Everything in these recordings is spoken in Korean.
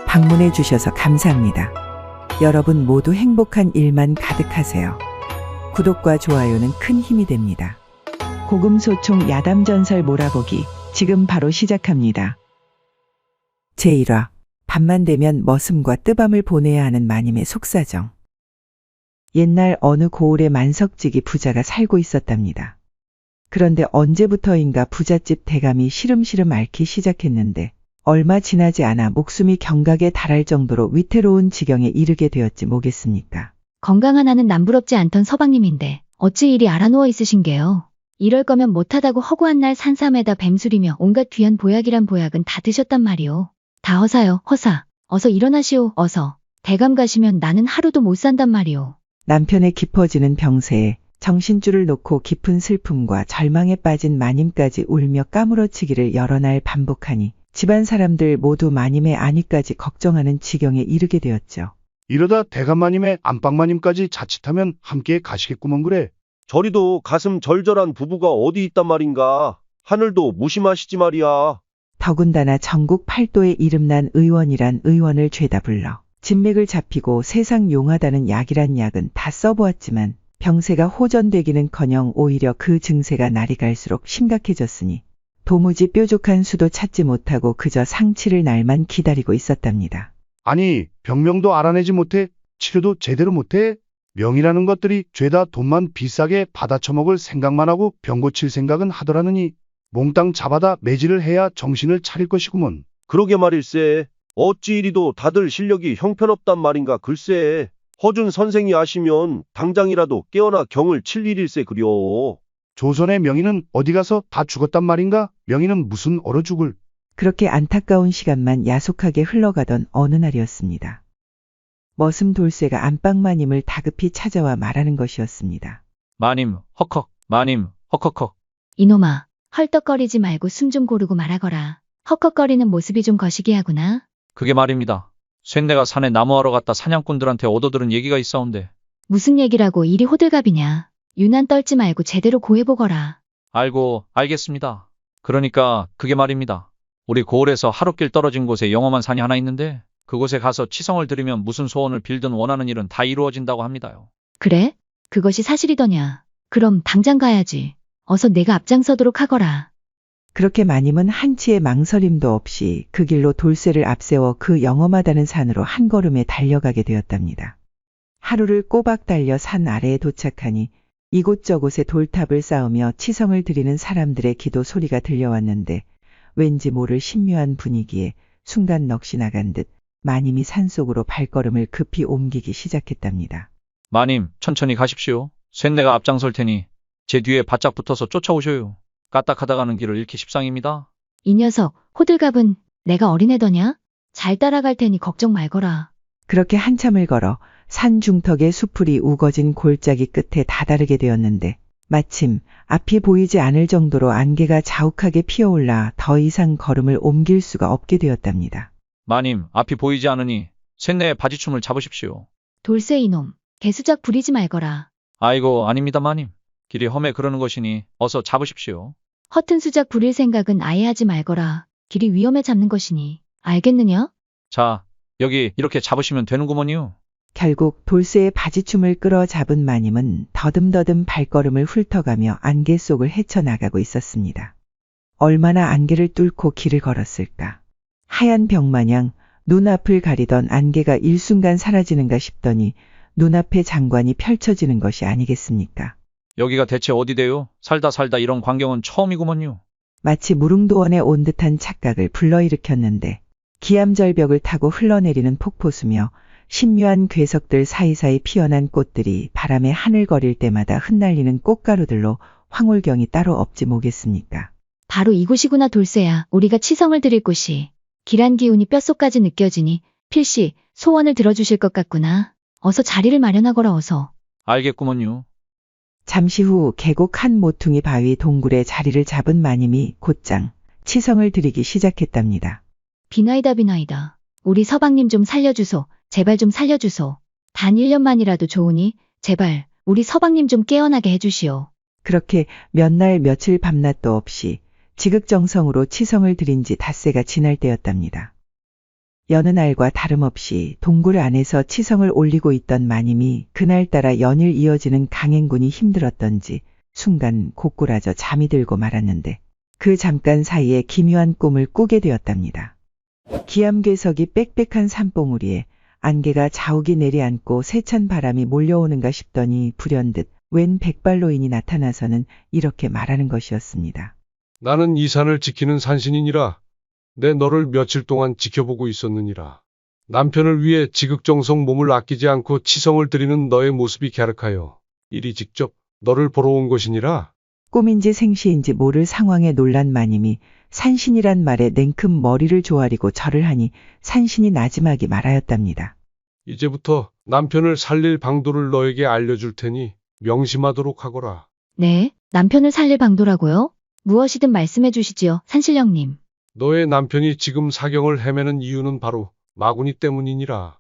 방문해 주셔서 감사합니다. 여러분 모두 행복한 일만 가득하세요. 구독과 좋아요는 큰 힘이 됩니다. 고금소총 야담전설 몰아보기 지금 바로 시작합니다. 제1화 밤만 되면 머슴과 뜨밤을 보내야 하는 마님의 속사정. 옛날 어느 고을에 만석지기 부자가 살고 있었답니다. 그런데 언제부터인가 부잣집 대감이 시름시름 앓기 시작했는데 얼마 지나지 않아 목숨이 경각에 달할 정도로 위태로운 지경에 이르게 되었지 뭐겠습니까? 건강 하나는 남부럽지 않던 서방님인데 어찌 이리 알아누워 있으신게요. 이럴 거면 못하다고 허구한 날 산삼에다 뱀술이며 온갖 귀한 보약이란 보약은 다 드셨단 말이오. 다 허사요, 허사. 어서 일어나시오, 어서. 대감 가시면 나는 하루도 못 산단 말이오. 남편의 깊어지는 병세에 정신줄을 놓고 깊은 슬픔과 절망에 빠진 마님까지 울며 까무러치기를 여러 날 반복하니 집안 사람들 모두 마님의 안위까지 걱정하는 지경에 이르게 되었죠. 이러다 대감마님의 안방마님까지 자칫하면 함께 가시겠구먼 그래. 저리도 가슴 절절한 부부가 어디 있단 말인가. 하늘도 무심하시지 말이야. 더군다나 전국 팔도에 이름난 의원이란 의원을 죄다 불러 진맥을 잡히고 세상 용하다는 약이란 약은 다 써보았지만 병세가 호전되기는커녕 오히려 그 증세가 날이 갈수록 심각해졌으니 도무지 뾰족한 수도 찾지 못하고 그저 상치를 날만 기다리고 있었답니다. 아니 병명도 알아내지 못해 치료도 제대로 못해? 명이라는 것들이 죄다 돈만 비싸게 받아쳐먹을 생각만 하고 병 고칠 생각은 하더라느니 몽땅 잡아다 매질을 해야 정신을 차릴 것이구먼. 그러게 말일세. 어찌 이리도 다들 실력이 형편없단 말인가 글쎄. 허준 선생이 아시면 당장이라도 깨어나 경을 칠 일일세 그려. 조선의 명의는 어디 가서 다 죽었단 말인가? 명의는 무슨 얼어 죽을. 그렇게 안타까운 시간만 야속하게 흘러가던 어느 날이었습니다. 머슴 돌쇠가 안방마님을 다급히 찾아와 말하는 것이었습니다. 마님, 헉헉, 마님, 헉헉헉. 이놈아, 헐떡거리지 말고 숨 좀 고르고 말하거라. 헉헉거리는 모습이 좀 거시기 하구나. 그게 말입니다. 쇳내가 산에 나무하러 갔다 사냥꾼들한테 얻어들은 얘기가 있사온데. 무슨 얘기라고 이리 호들갑이냐. 유난 떨지 말고 제대로 고해보거라. 알겠습니다. 그러니까 그게 말입니다. 우리 고을에서 하루길 떨어진 곳에 영험한 산이 하나 있는데 그곳에 가서 치성을 드리면 무슨 소원을 빌든 원하는 일은 다 이루어진다고 합니다요. 그래? 그것이 사실이더냐. 그럼 당장 가야지. 어서 내가 앞장서도록 하거라. 그렇게 마님은 한치의 망설임도 없이 그 길로 돌쇠를 앞세워 그 영험하다는 산으로 한 걸음에 달려가게 되었답니다. 하루를 꼬박 달려 산 아래에 도착하니 이곳저곳에 돌탑을 쌓으며 치성을 드리는 사람들의 기도 소리가 들려왔는데 왠지 모를 신묘한 분위기에 순간 넋이 나간 듯 마님이 산속으로 발걸음을 급히 옮기기 시작했답니다. 마님, 천천히 가십시오. 쇳내가 앞장설 테니 제 뒤에 바짝 붙어서 쫓아오셔요. 까딱하다 가는 길을 잃기 십상입니다. 이 녀석, 호들갑은 내가 어린애더냐? 잘 따라갈 테니 걱정 말거라. 그렇게 한참을 걸어 산 중턱에 수풀이 우거진 골짜기 끝에 다다르게 되었는데 마침 앞이 보이지 않을 정도로 안개가 자욱하게 피어올라 더 이상 걸음을 옮길 수가 없게 되었답니다. 마님, 앞이 보이지 않으니 쇳내의 바지춤을 잡으십시오. 돌쇠 이놈, 개수작 부리지 말거라. 아이고, 아닙니다 마님. 길이 험해 그러는 것이니 어서 잡으십시오. 허튼 수작 부릴 생각은 아예 하지 말거라. 길이 위험해 잡는 것이니. 알겠느냐? 자, 여기 이렇게 잡으시면 되는구먼요. 결국 돌쇠의 바지춤을 끌어 잡은 마님은 더듬더듬 발걸음을 훑어가며 안개 속을 헤쳐나가고 있었습니다. 얼마나 안개를 뚫고 길을 걸었을까. 하얀 벽마냥 눈앞을 가리던 안개가 일순간 사라지는가 싶더니 눈앞에 장관이 펼쳐지는 것이 아니겠습니까? 여기가 대체 어디대요? 살다 이런 광경은 처음이구먼요. 마치 무릉도원에 온 듯한 착각을 불러일으켰는데 기암절벽을 타고 흘러내리는 폭포수며 신묘한 괴석들 사이사이 피어난 꽃들이 바람에 하늘거릴 때마다 흩날리는 꽃가루들로 황홀경이 따로 없지 뭐겠습니까? 바로 이곳이구나 돌쇠야. 우리가 치성을 드릴 곳이. 길한 기운이 뼛속까지 느껴지니 필시 소원을 들어주실 것 같구나. 어서 자리를 마련하거라 어서. 알겠구먼요. 잠시 후 계곡 한 모퉁이 바위 동굴에 자리를 잡은 마님이 곧장 치성을 드리기 시작했답니다. 비나이다. 우리 서방님 좀 살려주소. 제발 좀 살려주소. 단 1년만이라도 좋으니 제발 우리 서방님 좀 깨어나게 해주시오. 그렇게 몇 날 며칠 밤낮도 없이 지극정성으로 치성을 드린 지 닷새가 지날 때였답니다. 여느 날과 다름없이 동굴 안에서 치성을 올리고 있던 마님이 그날따라 연일 이어지는 강행군이 힘들었던지 순간 고꾸라져 잠이 들고 말았는데 그 잠깐 사이에 기묘한 꿈을 꾸게 되었답니다. 기암괴석이 빽빽한 산봉우리에 안개가 자욱이 내려앉고 세찬 바람이 몰려오는가 싶더니 불현듯 웬 백발노인이 나타나서는 이렇게 말하는 것이었습니다. 나는 이 산을 지키는 산신이니라. 내 너를 며칠 동안 지켜보고 있었느니라. 남편을 위해 지극정성 몸을 아끼지 않고 치성을 드리는 너의 모습이 갸륵하여 이리 직접 너를 보러 온 것이니라. 꿈인지 생시인지 모를 상황에 놀란 마님이 산신이란 말에 냉큼 머리를 조아리고 절을 하니 산신이 나지막이 말하였답니다. 이제부터 남편을 살릴 방도를 너에게 알려줄 테니 명심하도록 하거라. 네, 남편을 살릴 방도라고요? 무엇이든 말씀해 주시지요, 산신령님. 너의 남편이 지금 사경을 헤매는 이유는 바로 마구니 때문이니라.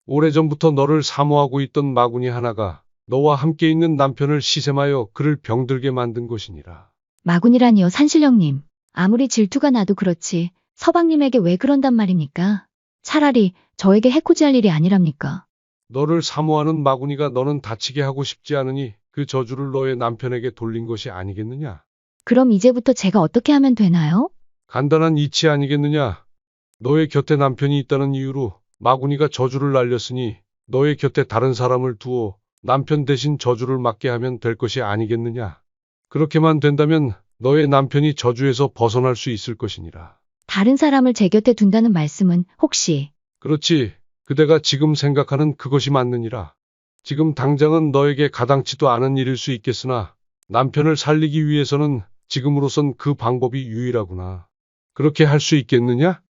오래전부터 너를 사모하고 있던 마구니 하나가 너와 함께 있는 남편을 시샘하여 그를 병들게 만든 것이니라. 마군이라니요, 산신령님. 아무리 질투가 나도 그렇지 서방님에게 왜 그런단 말입니까? 차라리 저에게 해코지할 일이 아니랍니까? 너를 사모하는 마구니가 너는 다치게 하고 싶지 않으니 그 저주를 너의 남편에게 돌린 것이 아니겠느냐? 그럼 이제부터 제가 어떻게 하면 되나요? 간단한 이치 아니겠느냐? 너의 곁에 남편이 있다는 이유로 마구니가 저주를 날렸으니 너의 곁에 다른 사람을 두어 남편 대신 저주를 맞게 하면 될 것이 아니겠느냐? 그렇게만 된다면 너의 남편이 저주에서 벗어날 수 있을 것이니라. 다른 사람을 제 곁에 둔다는 말씀은 혹시 그렇지. 그대가 지금 생각하는 그것이 맞느니라. 지금 당장은 너에게 가당치도 않은 일일 수 있겠으나 남편을 살리기 위해서는 지금으로선 그 방법이 유일하구나. 그렇게 할 수 있겠느냐?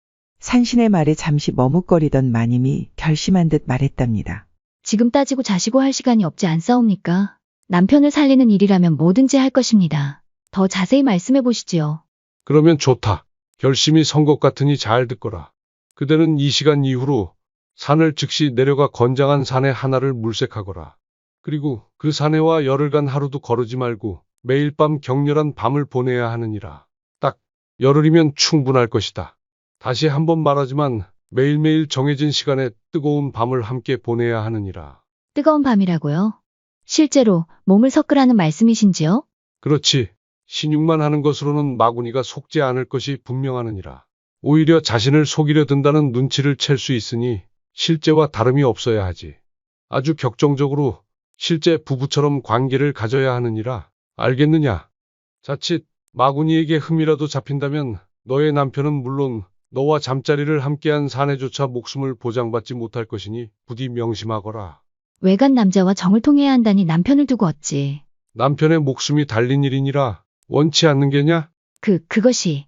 산신의 말에 잠시 머뭇거리던 마님이 결심한 듯 말했답니다. 지금 따지고 자시고 할 시간이 없지 않사옵니까? 남편을 살리는 일이라면 뭐든지 할 것입니다. 더 자세히 말씀해 보시지요. 그러면 좋다. 결심이 선 것 같으니 잘 듣거라. 그대는 이 시간 이후로 산을 즉시 내려가 건장한 산에 하나를 물색하거라. 그리고 그 산에와 열흘간 하루도 거르지 말고 매일 밤 격렬한 밤을 보내야 하느니라. 딱 열흘이면 충분할 것이다. 다시 한번 말하지만 매일매일 정해진 시간에 뜨거운 밤을 함께 보내야 하느니라. 뜨거운 밤이라고요? 실제로 몸을 섞으라는 말씀이신지요? 그렇지. 신용만 하는 것으로는 마구니가 속지 않을 것이 분명하느니라. 오히려 자신을 속이려 든다는 눈치를 챌 수 있으니 실제와 다름이 없어야 하지. 아주 격정적으로 실제 부부처럼 관계를 가져야 하느니라. 알겠느냐? 자칫 마구니에게 흠이라도 잡힌다면 너의 남편은 물론 너와 잠자리를 함께한 사내조차 목숨을 보장받지 못할 것이니 부디 명심하거라. 외간 남자와 정을 통해야 한다니 남편을 두고 어찌. 남편의 목숨이 달린 일이니라. 원치 않는 게냐? 그것이.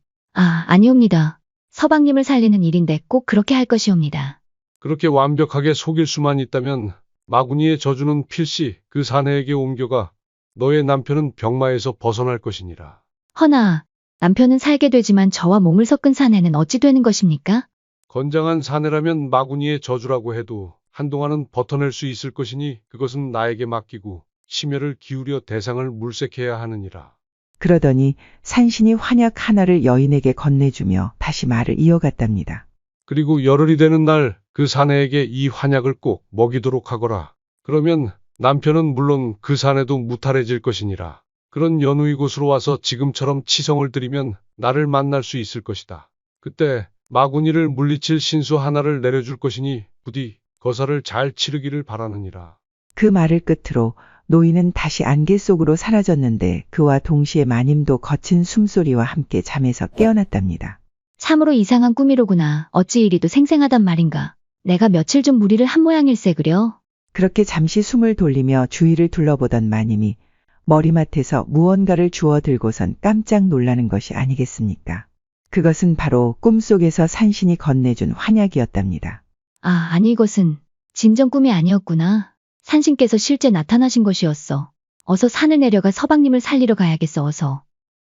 아니옵니다. 서방님을 살리는 일인데 꼭 그렇게 할 것이옵니다. 그렇게 완벽하게 속일 수만 있다면 마구니의 저주는 필시 그 사내에게 옮겨가 너의 남편은 병마에서 벗어날 것이니라. 허나, 남편은 살게 되지만 저와 몸을 섞은 사내는 어찌 되는 것입니까? 건장한 사내라면 마구니의 저주라고 해도 한동안은 버텨낼 수 있을 것이니 그것은 나에게 맡기고 심혈을 기울여 대상을 물색해야 하느니라. 그러더니 산신이 환약 하나를 여인에게 건네주며 다시 말을 이어갔답니다. 그리고 열흘이 되는 날 그 사내에게 이 환약을 꼭 먹이도록 하거라. 그러면 남편은 물론 그 사내도 무탈해질 것이니라. 그런 연후이 곳으로 와서 지금처럼 치성을 드리면 나를 만날 수 있을 것이다. 그때 마구니를 물리칠 신수 하나를 내려줄 것이니 부디 거사를 잘 치르기를 바라느니라. 그 말을 끝으로 노인은 다시 안개 속으로 사라졌는데 그와 동시에 마님도 거친 숨소리와 함께 잠에서 깨어났답니다. 참으로 이상한 꿈이로구나. 어찌 이리도 생생하단 말인가. 내가 며칠 좀 무리를 한 모양일세 그려. 그렇게 잠시 숨을 돌리며 주위를 둘러보던 마님이 머리맡에서 무언가를 주워 들고선 깜짝 놀라는 것이 아니겠습니까? 그것은 바로 꿈속에서 산신이 건네준 환약이었답니다. 아니 이것은 진정 꿈이 아니었구나. 산신께서 실제 나타나신 것이었어. 어서 산을 내려가 서방님을 살리러 가야겠어 어서.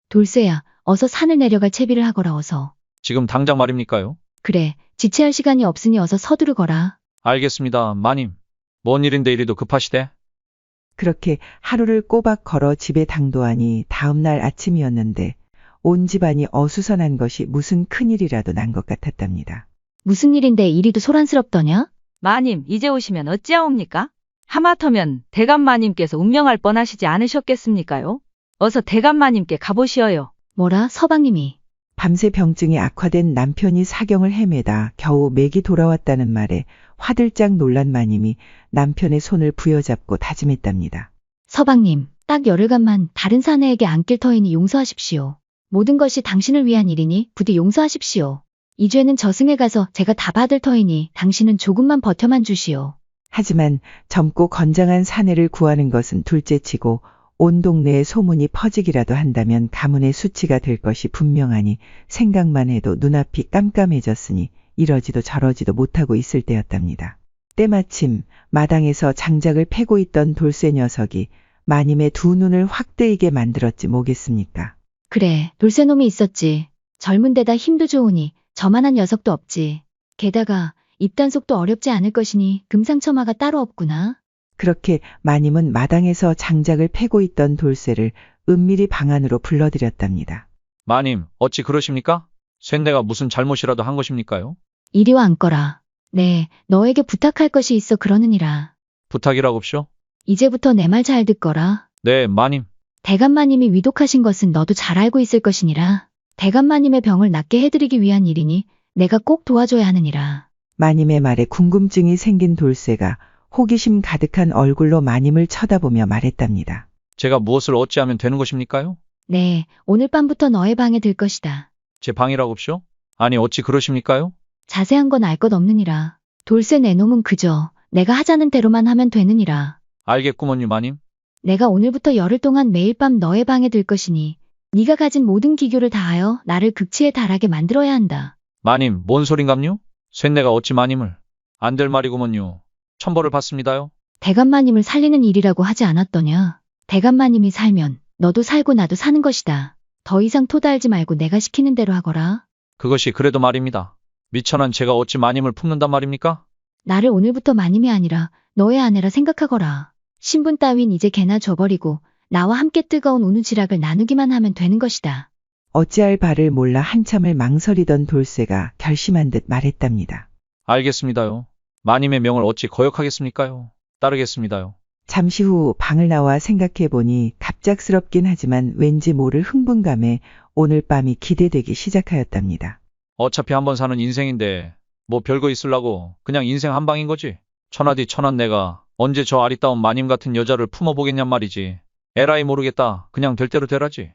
돌쇠야, 어서 산을 내려갈 채비를 하거라 어서. 지금 당장 말입니까요? 그래, 지체할 시간이 없으니 어서 서두르거라. 알겠습니다, 마님. 뭔 일인데 이리도 급하시대? 그렇게 하루를 꼬박 걸어 집에 당도하니 다음날 아침이었는데 온 집안이 어수선한 것이 무슨 큰일이라도 난 것 같았답니다. 무슨 일인데 이리도 소란스럽더냐? 마님, 이제 오시면 어찌하옵니까? 하마터면 대감마님께서 운명할 뻔하시지 않으셨겠습니까요? 어서 대감마님께 가보시어요. 뭐라, 서방님이. 밤새 병증이 악화된 남편이 사경을 헤매다 겨우 맥이 돌아왔다는 말에 화들짝 놀란 마님이 남편의 손을 부여잡고 다짐했답니다. 서방님, 딱 열흘간만 다른 사내에게 안길 터이니 용서하십시오. 모든 것이 당신을 위한 일이니 부디 용서하십시오. 이 죄는 저승에 가서 제가 다 받을 터이니 당신은 조금만 버텨만 주시오. 하지만 젊고 건장한 사내를 구하는 것은 둘째치고 온 동네에 소문이 퍼지기라도 한다면 가문의 수치가 될 것이 분명하니 생각만 해도 눈앞이 깜깜해졌으니 이러지도 저러지도 못하고 있을 때였답니다. 때마침 마당에서 장작을 패고 있던 돌쇠 녀석이 마님의 두 눈을 확 뜨이게 만들었지 뭐겠습니까. 그래, 돌쇠놈이 있었지. 젊은 데다 힘도 좋으니 저만한 녀석도 없지. 게다가 입단속도 어렵지 않을 것이니 금상첨화가 따로 없구나. 그렇게 마님은 마당에서 장작을 패고 있던 돌쇠를 은밀히 방 안으로 불러들였답니다. 마님, 어찌 그러십니까? 쇳내가 무슨 잘못이라도 한 것입니까요? 이리와 앉거라. 네, 너에게 부탁할 것이 있어 그러느니라. 부탁이라고쇼? 이제부터 내 말 잘 듣거라. 네, 마님. 대감마님이 위독하신 것은 너도 잘 알고 있을 것이니라. 대감마님의 병을 낫게 해드리기 위한 일이니 내가 꼭 도와줘야 하느니라. 마님의 말에 궁금증이 생긴 돌쇠가 호기심 가득한 얼굴로 마님을 쳐다보며 말했답니다. 제가 무엇을 어찌하면 되는 것입니까요? 네, 오늘 밤부터 너의 방에 들 것이다. 제 방이라고쇼? 아니, 어찌 그러십니까요? 자세한 건 알 것 없느니라. 돌쇠 내 놈은 그저 내가 하자는 대로만 하면 되느니라. 알겠구먼요, 마님. 내가 오늘부터 열흘 동안 매일 밤 너의 방에 들 것이니 네가 가진 모든 기교를 다하여 나를 극치에 달하게 만들어야 한다. 마님, 뭔 소린감요? 쇳내가 어찌 마님을. 안 될 말이구먼요. 천벌을 받습니다요. 대감마님을 살리는 일이라고 하지 않았더냐. 대감마님이 살면 너도 살고 나도 사는 것이다. 더 이상 토달지 말고 내가 시키는 대로 하거라. 그것이 그래도 말입니다. 미천한 제가 어찌 마님을 품는단 말입니까? 나를 오늘부터 마님이 아니라 너의 아내라 생각하거라. 신분 따윈 이제 개나 줘버리고 나와 함께 뜨거운 우누지락을 나누기만 하면 되는 것이다. 어찌할 바를 몰라 한참을 망설이던 돌쇠가 결심한 듯 말했답니다. 알겠습니다요. 마님의 명을 어찌 거역하겠습니까요? 따르겠습니다요. 잠시 후 방을 나와 생각해보니 갑작스럽긴 하지만 왠지 모를 흥분감에 오늘 밤이 기대되기 시작하였답니다. 어차피 한번 사는 인생인데 뭐 별거 있으려고 그냥 인생 한 방인 거지. 천하디 천한 내가 언제 저 아리따운 마님 같은 여자를 품어보겠냔 말이지. 에라이 모르겠다. 그냥 될 대로 되라지.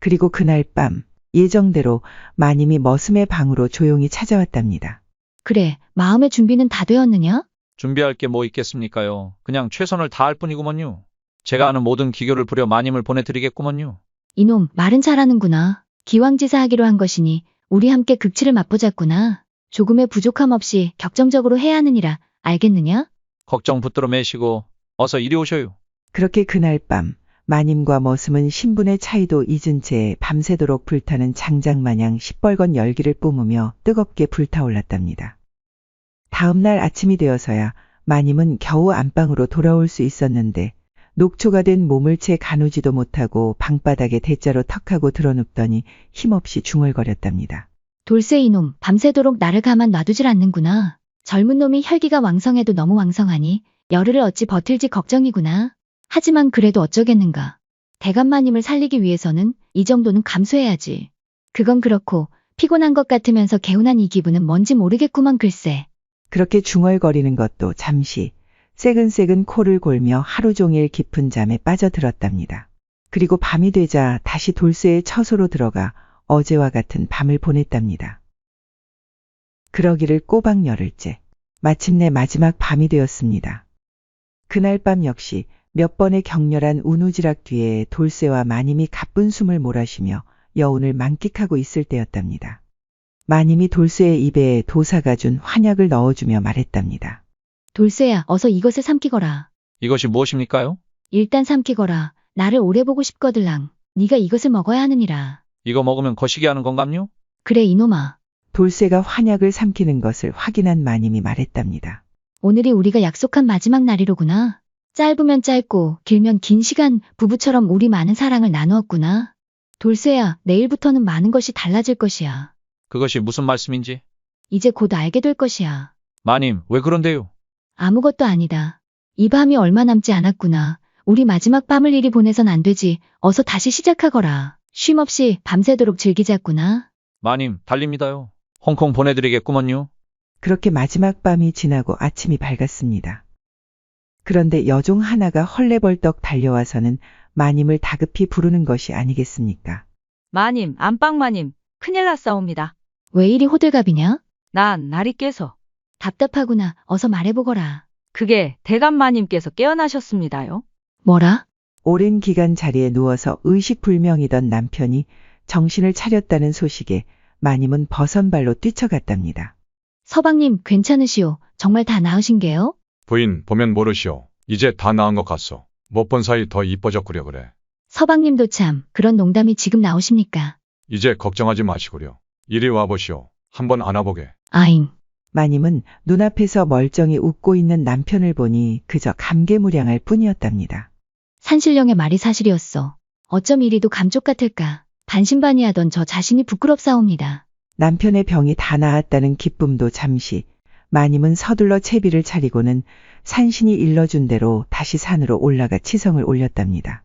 그리고 그날 밤 예정대로 마님이 머슴의 방으로 조용히 찾아왔답니다. 그래, 마음의 준비는 다 되었느냐? 준비할 게 뭐 있겠습니까요. 그냥 최선을 다할 뿐이구먼요. 제가 아는 모든 기교를 부려 마님을 보내드리겠구먼요. 이놈, 말은 잘하는구나. 기왕지사하기로 한 것이니 우리 함께 극치를 맛보자꾸나. 조금의 부족함 없이 격정적으로 해야 하느니라. 알겠느냐? 걱정 붙들어 매시고 어서 이리 오셔요. 그렇게 그날 밤 마님과 머슴은 신분의 차이도 잊은 채 밤새도록 불타는 장작마냥 시뻘건 열기를 뿜으며 뜨겁게 불타올랐답니다. 다음 날 아침이 되어서야 마님은 겨우 안방으로 돌아올 수 있었는데 녹초가 된 몸을 채 가누지도 못하고 방바닥에 대자로 턱하고 드러눕더니 힘없이 중얼거렸답니다. 돌쇠 이놈, 밤새도록 나를 가만 놔두질 않는구나. 젊은 놈이 혈기가 왕성해도 너무 왕성하니 열흘을 어찌 버틸지 걱정이구나. 하지만 그래도 어쩌겠는가. 대감마님을 살리기 위해서는 이 정도는 감수해야지. 그건 그렇고 피곤한 것 같으면서 개운한 이 기분은 뭔지 모르겠구먼 글쎄. 그렇게 중얼거리는 것도 잠시 새근새근 코를 골며 하루 종일 깊은 잠에 빠져들었답니다. 그리고 밤이 되자 다시 돌쇠의 처소로 들어가 어제와 같은 밤을 보냈답니다. 그러기를 꼬박 열흘째. 마침내 마지막 밤이 되었습니다. 그날 밤 역시 몇 번의 격렬한 우누지락 뒤에 돌쇠와 마님이 가쁜 숨을 몰아쉬며 여운을 만끽하고 있을 때였답니다. 마님이 돌쇠의 입에 도사가 준 환약을 넣어주며 말했답니다. 돌쇠야, 어서 이것을 삼키거라. 이것이 무엇입니까요? 일단 삼키거라. 나를 오래 보고 싶거들랑. 네가 이것을 먹어야 하느니라. 이거 먹으면 거시기 하는 건감요? 그래 이놈아. 돌쇠가 환약을 삼키는 것을 확인한 마님이 말했답니다. 오늘이 우리가 약속한 마지막 날이로구나. 짧으면 짧고 길면 긴 시간 부부처럼 우리 많은 사랑을 나누었구나. 돌쇠야, 내일부터는 많은 것이 달라질 것이야. 그것이 무슨 말씀인지? 이제 곧 알게 될 것이야. 마님, 왜 그런데요? 아무것도 아니다. 이 밤이 얼마 남지 않았구나. 우리 마지막 밤을 이리 보내선 안 되지. 어서 다시 시작하거라. 쉼 없이 밤새도록 즐기자꾸나. 마님, 달립니다요. 홍콩 보내드리겠구먼요. 그렇게 마지막 밤이 지나고 아침이 밝았습니다. 그런데 여종 하나가 헐레벌떡 달려와서는 마님을 다급히 부르는 것이 아니겠습니까? 마님, 안방마님, 큰일 났사옵니다. 왜 이리 호들갑이냐? 난 날이 깨서. 답답하구나. 어서 말해보거라. 그게 대감마님께서 깨어나셨습니다요. 뭐라? 오랜 기간 자리에 누워서 의식불명이던 남편이 정신을 차렸다는 소식에 마님은 버선발로 뛰쳐갔답니다. 서방님, 괜찮으시오. 정말 다 나으신게요? 부인 보면 모르시오. 이제 다 나은 것 같소. 못 본 사이 더 이뻐졌구려 그래. 서방님도 참, 그런 농담이 지금 나오십니까? 이제 걱정하지 마시구려. 이리 와보시오. 한번 안아보게. 아잉. 마님은 눈앞에서 멀쩡히 웃고 있는 남편을 보니 그저 감개무량할 뿐이었답니다. 산신령의 말이 사실이었어. 어쩜 이리도 감쪽 같을까. 반신반의하던 저 자신이 부끄럽사옵니다. 남편의 병이 다 나았다는 기쁨도 잠시, 마님은 서둘러 채비를 차리고는 산신이 일러준 대로 다시 산으로 올라가 치성을 올렸답니다.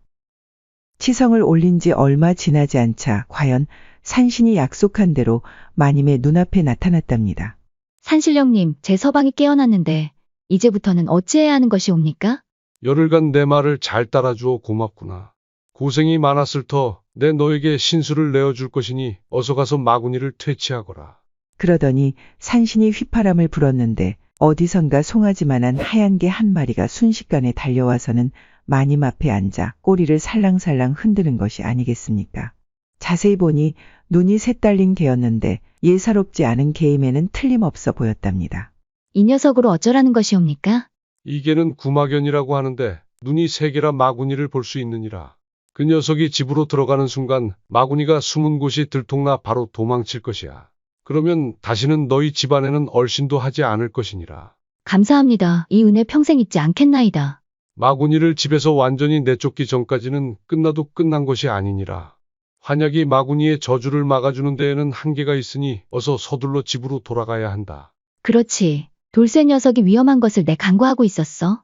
치성을 올린 지 얼마 지나지 않자 과연 산신이 약속한 대로 마님의 눈앞에 나타났답니다. 산신령님, 제 서방이 깨어났는데 이제부터는 어찌해야 하는 것이옵니까? 열흘간 내 말을 잘 따라주어 고맙구나. 고생이 많았을 터 내 너에게 신수를 내어줄 것이니 어서 가서 마구니를 퇴치하거라. 그러더니 산신이 휘파람을 불었는데 어디선가 송아지만한 하얀 개 한 마리가 순식간에 달려와서는 마님 앞에 앉아 꼬리를 살랑살랑 흔드는 것이 아니겠습니까? 자세히 보니 눈이 셋 달린 개였는데 예사롭지 않은 개임에는 틀림없어 보였답니다. 이 녀석으로 어쩌라는 것이옵니까? 이 개는 구마견이라고 하는데 눈이 세 개라 마구니를 볼 수 있느니라. 그 녀석이 집으로 들어가는 순간 마구니가 숨은 곳이 들통나 바로 도망칠 것이야. 그러면 다시는 너희 집안에는 얼씬도 하지 않을 것이니라. 감사합니다. 이 은혜 평생 잊지 않겠나이다. 마구니를 집에서 완전히 내쫓기 전까지는 끝나도 끝난 것이 아니니라. 환약이 마구니의 저주를 막아주는 데에는 한계가 있으니 어서 서둘러 집으로 돌아가야 한다. 그렇지. 돌쇠 녀석이 위험한 것을 내 간과하고 있었어.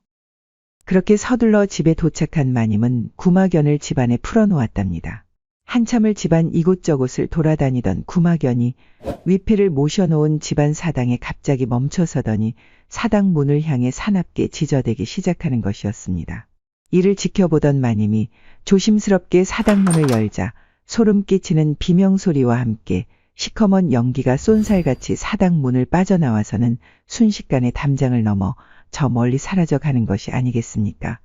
그렇게 서둘러 집에 도착한 마님은 구마견을 집안에 풀어놓았답니다. 한참을 집안 이곳저곳을 돌아다니던 구마견이 위패를 모셔놓은 집안 사당에 갑자기 멈춰서더니 사당 문을 향해 사납게 지저대기 시작하는 것이었습니다. 이를 지켜보던 마님이 조심스럽게 사당 문을 열자 소름 끼치는 비명소리와 함께 시커먼 연기가 쏜살같이 사당 문을 빠져나와서는 순식간에 담장을 넘어 저 멀리 사라져 가는 것이 아니겠습니까?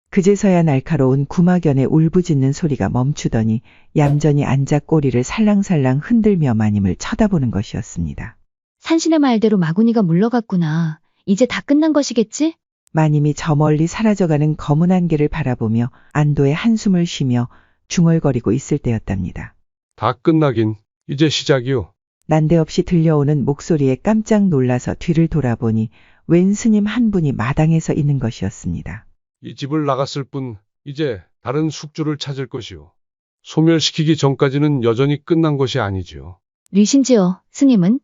그제서야 날카로운 구마견의 울부짖는 소리가 멈추더니 얌전히 앉아 꼬리를 살랑살랑 흔들며 마님을 쳐다보는 것이었습니다. 산신의 말대로 마구니가 물러갔구나. 이제 다 끝난 것이겠지? 마님이 저 멀리 사라져가는 검은 안개를 바라보며 안도의 한숨을 쉬며 중얼거리고 있을 때였답니다. 다 끝나긴 이제 시작이요. 난데없이 들려오는 목소리에 깜짝 놀라서 뒤를 돌아보니 웬 스님 한 분이 마당에서 있는 것이었습니다. 이 집을 나갔을 뿐 이제 다른 숙주를 찾을 것이요. 소멸시키기 전까지는 여전히 끝난 것이 아니지요. 뉘신지요, 스님은?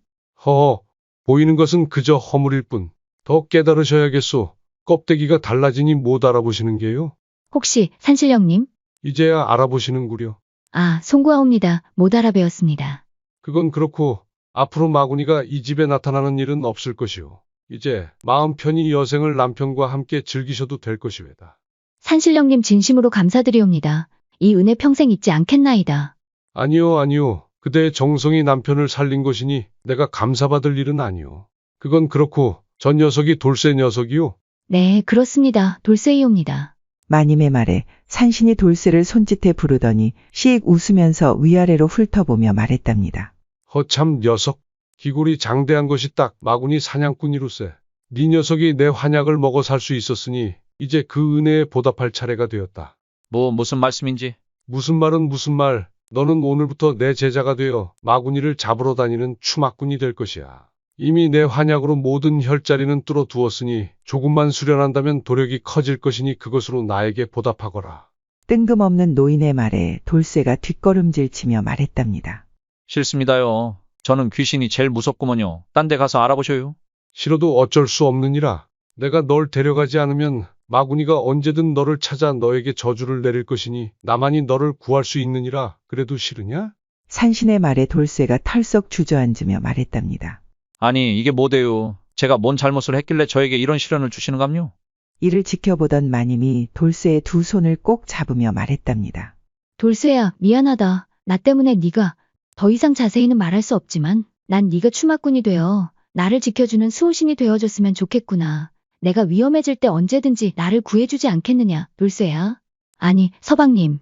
허허, 보이는 것은 그저 허물일 뿐. 더 깨달으셔야겠소. 껍데기가 달라지니 못 알아보시는 게요. 혹시 산신령님? 이제야 알아보시는구려. 아, 송구하옵니다. 못 알아배웠습니다. 그건 그렇고 앞으로 마구니가 이 집에 나타나는 일은 없을 것이요. 이제 마음 편히 여생을 남편과 함께 즐기셔도 될 것이외다. 산신령님 진심으로 감사드리옵니다. 이 은혜 평생 잊지 않겠나이다. 아니요, 아니요. 그대의 정성이 남편을 살린 것이니 내가 감사받을 일은 아니요. 그건 그렇고 전 녀석이 돌쇠 녀석이요. 네, 그렇습니다. 돌쇠이옵니다. 마님의 말에 산신이 돌쇠를 손짓해 부르더니 씩 웃으면서 위아래로 훑어보며 말했답니다. 허참 녀석. 기골이 장대한 것이 딱 마구니 사냥꾼이로세. 네 녀석이 내 환약을 먹어 살 수 있었으니 이제 그 은혜에 보답할 차례가 되었다. 무슨 말씀인지? 무슨 말은 무슨 말. 너는 오늘부터 내 제자가 되어 마구니를 잡으러 다니는 추막꾼이 될 것이야. 이미 내 환약으로 모든 혈자리는 뚫어두었으니 조금만 수련한다면 도력이 커질 것이니 그것으로 나에게 보답하거라. 뜬금없는 노인의 말에 돌쇠가 뒷걸음질치며 말했답니다. 싫습니다요. 저는 귀신이 제일 무섭구먼요. 딴 데 가서 알아보셔요. 싫어도 어쩔 수 없느니라. 내가 널 데려가지 않으면 마구니가 언제든 너를 찾아 너에게 저주를 내릴 것이니 나만이 너를 구할 수 있느니라. 그래도 싫으냐? 산신의 말에 돌쇠가 털썩 주저앉으며 말했답니다. 아니, 이게 뭐대요? 제가 뭔 잘못을 했길래 저에게 이런 시련을 주시는감요? 이를 지켜보던 마님이 돌쇠의 두 손을 꼭 잡으며 말했답니다. 돌쇠야, 미안하다. 나 때문에 네가 더 이상 자세히는 말할 수 없지만 난 네가 추마꾼이 되어 나를 지켜주는 수호신이 되어줬으면 좋겠구나. 내가 위험해질 때 언제든지 나를 구해주지 않겠느냐, 돌쇠야. 아니, 서방님.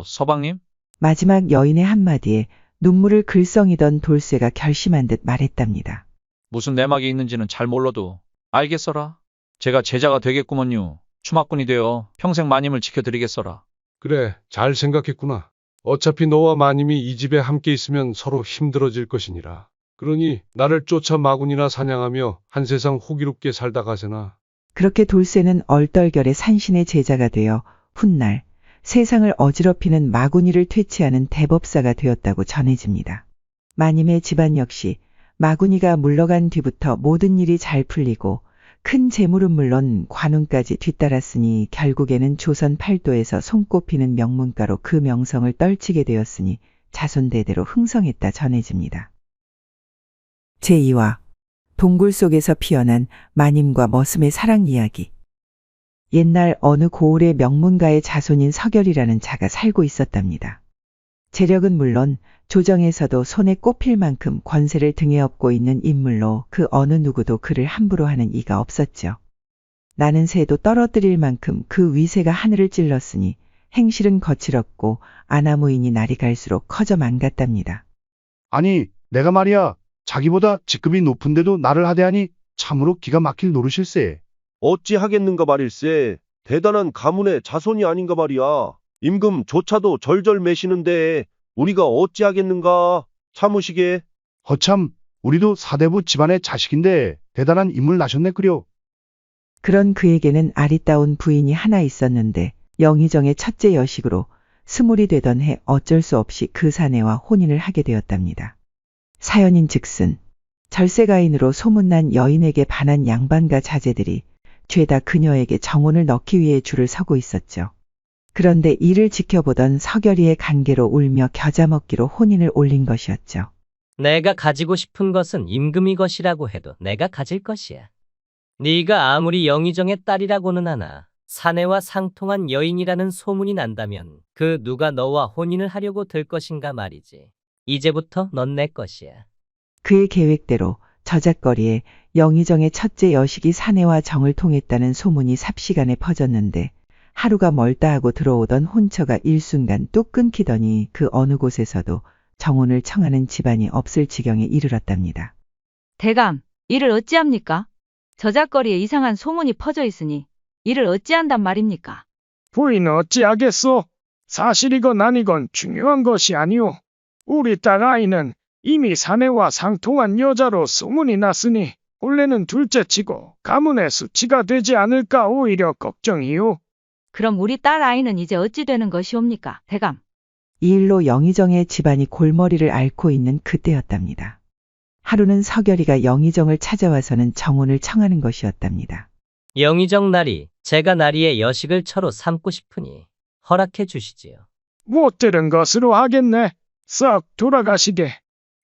서방님? 마지막 여인의 한마디에 눈물을 글썽이던 돌쇠가 결심한 듯 말했답니다. 무슨 내막이 있는지는 잘 몰라도 알겠어라. 제가 제자가 되겠구먼요. 추마꾼이 되어 평생 마님을 지켜드리겠어라. 그래, 잘 생각했구나. 어차피 너와 마님이 이 집에 함께 있으면 서로 힘들어질 것이니라. 그러니 나를 쫓아 마군이나 사냥하며 한 세상 호기롭게 살다 가세나. 그렇게 돌쇠는 얼떨결에 산신의 제자가 되어 훗날 세상을 어지럽히는 마구니를 퇴치하는 대법사가 되었다고 전해집니다. 마님의 집안 역시 마구니가 물러간 뒤부터 모든 일이 잘 풀리고 큰 재물은 물론 관운까지 뒤따랐으니 결국에는 조선 팔도에서 손꼽히는 명문가로 그 명성을 떨치게 되었으니 자손대대로 흥성했다 전해집니다. 제2화 동굴 속에서 피어난 마님과 머슴의 사랑 이야기. 옛날 어느 고을의 명문가의 자손인 서결이라는 자가 살고 있었답니다. 재력은 물론 조정에서도 손에 꼽힐 만큼 권세를 등에 업고 있는 인물로 그 어느 누구도 그를 함부로 하는 이가 없었죠. 나는 새도 떨어뜨릴 만큼 그 위세가 하늘을 찔렀으니 행실은 거칠었고 아나무인이 날이 갈수록 커져만 갔답니다. 아니, 내가 말이야. 자기보다 직급이 높은데도 나를 하대하니 참으로 기가 막힐 노릇일세. 어찌 하겠는가 말일세. 대단한 가문의 자손이 아닌가 말이야. 임금조차도 절절 매시는데 우리가 어찌 하겠는가. 참으시게. 허참, 우리도 사대부 집안의 자식인데 대단한 인물 나셨네 그려. 그런 그에게는 아리따운 부인이 하나 있었는데 영의정의 첫째 여식으로 스물이 되던 해 어쩔 수 없이 그 사내와 혼인을 하게 되었답니다. 사연인즉슨 절세가인으로 소문난 여인에게 반한 양반과 자제들이 죄다 그녀에게 정혼을 넣기 위해 줄을 서고 있었죠. 그런데 이를 지켜보던 서결이의 간계로 울며 겨자 먹기로 혼인을 올린 것이었죠. 내가 가지고 싶은 것은 임금이 것이라고 해도 내가 가질 것이야. 네가 아무리 영의정의 딸이라고는 하나 사내와 상통한 여인이라는 소문이 난다면 그 누가 너와 혼인을 하려고 들 것인가 말이지. 이제부터 넌 내 것이야. 그의 계획대로 저작거리에 영의정의 첫째 여식이 사내와 정을 통했다는 소문이 삽시간에 퍼졌는데 하루가 멀다 하고 들어오던 혼처가 일순간 뚝 끊기더니 그 어느 곳에서도 정혼을 청하는 집안이 없을 지경에 이르렀답니다. 대감, 이를 어찌합니까? 저작거리에 이상한 소문이 퍼져 있으니 이를 어찌한단 말입니까? 부인은 어찌하겠소? 사실이건 아니건 중요한 것이 아니오. 우리 딸 아이는 이미 사내와 상통한 여자로 소문이 났으니 본래는 둘째치고 가문의 수치가 되지 않을까 오히려 걱정이오. 그럼 우리 딸 아이는 이제 어찌 되는 것이옵니까, 대감? 이 일로 영의정의 집안이 골머리를 앓고 있는 그때였답니다. 하루는 서결이가 영의정을 찾아와서는 정혼을 청하는 것이었답니다. 영의정 나리, 제가 나리의 여식을 처로 삼고 싶으니 허락해 주시지요. 못 들은 것으로 하겠네. 썩 돌아가시게.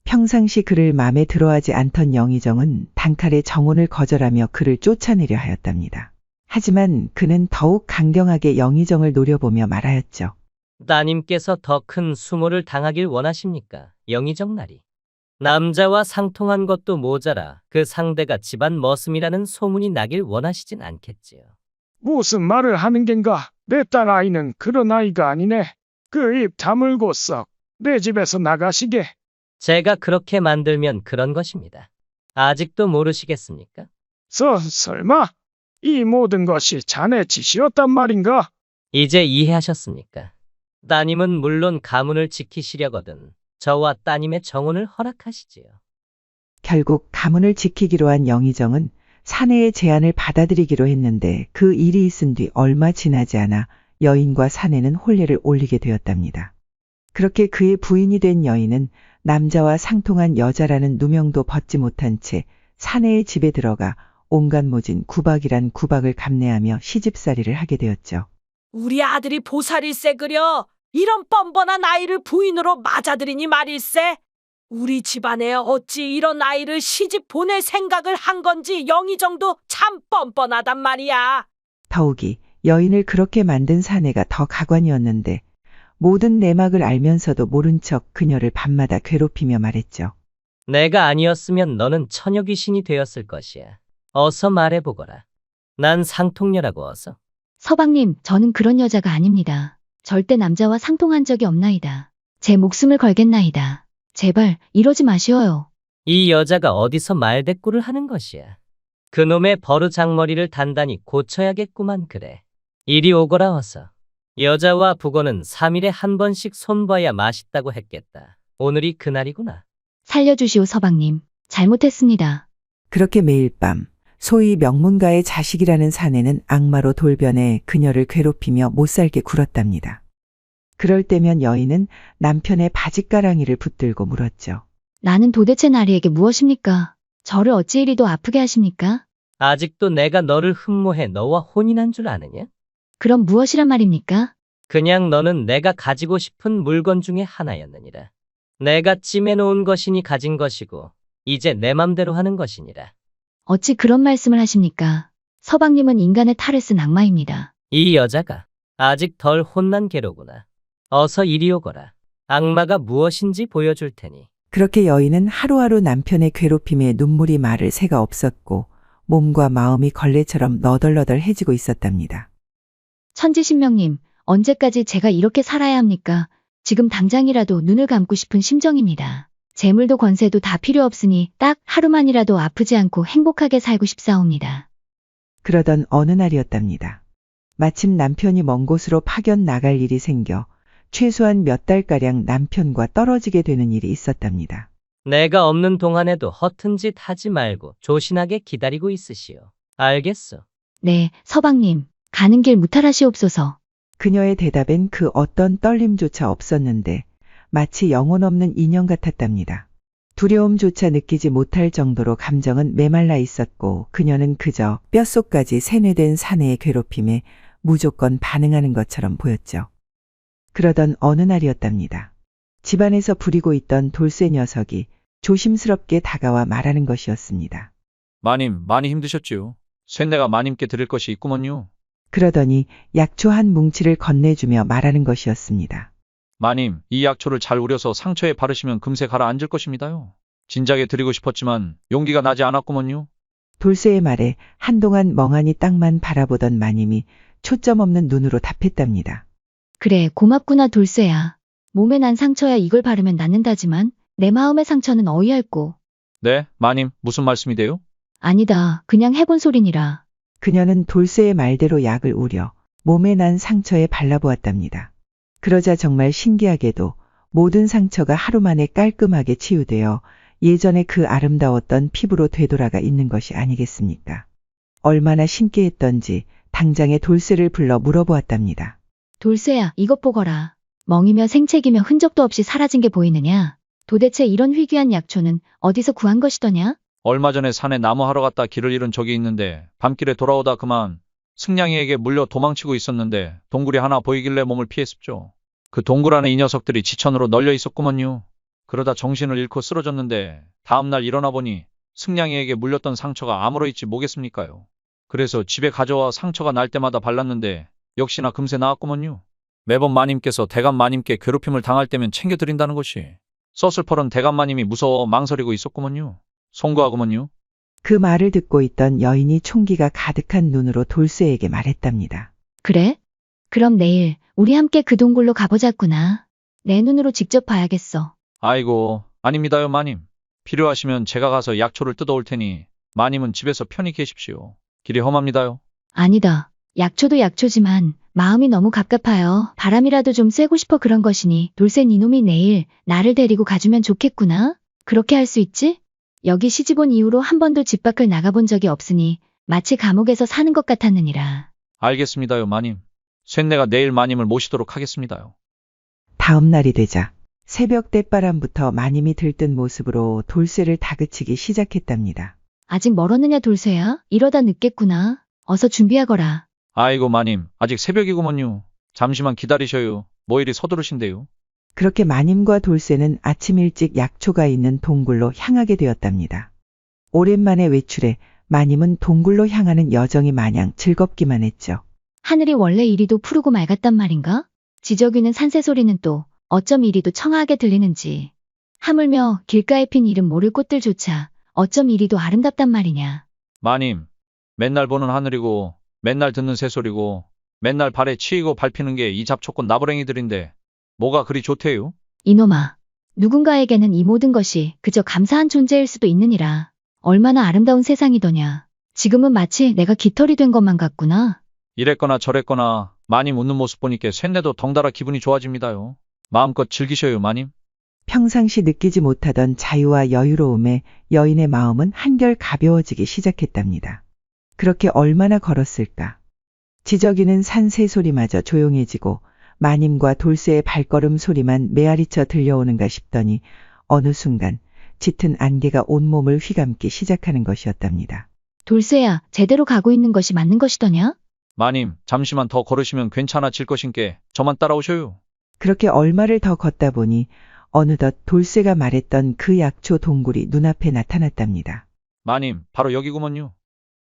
평상시 그를 마음에 들어하지 않던 영의정은 단칼에 정혼을 거절하며 그를 쫓아내려 하였답니다. 하지만 그는 더욱 강경하게 영의정을 노려보며 말하였죠. 따님께서 더 큰 수모를 당하길 원하십니까? 영의정 나리. 남자와 상통한 것도 모자라 그 상대가 집안 머슴이라는 소문이 나길 원하시진 않겠지요. 무슨 말을 하는 겐가? 내 딸 아이는 그런 아이가 아니네. 그 입 다물고 썩 내 집에서 나가시게. 제가 그렇게 만들면 그런 것입니다. 아직도 모르시겠습니까? 설마 이 모든 것이 자네 짓이었단 말인가? 이제 이해하셨습니까? 따님은 물론 가문을 지키시려거든 저와 따님의 정혼을 허락하시지요. 결국 가문을 지키기로 한 영의정은 사내의 제안을 받아들이기로 했는데 그 일이 있은 뒤 얼마 지나지 않아 여인과 사내는 혼례를 올리게 되었답니다. 그렇게 그의 부인이 된 여인은 남자와 상통한 여자라는 누명도 벗지 못한 채 사내의 집에 들어가 온갖 모진 구박이란 구박을 감내하며 시집살이를 하게 되었죠. 우리 아들이 보살일세 그려. 이런 뻔뻔한 아이를 부인으로 맞아들이니 말일세. 우리 집안에 어찌 이런 아이를 시집 보낼 생각을 한 건지 영의정도 참 뻔뻔하단 말이야. 더욱이 여인을 그렇게 만든 사내가 더 가관이었는데 모든 내막을 알면서도 모른 척 그녀를 밤마다 괴롭히며 말했죠. 내가 아니었으면 너는 처녀 귀신이 되었을 것이야. 어서 말해보거라. 난 상통녀라고 어서. 서방님, 저는 그런 여자가 아닙니다. 절대 남자와 상통한 적이 없나이다. 제 목숨을 걸겠나이다. 제발 이러지 마시어요. 이 여자가 어디서 말대꾸를 하는 것이야. 그놈의 버르장머리를 단단히 고쳐야겠구만 그래. 이리 오거라 어서. 여자와 북어는 3일에 한 번씩 손봐야 맛있다고 했겠다. 오늘이 그날이구나. 살려주시오 서방님. 잘못했습니다. 그렇게 매일 밤 소위 명문가의 자식이라는 사내는 악마로 돌변해 그녀를 괴롭히며 못살게 굴었답니다. 그럴 때면 여인은 남편의 바짓가랑이를 붙들고 물었죠. 나는 도대체 나리에게 무엇입니까? 저를 어찌 이리도 아프게 하십니까? 아직도 내가 너를 흠모해 너와 혼인한 줄 아느냐? 그럼 무엇이란 말입니까? 그냥 너는 내가 가지고 싶은 물건 중에 하나였느니라. 내가 찜해놓은 것이니 가진 것이고 이제 내 맘대로 하는 것이니라. 어찌 그런 말씀을 하십니까? 서방님은 인간의 탈을 쓴 악마입니다. 이 여자가 아직 덜 혼난 개로구나. 어서 이리 오거라. 악마가 무엇인지 보여줄 테니. 그렇게 여인은 하루하루 남편의 괴롭힘에 눈물이 마를 새가 없었고 몸과 마음이 걸레처럼 너덜너덜해지고 있었답니다. 천지신명님, 언제까지 제가 이렇게 살아야 합니까? 지금 당장이라도 눈을 감고 싶은 심정입니다. 재물도 권세도 다 필요 없으니 딱 하루만이라도 아프지 않고 행복하게 살고 싶사옵니다. 그러던 어느 날이었답니다. 마침 남편이 먼 곳으로 파견 나갈 일이 생겨 최소한 몇 달가량 남편과 떨어지게 되는 일이 있었답니다. 내가 없는 동안에도 허튼 짓 하지 말고 조신하게 기다리고 있으시오. 알겠소? 네, 서방님. 가는 길 무탈하시옵소서. 그녀의 대답엔 그 어떤 떨림조차 없었는데 마치 영혼 없는 인형 같았답니다. 두려움조차 느끼지 못할 정도로 감정은 메말라 있었고 그녀는 그저 뼛속까지 세뇌된 사내의 괴롭힘에 무조건 반응하는 것처럼 보였죠. 그러던 어느 날이었답니다. 집안에서 부리고 있던 돌쇠 녀석이 조심스럽게 다가와 말하는 것이었습니다. 마님, 많이 힘드셨지요. 쇳내가 마님께 드릴 것이 있구먼요. 그러더니 약초 한 뭉치를 건네주며 말하는 것이었습니다. 마님, 이 약초를 잘 우려서 상처에 바르시면 금세 가라앉을 것입니다요. 진작에 드리고 싶었지만 용기가 나지 않았구먼요. 돌쇠의 말에 한동안 멍하니 땅만 바라보던 마님이 초점 없는 눈으로 답했답니다. 그래, 고맙구나 돌쇠야. 몸에 난 상처야 이걸 바르면 낫는다지만 내 마음의 상처는 어이없고. 네, 마님, 무슨 말씀이돼요? 아니다, 그냥 해본 소리니라. 그녀는 돌쇠의 말대로 약을 우려 몸에 난 상처에 발라보았답니다. 그러자 정말 신기하게도 모든 상처가 하루 만에 깔끔하게 치유되어 예전에 그 아름다웠던 피부로 되돌아가 있는 것이 아니겠습니까? 얼마나 신기했던지 당장에 돌쇠를 불러 물어보았답니다. 돌쇠야, 이것 보거라. 멍이며 생채기며 흔적도 없이 사라진 게 보이느냐? 도대체 이런 희귀한 약초는 어디서 구한 것이더냐? 얼마 전에 산에 나무하러 갔다 길을 잃은 적이 있는데 밤길에 돌아오다 그만 승냥이에게 물려 도망치고 있었는데 동굴이 하나 보이길래 몸을 피했습죠. 그 동굴 안에 이 녀석들이 지천으로 널려 있었구먼요. 그러다 정신을 잃고 쓰러졌는데 다음날 일어나 보니 승냥이에게 물렸던 상처가 아무러 있지 뭐겠습니까요. 그래서 집에 가져와 상처가 날 때마다 발랐는데 역시나 금세 나았구먼요. 매번 마님께서 대감 마님께 괴롭힘을 당할 때면 챙겨드린다는 것이 서슬퍼런 대감 마님이 무서워 망설이고 있었구먼요. 송구하구먼요. 그 말을 듣고 있던 여인이 총기가 가득한 눈으로 돌쇠에게 말했답니다. 그래? 그럼 내일 우리 함께 그 동굴로 가보자꾸나. 내 눈으로 직접 봐야겠어. 아이고, 아닙니다요 마님. 필요하시면 제가 가서 약초를 뜯어올 테니 마님은 집에서 편히 계십시오. 길이 험합니다요. 아니다. 약초도 약초지만 마음이 너무 갑갑하여 바람이라도 좀 쐬고 싶어 그런 것이니 돌쇠 니놈이 내일 나를 데리고 가주면 좋겠구나. 그렇게 할 수 있지? 여기 시집 온 이후로 한 번도 집 밖을 나가본 적이 없으니 마치 감옥에서 사는 것 같았느니라. 알겠습니다요 마님. 쇳내가 내일 마님을 모시도록 하겠습니다요. 다음 날이 되자 새벽 떼바람부터 마님이 들뜬 모습으로 돌쇠를 다그치기 시작했답니다. 아직 멀었느냐 돌쇠야? 이러다 늦겠구나. 어서 준비하거라. 아이고 마님, 아직 새벽이구먼요. 잠시만 기다리셔요. 뭐 이리 서두르신데요. 그렇게 마님과 돌쇠는 아침 일찍 약초가 있는 동굴로 향하게 되었답니다. 오랜만에 외출해 마님은 동굴로 향하는 여정이 마냥 즐겁기만 했죠. 하늘이 원래 이리도 푸르고 맑았단 말인가? 지저귀는 산새 소리는 또 어쩜 이리도 청아하게 들리는지. 하물며 길가에 핀 이름 모를 꽃들조차 어쩜 이리도 아름답단 말이냐. 마님, 맨날 보는 하늘이고 맨날 듣는 새소리고 맨날 발에 치이고 밟히는 게 이 잡초꽃 나부랭이들인데 뭐가 그리 좋대요? 이놈아, 누군가에게는 이 모든 것이 그저 감사한 존재일 수도 있느니라. 얼마나 아름다운 세상이더냐. 지금은 마치 내가 깃털이 된 것만 같구나. 이랬거나 저랬거나 마님 웃는 모습 보니까 쇳내도 덩달아 기분이 좋아집니다요. 마음껏 즐기셔요 마님. 평상시 느끼지 못하던 자유와 여유로움에 여인의 마음은 한결 가벼워지기 시작했답니다. 그렇게 얼마나 걸었을까. 지저귀는 산 새소리마저 조용해지고 마님과 돌쇠의 발걸음 소리만 메아리쳐 들려오는가 싶더니 어느 순간 짙은 안개가 온몸을 휘감기 시작하는 것이었답니다. 돌쇠야, 제대로 가고 있는 것이 맞는 것이더냐? 마님, 잠시만 더 걸으시면 괜찮아질 것인께 저만 따라오셔요. 그렇게 얼마를 더 걷다 보니 어느덧 돌쇠가 말했던 그 약초 동굴이 눈앞에 나타났답니다. 마님, 바로 여기구먼요.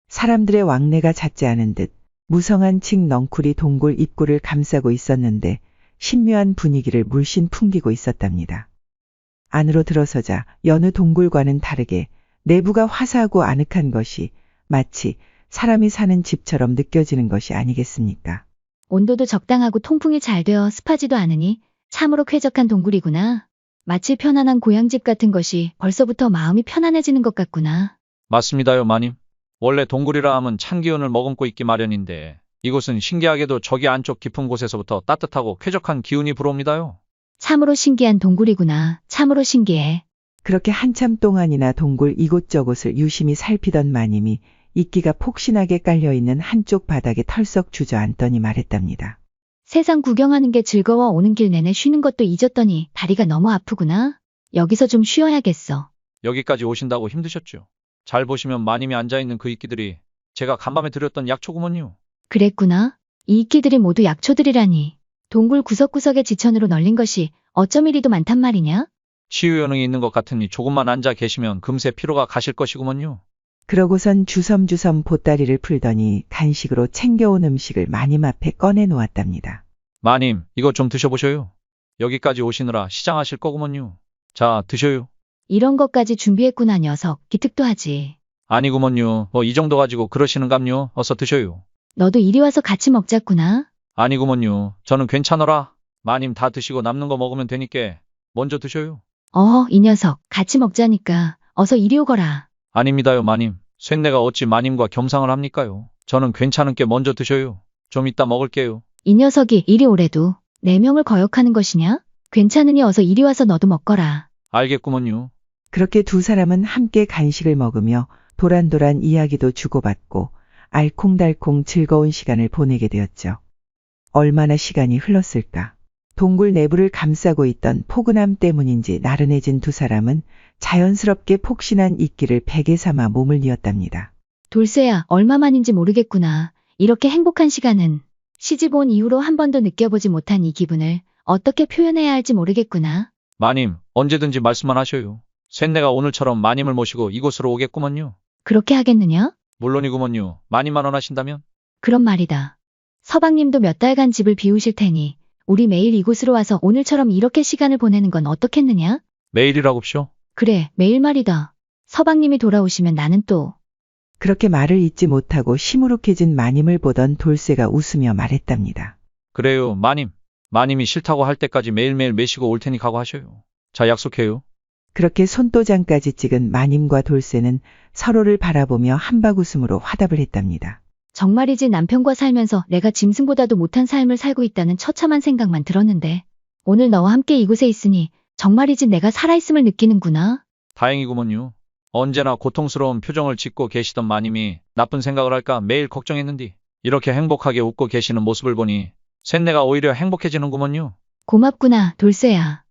사람들의 왕래가 잦지 않은 듯 무성한 칡 넝쿨이 동굴 입구를 감싸고 있었는데 신묘한 분위기를 물씬 풍기고 있었답니다. 안으로 들어서자 여느 동굴과는 다르게 내부가 화사하고 아늑한 것이 마치 사람이 사는 집처럼 느껴지는 것이 아니겠습니까? 온도도 적당하고 통풍이 잘 되어 습하지도 않으니 참으로 쾌적한 동굴이구나. 마치 편안한 고향집 같은 것이 벌써부터 마음이 편안해지는 것 같구나. 맞습니다요 마님. 원래 동굴이라 하면 찬 기운을 머금고 있기 마련인데 이곳은 신기하게도 저기 안쪽 깊은 곳에서부터 따뜻하고 쾌적한 기운이 불어옵니다요. 참으로 신기한 동굴이구나. 참으로 신기해. 그렇게 한참 동안이나 동굴 이곳저곳을 유심히 살피던 마님이 이끼가 폭신하게 깔려있는 한쪽 바닥에 털썩 주저앉더니 말했답니다. 세상 구경하는 게 즐거워 오는 길 내내 쉬는 것도 잊었더니 다리가 너무 아프구나. 여기서 좀 쉬어야겠어. 여기까지 오신다고 힘드셨죠? 잘 보시면 마님이 앉아있는 그 이끼들이 제가 간밤에 드렸던 약초구먼요. 그랬구나. 이 이끼들이 모두 약초들이라니. 동굴 구석구석에 지천으로 널린 것이 어쩜 이리도 많단 말이냐? 치유 효능이 있는 것 같으니 조금만 앉아 계시면 금세 피로가 가실 것이구먼요. 그러고선 주섬주섬 보따리를 풀더니 간식으로 챙겨온 음식을 마님 앞에 꺼내 놓았답니다. 마님, 이거 좀 드셔보셔요. 여기까지 오시느라 시장하실 거구먼요. 자, 드셔요. 이런 것까지 준비했구나 녀석. 기특도 하지. 아니구먼요. 뭐 이 정도 가지고 그러시는감요. 어서 드셔요. 너도 이리 와서 같이 먹자꾸나. 아니구먼요. 저는 괜찮어라. 마님 다 드시고 남는 거 먹으면 되니까 먼저 드셔요. 이 녀석. 같이 먹자니까. 어서 이리 오거라. 아닙니다요 마님. 쇳내가 어찌 마님과 겸상을 합니까요. 저는 괜찮은 게 먼저 드셔요. 좀 이따 먹을게요. 이 녀석이 이리 오래도 내 명을 거역하는 것이냐? 괜찮으니 어서 이리 와서 너도 먹거라. 알겠구먼요. 그렇게 두 사람은 함께 간식을 먹으며 도란도란 이야기도 주고받고 알콩달콩 즐거운 시간을 보내게 되었죠. 얼마나 시간이 흘렀을까. 동굴 내부를 감싸고 있던 포근함 때문인지 나른해진 두 사람은 자연스럽게 폭신한 이끼를 베개 삼아 몸을 이었답니다. 돌쇠야, 얼마만인지 모르겠구나. 이렇게 행복한 시간은 시집 온 이후로 한 번도 느껴보지 못한 이 기분을 어떻게 표현해야 할지 모르겠구나. 마님, 언제든지 말씀만 하셔요. 쇳내가 오늘처럼 마님을 모시고 이곳으로 오겠구먼요. 그렇게 하겠느냐? 물론이구먼요. 마님만 원하신다면? 그런 말이다. 서방님도 몇 달간 집을 비우실 테니 우리 매일 이곳으로 와서 오늘처럼 이렇게 시간을 보내는 건 어떻겠느냐? 매일이라고쇼? 그래, 매일 말이다. 서방님이 돌아오시면 나는 또. 그렇게 말을 잇지 못하고 시무룩해진 마님을 보던 돌쇠가 웃으며 말했답니다. 그래요, 마님. 마님이 싫다고 할 때까지 매일매일 매시고 올 테니 각오하셔요. 자, 약속해요. 그렇게 손도장까지 찍은 마님과 돌쇠는 서로를 바라보며 한박웃음으로 화답을 했답니다. 정말이지 남편과 살면서 내가 짐승보다도 못한 삶을 살고 있다는 처참한 생각만 들었는데 오늘 너와 함께 이곳에 있으니 정말이지 내가 살아있음을 느끼는구나. 다행이구먼요. 언제나 고통스러운 표정을 짓고 계시던 마님이 나쁜 생각을 할까 매일 걱정했는디 이렇게 행복하게 웃고 계시는 모습을 보니 쇳내가 오히려 행복해지는구먼요. 고맙구나, 돌쇠야.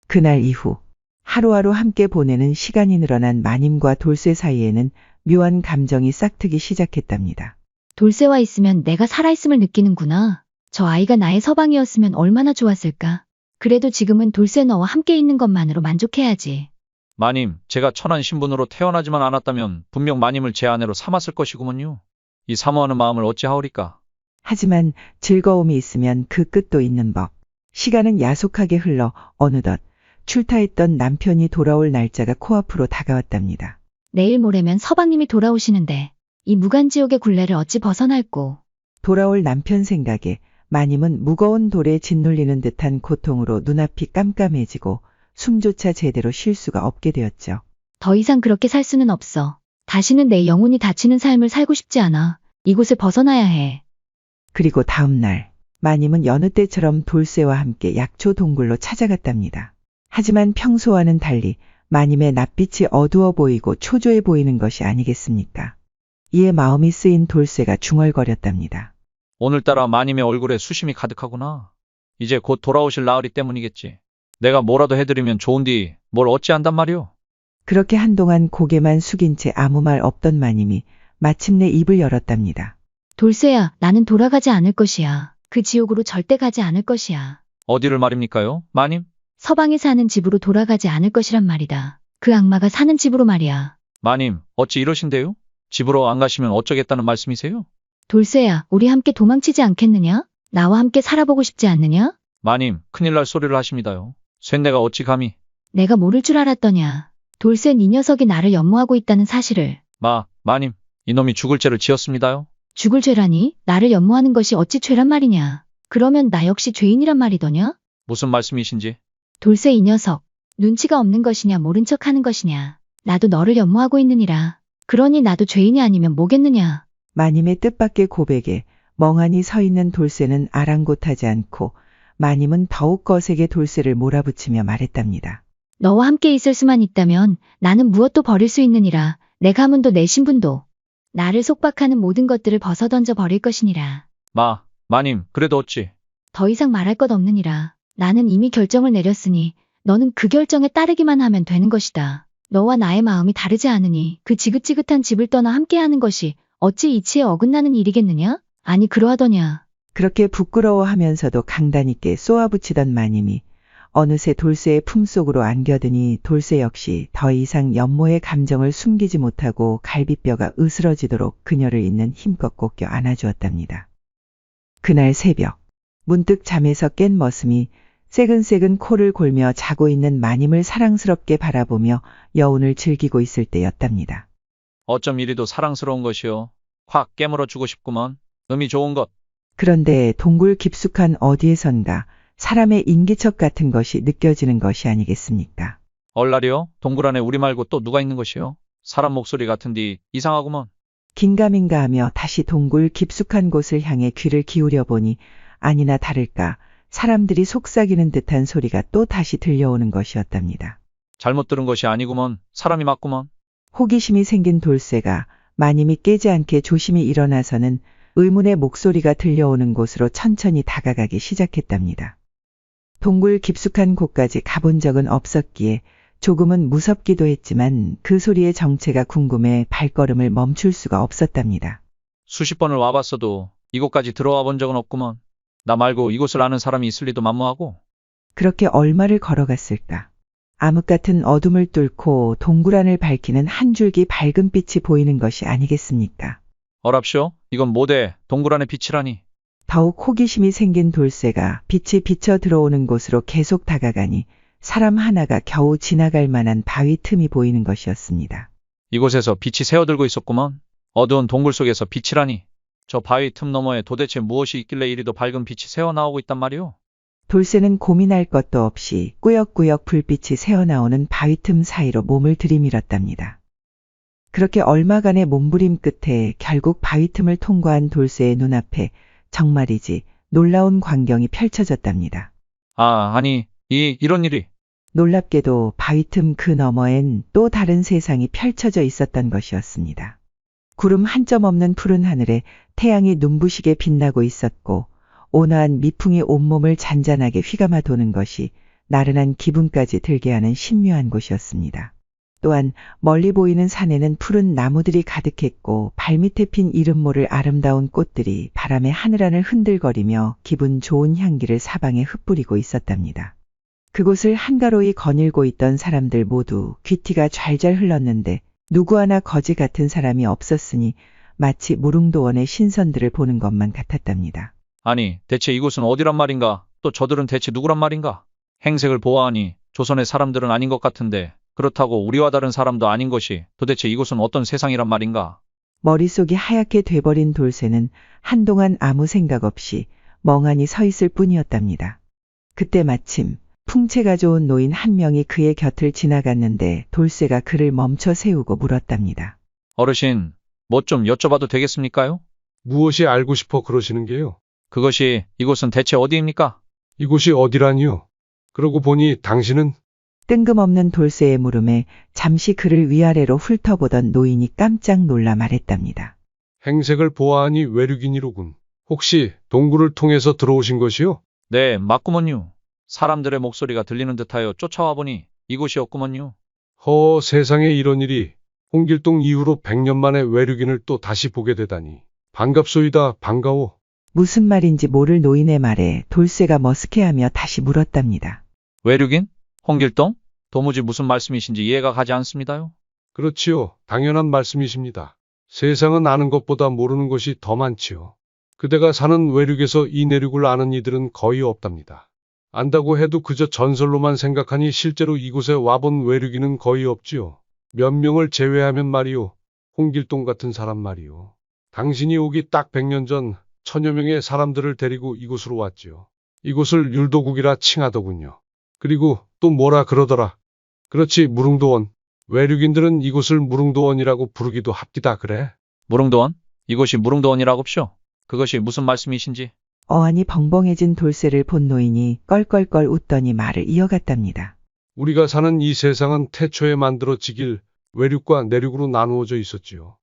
그날 이후 하루하루 함께 보내는 시간이 늘어난 마님과 돌쇠 사이에는 묘한 감정이 싹트기 시작했답니다. 돌쇠와 있으면 내가 살아있음을 느끼는구나. 저 아이가 나의 서방이었으면 얼마나 좋았을까. 그래도 지금은 돌쇠 너와 함께 있는 것만으로 만족해야지. 마님, 제가 천한 신분으로 태어나지만 않았다면 분명 마님을 제 아내로 삼았을 것이구먼요. 이 사모하는 마음을 어찌하오리까. 하지만 즐거움이 있으면 그 끝도 있는 법. 시간은 야속하게 흘러 어느덧 출타했던 남편이 돌아올 날짜가 코앞으로 다가왔답니다. 내일 모레면 서방님이 돌아오시는데 이 무간지옥의 굴레를 어찌 벗어날꼬. 돌아올 남편 생각에 마님은 무거운 돌에 짓눌리는 듯한 고통으로 눈앞이 깜깜해지고 숨조차 제대로 쉴 수가 없게 되었죠. 더 이상 그렇게 살 수는 없어. 다시는 내 영혼이 다치는 삶을 살고 싶지 않아. 이곳을 벗어나야 해. 그리고 다음 날 마님은 여느 때처럼 돌쇠와 함께 약초 동굴로 찾아갔답니다. 하지만 평소와는 달리 마님의 낯빛이 어두워 보이고 초조해 보이는 것이 아니겠습니까? 이에 마음이 쓰인 돌쇠가 중얼거렸답니다. 오늘따라 마님의 얼굴에 수심이 가득하구나. 이제 곧 돌아오실 나으리 때문이겠지. 내가 뭐라도 해드리면 좋은디 뭘 어찌한단 말이오. 그렇게 한동안 고개만 숙인 채 아무 말 없던 마님이 마침내 입을 열었답니다. 돌쇠야, 나는 돌아가지 않을 것이야. 그 지옥으로 절대 가지 않을 것이야. 어디를 말입니까요, 마님? 서방이 사는 집으로 돌아가지 않을 것이란 말이다. 그 악마가 사는 집으로 말이야. 마님, 어찌 이러신데요? 집으로 안 가시면 어쩌겠다는 말씀이세요? 돌쇠야, 우리 함께 도망치지 않겠느냐? 나와 함께 살아보고 싶지 않느냐? 마님, 큰일 날 소리를 하십니다요. 쇳내가 어찌 감히. 내가 모를 줄 알았더냐. 돌쇠 이 녀석이 나를 연모하고 있다는 사실을. 마님, 이놈이 죽을 죄를 지었습니다요. 죽을 죄라니? 나를 연모하는 것이 어찌 죄란 말이냐? 그러면 나 역시 죄인이란 말이더냐? 무슨 말씀이신지. 돌쇠 이 녀석, 눈치가 없는 것이냐 모른 척하는 것이냐. 나도 너를 연모하고 있느니라. 그러니 나도 죄인이 아니면 뭐겠느냐. 마님의 뜻밖의 고백에 멍하니 서 있는 돌쇠는 아랑곳하지 않고 마님은 더욱 거세게 돌쇠를 몰아붙이며 말했답니다. 너와 함께 있을 수만 있다면 나는 무엇도 버릴 수 있느니라. 내 가문도 내 신분도. 나를 속박하는 모든 것들을 벗어던져 버릴 것이니라. 마님, 그래도 어찌. 더 이상 말할 것 없느니라. 나는 이미 결정을 내렸으니 너는 그 결정에 따르기만 하면 되는 것이다. 너와 나의 마음이 다르지 않으니 그 지긋지긋한 집을 떠나 함께하는 것이 어찌 이치에 어긋나는 일이겠느냐? 아니 그러하더냐. 그렇게 부끄러워하면서도 강단 있게 쏘아붙이던 마님이 어느새 돌쇠의 품속으로 안겨드니 돌쇠 역시 더 이상 연모의 감정을 숨기지 못하고 갈비뼈가 으스러지도록 그녀를 있는 힘껏 꼭 껴 안아주었답니다. 그날 새벽 문득 잠에서 깬 머슴이 새근새근 코를 골며 자고 있는 마님을 사랑스럽게 바라보며 여운을 즐기고 있을 때였답니다. 어쩜 이리도 사랑스러운 것이오. 확 깨물어 주고 싶구먼. 음이 좋은 것. 그런데 동굴 깊숙한 어디에선가 사람의 인기척 같은 것이 느껴지는 것이 아니겠습니까? 얼라리요? 동굴 안에 우리 말고 또 누가 있는 것이오? 사람 목소리 같은디 이상하구먼. 긴가민가 하며 다시 동굴 깊숙한 곳을 향해 귀를 기울여 보니 아니나 다를까 사람들이 속삭이는 듯한 소리가 또 다시 들려오는 것이었답니다. 잘못 들은 것이 아니구먼. 사람이 맞구먼. 호기심이 생긴 돌쇠가 마님이 깨지 않게 조심히 일어나서는 의문의 목소리가 들려오는 곳으로 천천히 다가가기 시작했답니다. 동굴 깊숙한 곳까지 가본 적은 없었기에 조금은 무섭기도 했지만 그 소리의 정체가 궁금해 발걸음을 멈출 수가 없었답니다. 수십 번을 와봤어도 이곳까지 들어와 본 적은 없구먼. 나 말고 이곳을 아는 사람이 있을 리도 만무하고. 그렇게 얼마를 걸어갔을까? 암흑 같은 어둠을 뚫고 동굴 안을 밝히는 한 줄기 밝은 빛이 보이는 것이 아니겠습니까? 어랍쇼? 이건 뭐대? 동굴 안의 빛이라니. 더욱 호기심이 생긴 돌쇠가 빛이 비쳐 들어오는 곳으로 계속 다가가니 사람 하나가 겨우 지나갈 만한 바위 틈이 보이는 것이었습니다. 이곳에서 빛이 새어들고 있었구먼. 어두운 동굴 속에서 빛이라니. 저 바위 틈 너머에 도대체 무엇이 있길래 이리도 밝은 빛이 새어나오고 있단 말이오? 돌쇠는 고민할 것도 없이 꾸역꾸역 불빛이 새어나오는 바위 틈 사이로 몸을 들이밀었답니다. 그렇게 얼마간의 몸부림 끝에 결국 바위 틈을 통과한 돌쇠의 눈앞에 정말이지 놀라운 광경이 펼쳐졌답니다. 아니, 이런 일이. 놀랍게도 바위 틈 그 너머엔 또 다른 세상이 펼쳐져 있었던 것이었습니다. 구름 한 점 없는 푸른 하늘에 태양이 눈부시게 빛나고 있었고 온화한 미풍이 온몸을 잔잔하게 휘감아 도는 것이 나른한 기분까지 들게 하는 신묘한 곳이었습니다. 또한 멀리 보이는 산에는 푸른 나무들이 가득했고 발밑에 핀 이름 모를 아름다운 꽃들이 바람에 하늘하늘 흔들거리며 기분 좋은 향기를 사방에 흩뿌리고 있었답니다. 그곳을 한가로이 거닐고 있던 사람들 모두 귀티가 잘잘 흘렀는데 누구 하나 거지 같은 사람이 없었으니 마치 무릉도원의 신선들을 보는 것만 같았답니다. 아니, 대체 이곳은 어디란 말인가? 또 저들은 대체 누구란 말인가? 행색을 보아하니 조선의 사람들은 아닌 것 같은데 그렇다고 우리와 다른 사람도 아닌 것이 도대체 이곳은 어떤 세상이란 말인가? 머릿속이 하얗게 돼버린 돌쇠는 한동안 아무 생각 없이 멍하니 서 있을 뿐이었답니다. 그때 마침 풍채가 좋은 노인 한 명이 그의 곁을 지나갔는데 돌쇠가 그를 멈춰 세우고 물었답니다. 어르신, 뭐 좀 여쭤봐도 되겠습니까요? 무엇이 알고 싶어 그러시는 게요? 그것이 이곳은 대체 어디입니까? 이곳이 어디라니요? 그러고 보니 당신은 뜬금없는 돌쇠의 물음에 잠시 그를 위아래로 훑어보던 노인이 깜짝 놀라 말했답니다. 행색을 보아하니 외륙인이로군. 혹시 동굴을 통해서 들어오신 것이요? 네, 맞구먼요. 사람들의 목소리가 들리는 듯하여 쫓아와 보니 이곳이었구먼요. 허, 세상에 이런 일이. 홍길동 이후로 100년 만에 외륙인을 또 다시 보게 되다니. 반갑소이다, 반가워. 무슨 말인지 모를 노인의 말에 돌쇠가 머쓱해하며 다시 물었답니다. 외륙인? 홍길동? 도무지 무슨 말씀이신지 이해가 가지 않습니다요. 그렇지요. 당연한 말씀이십니다. 세상은 아는 것보다 모르는 것이 더 많지요. 그대가 사는 외륙에서 이 내륙을 아는 이들은 거의 없답니다. 안다고 해도 그저 전설로만 생각하니 실제로 이곳에 와본 외륙인은 거의 없지요. 몇 명을 제외하면 말이요. 홍길동 같은 사람 말이요. 당신이 오기 딱 100년 전 1000여 명의 사람들을 데리고 이곳으로 왔지요. 이곳을 율도국이라 칭하더군요. 그리고 또 뭐라 그러더라. 그렇지, 무릉도원. 외륙인들은 이곳을 무릉도원이라고 부르기도 합디다 그래. 무릉도원? 이곳이 무릉도원이라고쇼? 그것이 무슨 말씀이신지? 어안이 벙벙해진 돌쇠를 본 노인이 껄껄껄 웃더니 말을 이어갔답니다. 우리가 사는 이 세상은 태초에 만들어지길 외륙과 내륙으로 나누어져 있었지요.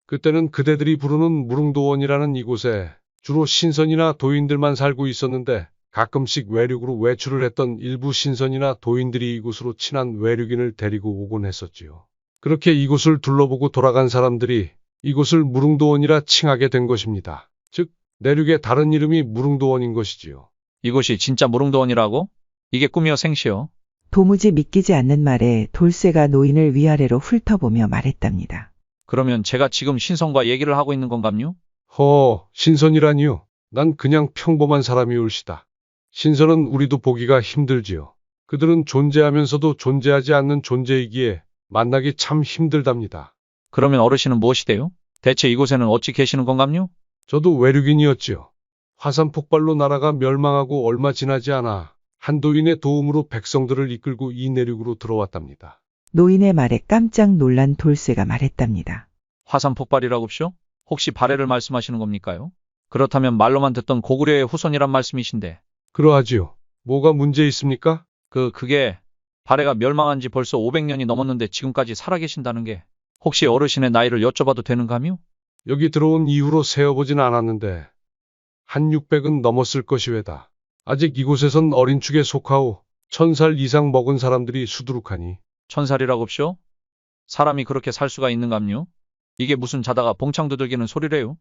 그때는 그대들이 부르는 무릉도원이라는 이곳에 주로 신선이나 도인들만 살고 있었는데 가끔씩 외륙으로 외출을 했던 일부 신선이나 도인들이 이곳으로 친한 외륙인을 데리고 오곤 했었지요. 그렇게 이곳을 둘러보고 돌아간 사람들이 이곳을 무릉도원이라 칭하게 된 것입니다. 즉, 내륙의 다른 이름이 무릉도원인 것이지요. 이곳이 진짜 무릉도원이라고? 이게 꿈이여 생시여? 도무지 믿기지 않는 말에 돌쇠가 노인을 위아래로 훑어보며 말했답니다. 그러면 제가 지금 신선과 얘기를 하고 있는 건감요? 허, 신선이라니요. 난 그냥 평범한 사람이 올시다. 신선은 우리도 보기가 힘들지요. 그들은 존재하면서도 존재하지 않는 존재이기에 만나기 참 힘들답니다. 그러면 어르신은 무엇이 돼요? 대체 이곳에는 어찌 계시는 건감요? 저도 외륙인이었지요. 화산 폭발로 나라가 멸망하고 얼마 지나지 않아 한도인의 도움으로 백성들을 이끌고 이 내륙으로 들어왔답니다. 노인의 말에 깜짝 놀란 돌쇠가 말했답니다. 화산 폭발이라고쇼? 혹시 발해를 말씀하시는 겁니까요? 그렇다면 말로만 듣던 고구려의 후손이란 말씀이신데. 그러하지요. 뭐가 문제 있습니까? 그게 발해가 멸망한 지 벌써 500년이 넘었는데 지금까지 살아계신다는 게 혹시 어르신의 나이를 여쭤봐도 되는가요? 여기 들어온 이후로 세어보진 않았는데 한 600은 넘었을 것이외다. 아직 이곳에선 어린 축에 속하오 1000살 이상 먹은 사람들이 수두룩하니. 1000살이라고쇼? 사람이 그렇게 살 수가 있는감요? 이게 무슨 자다가 봉창 두들기는 소리래요?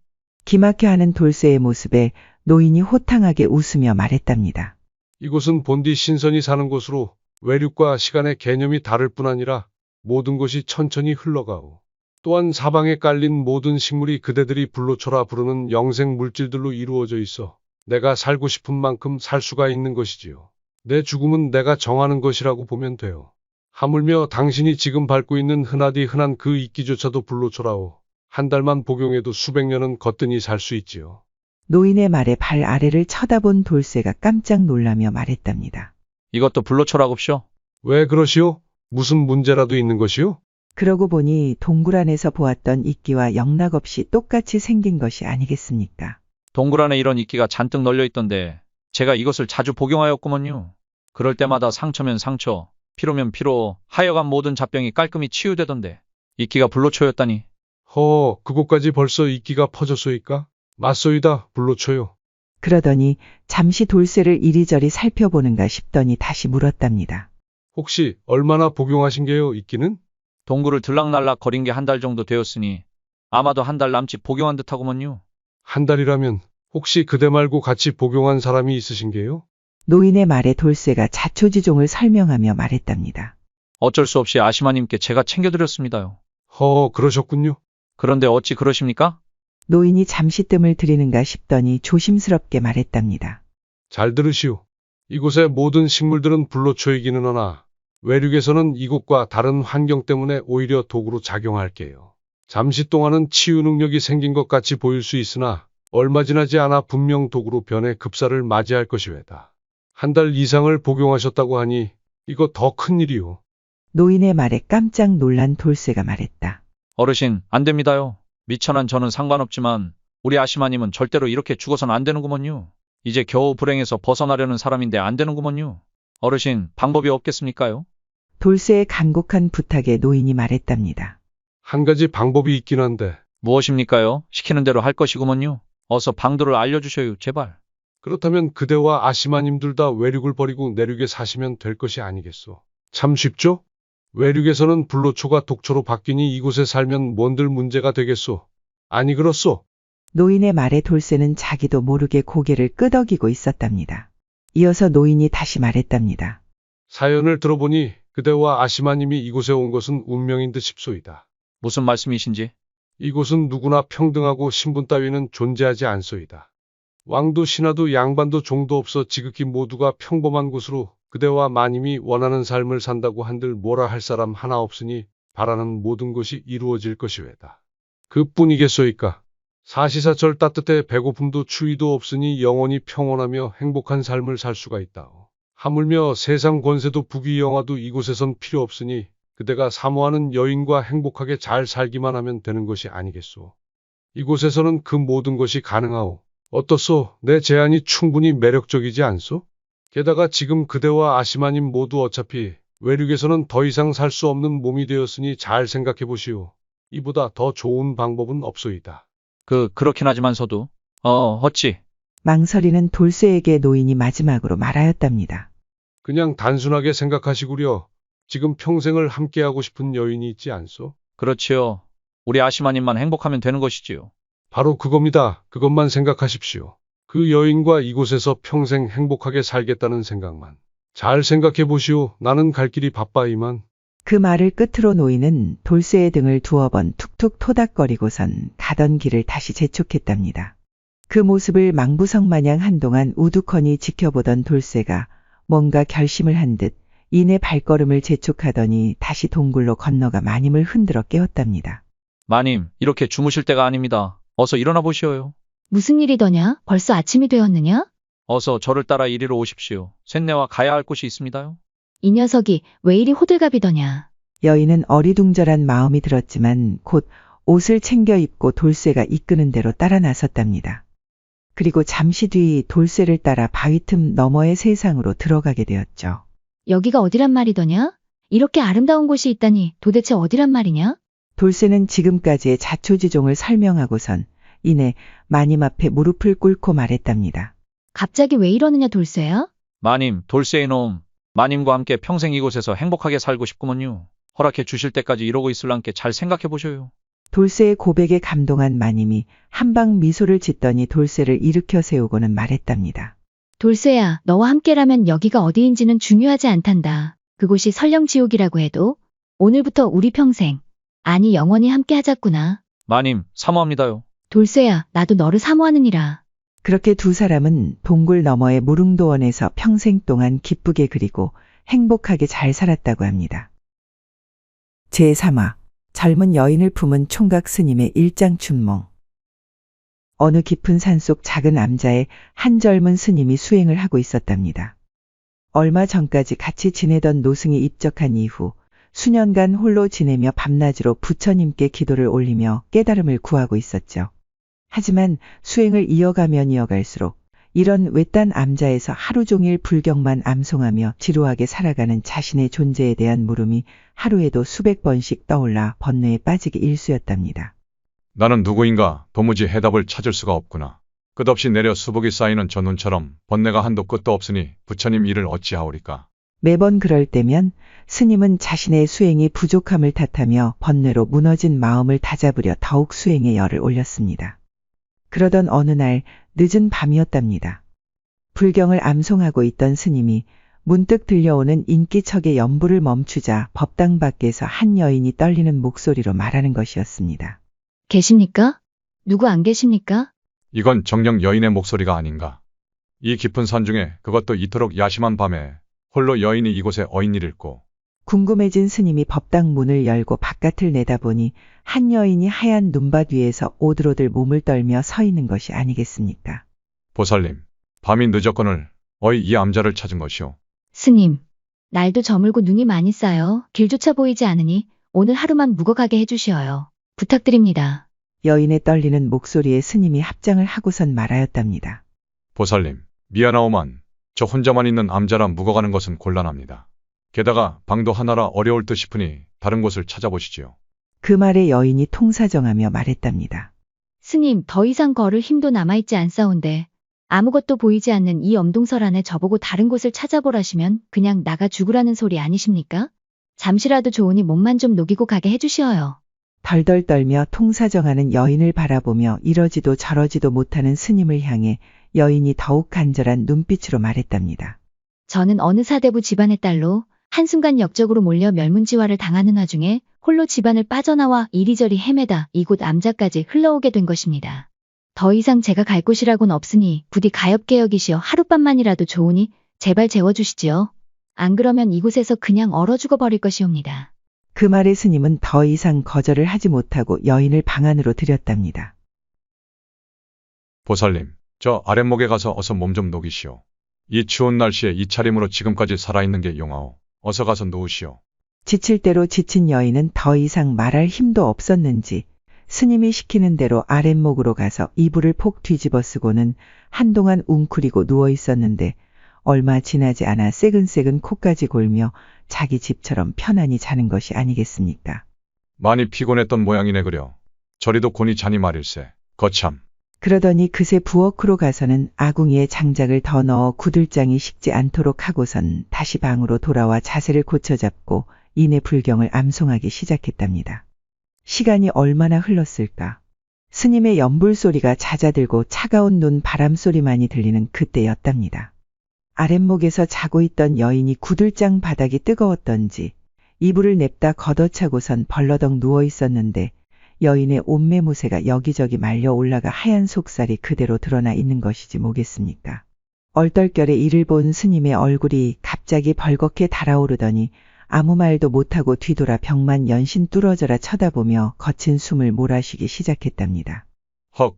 기막혀하는 돌쇠의 모습에 노인이 호탕하게 웃으며 말했답니다. 이곳은 본디 신선이 사는 곳으로 외륙과 시간의 개념이 다를 뿐 아니라 모든 것이 천천히 흘러가오. 또한 사방에 깔린 모든 식물이 그대들이 불로초라 부르는 영생 물질들로 이루어져 있어 내가 살고 싶은 만큼 살 수가 있는 것이지요. 내 죽음은 내가 정하는 것이라고 보면 돼요. 하물며 당신이 지금 밟고 있는 흔하디 흔한 그 이끼조차도 불로초라오. 한 달만 복용해도 수백 년은 거뜬히 살 수 있지요. 노인의 말에 발 아래를 쳐다본 돌쇠가 깜짝 놀라며 말했답니다. 이것도 불로초라고쇼? 왜 그러시오? 무슨 문제라도 있는 것이오? 그러고 보니 동굴 안에서 보았던 이끼와 영락없이 똑같이 생긴 것이 아니겠습니까? 동굴 안에 이런 이끼가 잔뜩 널려 있던데 제가 이것을 자주 복용하였구먼요. 그럴 때마다 상처면 상처, 피로면 피로, 하여간 모든 잡병이 깔끔히 치유되던데 이끼가 불로초였다니. 그곳까지 벌써 이끼가 퍼졌소이까? 맞소이다, 불로초요. 그러더니 잠시 돌쇠를 이리저리 살펴보는가 싶더니 다시 물었답니다. 혹시 얼마나 복용하신 게요, 있기는? 동굴을 들락날락 거린 게 한 달 정도 되었으니 아마도 한 달 남짓 복용한 듯하구먼요. 한 달이라면 혹시 그대 말고 같이 복용한 사람이 있으신 게요? 노인의 말에 돌쇠가 자초지종을 설명하며 말했답니다. 어쩔 수 없이 아시마님께 제가 챙겨드렸습니다요. 그러셨군요. 그런데 어찌 그러십니까? 노인이 잠시 뜸을 들이는가 싶더니 조심스럽게 말했답니다. 잘 들으시오. 이곳의 모든 식물들은 불로초이기는 하나 외륙에서는 이곳과 다른 환경 때문에 오히려 독으로 작용할게요. 잠시 동안은 치유 능력이 생긴 것 같이 보일 수 있으나 얼마 지나지 않아 분명 독으로 변해 급사를 맞이할 것이외다. 한 달 이상을 복용하셨다고 하니 이거 더 큰일이오. 노인의 말에 깜짝 놀란 돌쇠가 말했다. 어르신, 안 됩니다요. 미천한 저는 상관없지만 우리 아시마님은 절대로 이렇게 죽어선 안 되는구먼요. 이제 겨우 불행에서 벗어나려는 사람인데 안 되는구먼요. 어르신, 방법이 없겠습니까요? 돌쇠의 간곡한 부탁에 노인이 말했답니다. 한 가지 방법이 있긴 한데 무엇입니까요? 시키는 대로 할 것이구먼요. 어서 방도를 알려주셔요, 제발. 그렇다면 그대와 아시마님 둘 다 외륙을 버리고 내륙에 사시면 될 것이 아니겠소. 참 쉽죠? 외륙에서는 불로초가 독초로 바뀌니 이곳에 살면 뭔들 문제가 되겠소. 아니 그렇소? 노인의 말에 돌쇠는 자기도 모르게 고개를 끄덕이고 있었답니다. 이어서 노인이 다시 말했답니다. 사연을 들어보니 그대와 아시마님이 이곳에 온 것은 운명인 듯 싶소이다. 무슨 말씀이신지? 이곳은 누구나 평등하고 신분 따위는 존재하지 않소이다. 왕도 신하도 양반도 종도 없어 지극히 모두가 평범한 곳으로 그대와 마님이 원하는 삶을 산다고 한들 뭐라 할 사람 하나 없으니 바라는 모든 것이 이루어질 것이외다. 그뿐이겠소이까. 사시사철 따뜻해 배고픔도 추위도 없으니 영원히 평온하며 행복한 삶을 살 수가 있다오. 하물며 세상 권세도 부귀영화도 이곳에선 필요 없으니 그대가 사모하는 여인과 행복하게 잘 살기만 하면 되는 것이 아니겠소. 이곳에서는 그 모든 것이 가능하오. 어떻소? 내 제안이 충분히 매력적이지 않소? 게다가 지금 그대와 아시마님 모두 어차피 외륙에서는 더 이상 살 수 없는 몸이 되었으니 잘 생각해 보시오. 이보다 더 좋은 방법은 없소이다. 그렇긴 하지만서도, 어찌. 망설이는 돌쇠에게 노인이 마지막으로 말하였답니다. 그냥 단순하게 생각하시구려. 지금 평생을 함께하고 싶은 여인이 있지 않소? 그렇지요. 우리 아시마님만 행복하면 되는 것이지요. 바로 그겁니다. 그것만 생각하십시오. 그 여인과 이곳에서 평생 행복하게 살겠다는 생각만. 잘 생각해 보시오. 나는 갈 길이 바빠 이만. 그 말을 끝으로 노인은 돌쇠의 등을 두어 번 툭툭 토닥거리고선 가던 길을 다시 재촉했답니다. 그 모습을 망부석 마냥 한동안 우두커니 지켜보던 돌쇠가 뭔가 결심을 한 듯 이내 발걸음을 재촉하더니 다시 동굴로 건너가 마님을 흔들어 깨웠답니다. 마님, 이렇게 주무실 때가 아닙니다. 어서 일어나 보시오요. 무슨 일이더냐? 벌써 아침이 되었느냐? 어서 저를 따라 이리로 오십시오. 쇳내와 가야 할 곳이 있습니다요. 이 녀석이 왜 이리 호들갑이더냐? 여인은 어리둥절한 마음이 들었지만 곧 옷을 챙겨 입고 돌쇠가 이끄는 대로 따라 나섰답니다. 그리고 잠시 뒤 돌쇠를 따라 바위 틈 너머의 세상으로 들어가게 되었죠. 여기가 어디란 말이더냐? 이렇게 아름다운 곳이 있다니 도대체 어디란 말이냐? 돌쇠는 지금까지의 자초지종을 설명하고선 이내 마님 앞에 무릎을 꿇고 말했답니다. 갑자기 왜 이러느냐 돌쇠야? 마님, 돌쇠의 놈. 마님과 함께 평생 이곳에서 행복하게 살고 싶구먼요. 허락해 주실 때까지 이러고 있을랑께 잘 생각해 보셔요. 돌쇠의 고백에 감동한 마님이 한방 미소를 짓더니 돌쇠를 일으켜 세우고는 말했답니다. 돌쇠야, 너와 함께라면 여기가 어디인지는 중요하지 않단다. 그곳이 설령 지옥이라고 해도 오늘부터 우리 평생, 아니 영원히 함께 하자꾸나. 마님, 사모합니다요. 돌쇠야, 나도 너를 사모하느니라. 그렇게 두 사람은 동굴 너머의 무릉도원에서 평생 동안 기쁘게 그리고 행복하게 잘 살았다고 합니다. 제3화 젊은 여인을 품은 총각 스님의 일장춘몽. 어느 깊은 산속 작은 암자에 한 젊은 스님이 수행을 하고 있었답니다. 얼마 전까지 같이 지내던 노승이 입적한 이후 수년간 홀로 지내며 밤낮으로 부처님께 기도를 올리며 깨달음을 구하고 있었죠. 하지만 수행을 이어가면 이어갈수록 이런 외딴 암자에서 하루 종일 불경만 암송하며 지루하게 살아가는 자신의 존재에 대한 물음이 하루에도 수백 번씩 떠올라 번뇌에 빠지기 일쑤였답니다. 나는 누구인가 도무지 해답을 찾을 수가 없구나. 끝없이 내려 수복이 쌓이는 저 눈처럼 번뇌가 한도 끝도 없으니 부처님 이를 어찌하오리까. 매번 그럴 때면 스님은 자신의 수행이 부족함을 탓하며 번뇌로 무너진 마음을 다잡으려 더욱 수행의 열을 올렸습니다. 그러던 어느 날 늦은 밤이었답니다. 불경을 암송하고 있던 스님이 문득 들려오는 인기척의 연부를 멈추자 법당 밖에서 한 여인이 떨리는 목소리로 말하는 것이었습니다. 계십니까? 누구 안 계십니까? 이건 정녕 여인의 목소리가 아닌가. 이 깊은 산 중에 그것도 이토록 야심한 밤에 홀로 여인이 이곳에 어인을 읽고. 궁금해진 스님이 법당 문을 열고 바깥을 내다보니 한 여인이 하얀 눈밭 위에서 오들오들 몸을 떨며 서 있는 것이 아니겠습니까? 보살님, 밤이 늦었거늘 어이 이 암자를 찾은 것이오. 스님, 날도 저물고 눈이 많이 쌓여 길조차 보이지 않으니 오늘 하루만 묵어가게 해주시어요. 부탁드립니다. 여인의 떨리는 목소리에 스님이 합장을 하고선 말하였답니다. 보살님, 미안하오만 저 혼자만 있는 암자라 묵어가는 것은 곤란합니다. 게다가 방도 하나라 어려울 듯 싶으니 다른 곳을 찾아보시지요. 그 말에 여인이 통사정하며 말했답니다. 스님, 더 이상 걸을 힘도 남아있지 않사온데 아무것도 보이지 않는 이 엄동설 안에 저보고 다른 곳을 찾아보라시면 그냥 나가 죽으라는 소리 아니십니까? 잠시라도 좋으니 몸만 좀 녹이고 가게 해주시어요. 덜덜 떨며 통사정하는 여인을 바라보며 이러지도 저러지도 못하는 스님을 향해 여인이 더욱 간절한 눈빛으로 말했답니다. 저는 어느 사대부 집안의 딸로 한순간 역적으로 몰려 멸문지화를 당하는 와중에 홀로 집안을 빠져나와 이리저리 헤매다 이곳 암자까지 흘러오게 된 것입니다. 더 이상 제가 갈 곳이라곤 없으니 부디 가엾게 여기시어 하룻밤만이라도 좋으니 제발 재워주시지요. 안 그러면 이곳에서 그냥 얼어 죽어버릴 것이옵니다. 그 말에 스님은 더 이상 거절을 하지 못하고 여인을 방 안으로 들였답니다. 보살님, 저 아랫목에 가서 어서 몸 좀 녹이시오. 이 추운 날씨에 이 차림으로 지금까지 살아있는 게 용하오. 어서 가서 누우시오. 지칠 대로 지친 여인은 더 이상 말할 힘도 없었는지 스님이 시키는 대로 아랫목으로 가서 이불을 폭 뒤집어 쓰고는 한동안 웅크리고 누워 있었는데 얼마 지나지 않아 새근새근 코까지 골며 자기 집처럼 편안히 자는 것이 아니겠습니까? 많이 피곤했던 모양이네 그려. 저리도 곤히 자니 말일세. 거참. 그러더니 그새 부엌으로 가서는 아궁이에 장작을 더 넣어 구들장이 식지 않도록 하고선 다시 방으로 돌아와 자세를 고쳐잡고 이내 불경을 암송하기 시작했답니다. 시간이 얼마나 흘렀을까? 스님의 연불 소리가 잦아들고 차가운 눈 바람 소리만이 들리는 그때였답니다. 아랫목에서 자고 있던 여인이 구들장 바닥이 뜨거웠던지 이불을 냅다 걷어차고선 벌러덩 누워 있었는데 여인의 옷매무새가 여기저기 말려 올라가 하얀 속살이 그대로 드러나 있는 것이지 뭐겠습니까? 얼떨결에 이를 본 스님의 얼굴이 갑자기 벌겋게 달아오르더니 아무 말도 못하고 뒤돌아 벽만 연신 뚫어져라 쳐다보며 거친 숨을 몰아쉬기 시작했답니다. 헉.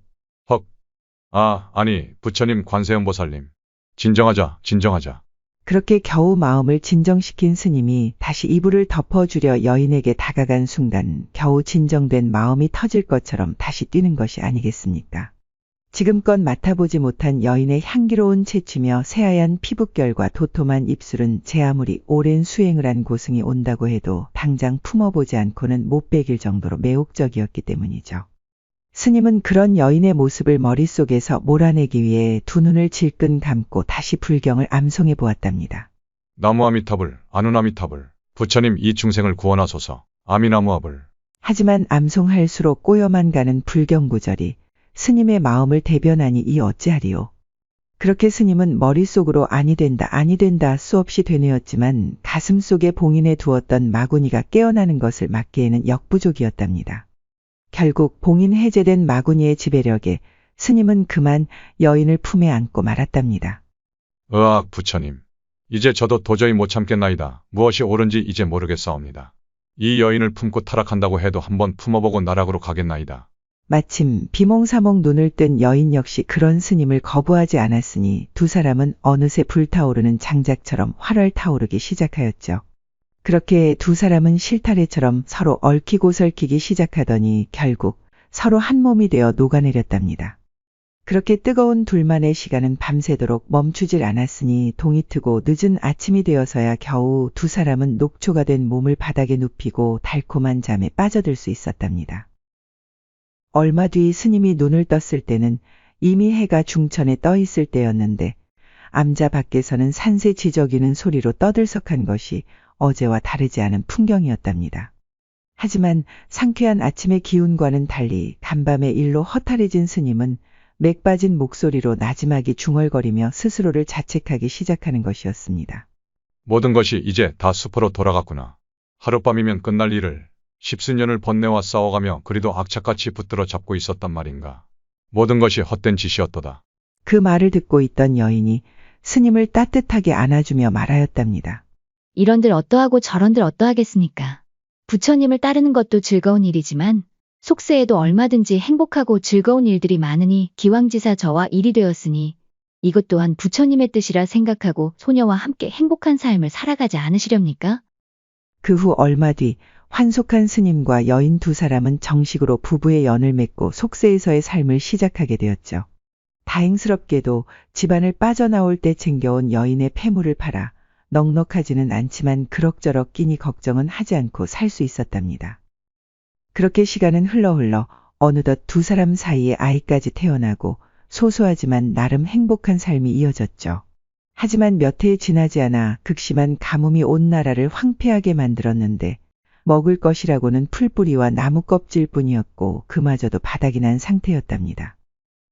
아니, 부처님 관세음보살님. 진정하자. 그렇게 겨우 마음을 진정시킨 스님이 다시 이불을 덮어주려 여인에게 다가간 순간 겨우 진정된 마음이 터질 것처럼 다시 뛰는 것이 아니겠습니까? 지금껏 맡아보지 못한 여인의 향기로운 채취며 새하얀 피부결과 도톰한 입술은 제 아무리 오랜 수행을 한 고승이 온다고 해도 당장 품어보지 않고는 못 베길 정도로 매혹적이었기 때문이죠. 스님은 그런 여인의 모습을 머릿속에서 몰아내기 위해 두 눈을 질끈 감고 다시 불경을 암송해 보았답니다. 나무아미타불, 아누나미타불. 부처님 이 중생을 구원하소서. 아미나무아불. 하지만 암송할수록 꼬여만 가는 불경 구절이 스님의 마음을 대변하니 이 어찌하리요. 그렇게 스님은 머릿속으로 아니 된다 수없이 되뇌었지만 가슴속에 봉인해 두었던 마구니가 깨어나는 것을 막기에는 역부족이었답니다. 결국 봉인 해제된 마구니의 지배력에 스님은 그만 여인을 품에 안고 말았답니다. 으악 부처님. 이제 저도 도저히 못 참겠나이다. 무엇이 옳은지 이제 모르겠사옵니다. 이 여인을 품고 타락한다고 해도 한번 품어보고 나락으로 가겠나이다. 마침 비몽사몽 눈을 뜬 여인 역시 그런 스님을 거부하지 않았으니 두 사람은 어느새 불타오르는 장작처럼 활활 타오르기 시작하였죠. 그렇게 두 사람은 실타래처럼 서로 얽히고 설키기 시작하더니 결국 서로 한 몸이 되어 녹아내렸답니다. 그렇게 뜨거운 둘만의 시간은 밤새도록 멈추질 않았으니 동이 트고 늦은 아침이 되어서야 겨우 두 사람은 녹초가 된 몸을 바닥에 눕히고 달콤한 잠에 빠져들 수 있었답니다. 얼마 뒤 스님이 눈을 떴을 때는 이미 해가 중천에 떠 있을 때였는데 암자 밖에서는 산새 지저귀는 소리로 떠들썩한 것이 어제와 다르지 않은 풍경이었답니다. 하지만 상쾌한 아침의 기운과는 달리 간밤의 일로 허탈해진 스님은 맥 빠진 목소리로 나지막이 중얼거리며 스스로를 자책하기 시작하는 것이었습니다. 모든 것이 이제 다 숲으로 돌아갔구나. 하룻밤이면 끝날 일을 십수년을 번뇌와 싸워가며 그리도 악착같이 붙들어 잡고 있었단 말인가. 모든 것이 헛된 짓이었도다. 그 말을 듣고 있던 여인이 스님을 따뜻하게 안아주며 말하였답니다. 이런들 어떠하고 저런들 어떠하겠습니까? 부처님을 따르는 것도 즐거운 일이지만 속세에도 얼마든지 행복하고 즐거운 일들이 많으니 기왕지사 저와 일이 되었으니 이것 또한 부처님의 뜻이라 생각하고 소녀와 함께 행복한 삶을 살아가지 않으시렵니까? 그 후 얼마 뒤 환속한 스님과 여인 두 사람은 정식으로 부부의 연을 맺고 속세에서의 삶을 시작하게 되었죠. 다행스럽게도 집안을 빠져나올 때 챙겨온 여인의 폐물을 팔아 넉넉하지는 않지만 그럭저럭 끼니 걱정은 하지 않고 살 수 있었답니다. 그렇게 시간은 흘러 어느덧 두 사람 사이에 아이까지 태어나고 소소하지만 나름 행복한 삶이 이어졌죠. 하지만 몇 해 지나지 않아 극심한 가뭄이 온 나라를 황폐하게 만들었는데 먹을 것이라고는 풀뿌리와 나무 껍질뿐이었고 그마저도 바닥이 난 상태였답니다.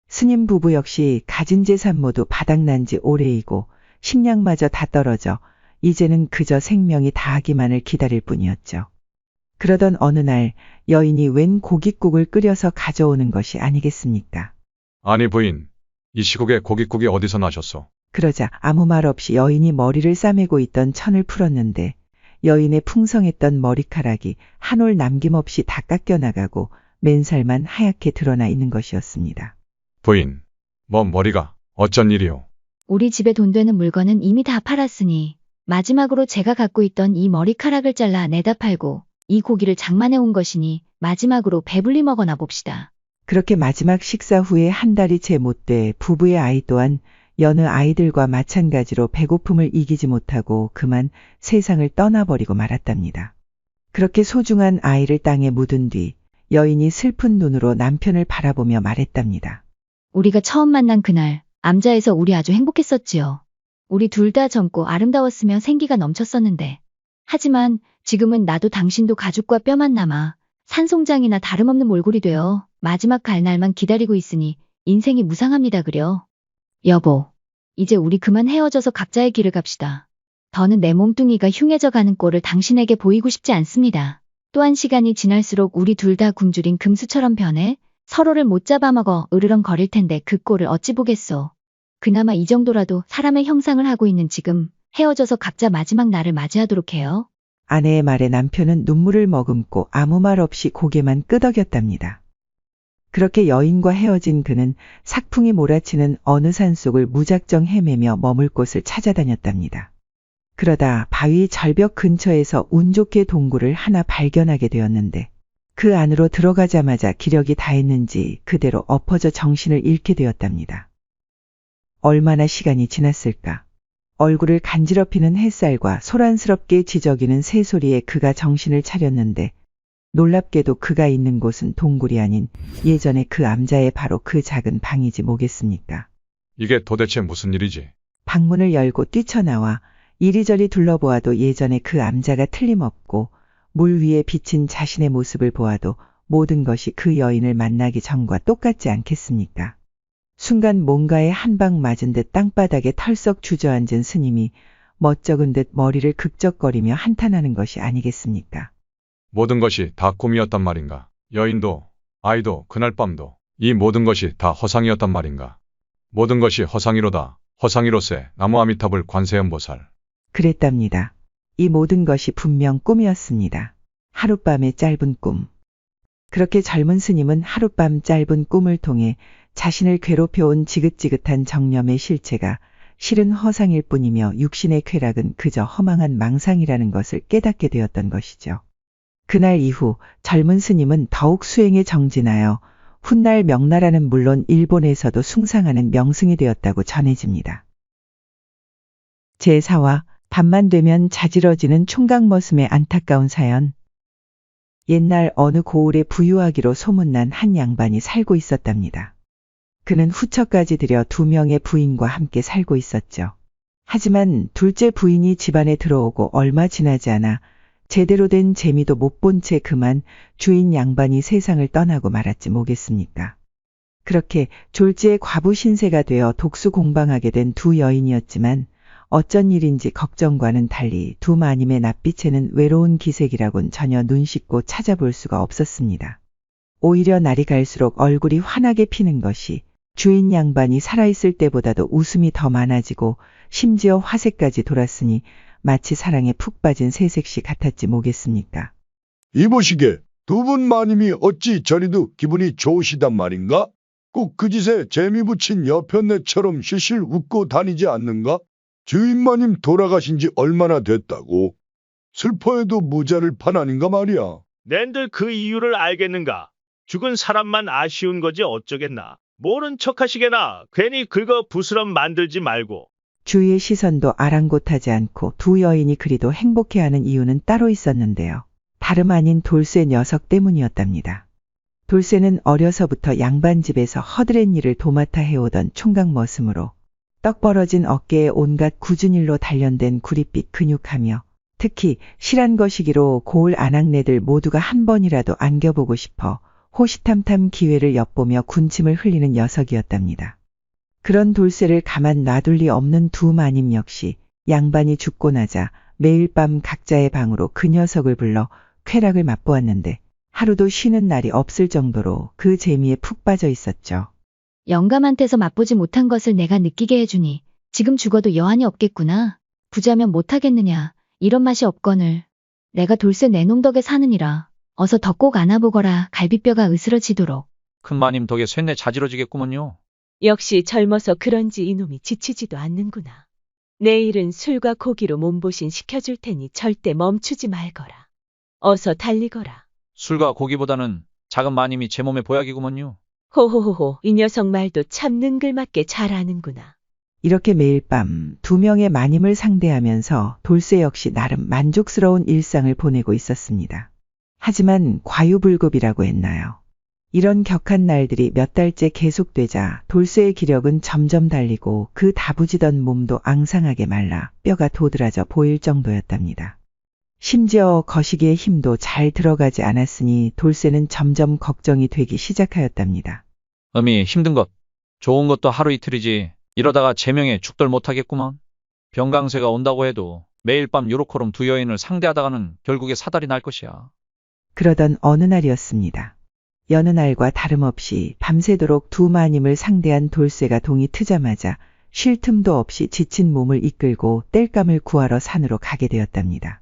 스님 부부 역시 가진 재산 모두 바닥난 지 오래이고 식량마저 다 떨어져 이제는 그저 생명이 다하기만을 기다릴 뿐이었죠. 그러던 어느 날 여인이 웬 고깃국을 끓여서 가져오는 것이 아니겠습니까? 아니 부인, 이 시국에 고깃국이 어디서 나셨소? 그러자 아무 말 없이 여인이 머리를 싸매고 있던 천을 풀었는데 여인의 풍성했던 머리카락이 한 올 남김없이 다 깎여나가고 맨살만 하얗게 드러나 있는 것이었습니다. 부인, 머리가 어쩐 일이오? 우리 집에 돈 되는 물건은 이미 다 팔았으니 마지막으로 제가 갖고 있던 이 머리카락을 잘라 내다 팔고 이 고기를 장만해 온 것이니 마지막으로 배불리 먹어나 봅시다. 그렇게 마지막 식사 후에 한 달이 채 못 돼 부부의 아이 또한 여느 아이들과 마찬가지로 배고픔을 이기지 못하고 그만 세상을 떠나버리고 말았답니다. 그렇게 소중한 아이를 땅에 묻은 뒤 여인이 슬픈 눈으로 남편을 바라보며 말했답니다. 우리가 처음 만난 그날 암자에서 우리 아주 행복했었지요. 우리 둘 다 젊고 아름다웠으며 생기가 넘쳤었는데 하지만 지금은 나도 당신도 가죽과 뼈만 남아 산송장이나 다름없는 몰골이 되어 마지막 갈 날만 기다리고 있으니 인생이 무상합니다 그려. 여보, 이제 우리 그만 헤어져서 각자의 길을 갑시다. 더는 내 몸뚱이가 흉해져 가는 꼴을 당신에게 보이고 싶지 않습니다. 또한 시간이 지날수록 우리 둘 다 굶주린 금수처럼 변해 서로를 못 잡아먹어 으르렁거릴 텐데 그 꼴을 어찌 보겠소. 그나마 이 정도라도 사람의 형상을 하고 있는 지금 헤어져서 각자 마지막 날을 맞이하도록 해요. 아내의 말에 남편은 눈물을 머금고 아무 말 없이 고개만 끄덕였답니다. 그렇게 여인과 헤어진 그는 삭풍이 몰아치는 어느 산속을 무작정 헤매며 머물 곳을 찾아다녔답니다. 그러다 바위 절벽 근처에서 운 좋게 동굴을 하나 발견하게 되었는데 그 안으로 들어가자마자 기력이 다했는지 그대로 엎어져 정신을 잃게 되었답니다. 얼마나 시간이 지났을까? 얼굴을 간지럽히는 햇살과 소란스럽게 지저귀는 새소리에 그가 정신을 차렸는데 놀랍게도 그가 있는 곳은 동굴이 아닌 예전에 그 암자의 바로 그 작은 방이지 뭐겠습니까? 이게 도대체 무슨 일이지? 방문을 열고 뛰쳐나와 이리저리 둘러보아도 예전에 그 암자가 틀림없고 물 위에 비친 자신의 모습을 보아도 모든 것이 그 여인을 만나기 전과 똑같지 않겠습니까? 순간 뭔가에 한 방 맞은 듯 땅바닥에 털썩 주저앉은 스님이 멋쩍은 듯 머리를 극적거리며 한탄하는 것이 아니겠습니까? 모든 것이 다 꿈이었단 말인가? 여인도, 아이도, 그날 밤도 이 모든 것이 다 허상이었단 말인가? 모든 것이 허상이로다. 허상이로세 나무 아미타불 관세음보살. 그랬답니다. 이 모든 것이 분명 꿈이었습니다. 하룻밤의 짧은 꿈. 그렇게 젊은 스님은 하룻밤 짧은 꿈을 통해 자신을 괴롭혀온 지긋지긋한 정념의 실체가 실은 허상일 뿐이며 육신의 쾌락은 그저 허망한 망상이라는 것을 깨닫게 되었던 것이죠. 그날 이후 젊은 스님은 더욱 수행에 정진하여 훗날 명나라는 물론 일본에서도 숭상하는 명승이 되었다고 전해집니다. 제4화 밤만 되면 자지러지는 총각머슴의 안타까운 사연. 옛날 어느 고을에 부유하기로 소문난 한 양반이 살고 있었답니다. 그는 후처까지 들여 2명의 부인과 함께 살고 있었죠. 하지만 둘째 부인이 집안에 들어오고 얼마 지나지 않아 제대로 된 재미도 못 본 채 그만 주인 양반이 세상을 떠나고 말았지 뭐겠습니까. 그렇게 졸지에 과부 신세가 되어 독수공방하게 된 두 여인이었지만 어쩐 일인지 걱정과는 달리 두 마님의 낯빛에는 외로운 기색이라곤 전혀 눈 씻고 찾아볼 수가 없었습니다. 오히려 날이 갈수록 얼굴이 환하게 피는 것이 주인 양반이 살아있을 때보다도 웃음이 더 많아지고 심지어 화색까지 돌았으니 마치 사랑에 푹 빠진 새색시 같았지 뭐겠습니까. 이보시게, 두 분 마님이 어찌 저리도 기분이 좋으시단 말인가? 꼭 그 짓에 재미 붙인 여편네처럼 실실 웃고 다니지 않는가? 주인마님 돌아가신 지 얼마나 됐다고? 슬퍼해도 모자를 판 아닌가 말이야. 낸들 그 이유를 알겠는가? 죽은 사람만 아쉬운 거지 어쩌겠나. 모른 척하시게나 괜히 긁어 부스럼 만들지 말고. 주위의 시선도 아랑곳하지 않고 두 여인이 그리도 행복해하는 이유는 따로 있었는데요. 다름 아닌 돌쇠 녀석 때문이었답니다. 돌쇠는 어려서부터 양반집에서 허드렛 일을 도맡아 해오던 총각머슴으로 떡 벌어진 어깨에 온갖 굳은 일로 단련된 구릿빛 근육하며 특히 실한 거시기로 고을 아낙네들 모두가 한 번이라도 안겨보고 싶어 호시탐탐 기회를 엿보며 군침을 흘리는 녀석이었답니다. 그런 돌쇠를 가만 놔둘 리 없는 두 마님 역시 양반이 죽고 나자 매일 밤 각자의 방으로 그 녀석을 불러 쾌락을 맛보았는데 하루도 쉬는 날이 없을 정도로 그 재미에 푹 빠져 있었죠. 영감한테서 맛보지 못한 것을 내가 느끼게 해주니 지금 죽어도 여한이 없겠구나. 부자면 못하겠느냐. 이런 맛이 없거늘. 내가 돌쇠 내놈 덕에 사느니라. 어서 더 꼭 안아보거라. 갈비뼈가 으스러지도록. 큰 마님 덕에 쇳내 자지러지겠구먼요. 역시 젊어서 그런지 이놈이 지치지도 않는구나. 내일은 술과 고기로 몸보신 시켜줄 테니 절대 멈추지 말거라. 어서 달리거라. 술과 고기보다는 작은 마님이 제 몸에 보약이구먼요. 호호호호, 이 녀석 말도 참 능글맞게 잘하는구나. 이렇게 매일 밤 2명의 마님을 상대하면서 돌쇠 역시 나름 만족스러운 일상을 보내고 있었습니다. 하지만 과유불급이라고 했나요? 이런 격한 날들이 몇 달째 계속되자 돌쇠의 기력은 점점 달리고 그 다부지던 몸도 앙상하게 말라 뼈가 도드라져 보일 정도였답니다. 심지어 거시기의 힘도 잘 들어가지 않았으니 돌쇠는 점점 걱정이 되기 시작하였답니다. 어미 힘든 것, 좋은 것도 하루 이틀이지 이러다가 제명에 죽돌 못하겠구먼. 병강세가 온다고 해도 매일 밤 요렇게럼 두 여인을 상대하다가는 결국에 사달이 날 것이야. 그러던 어느 날이었습니다. 여느 날과 다름없이 밤새도록 두 마님을 상대한 돌쇠가 동이 트자마자 쉴 틈도 없이 지친 몸을 이끌고 땔감을 구하러 산으로 가게 되었답니다.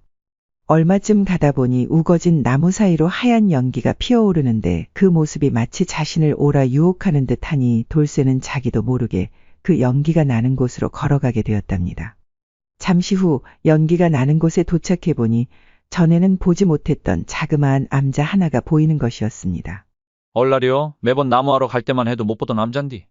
얼마쯤 가다 보니 우거진 나무 사이로 하얀 연기가 피어오르는데 그 모습이 마치 자신을 오라 유혹하는 듯하니 돌쇠는 자기도 모르게 그 연기가 나는 곳으로 걸어가게 되었답니다. 잠시 후 연기가 나는 곳에 도착해 보니 전에는 보지 못했던 자그마한 암자 하나가 보이는 것이었습니다. 얼라리요? 매번 나무하러 갈 때만 해도 못 보던 암잔디.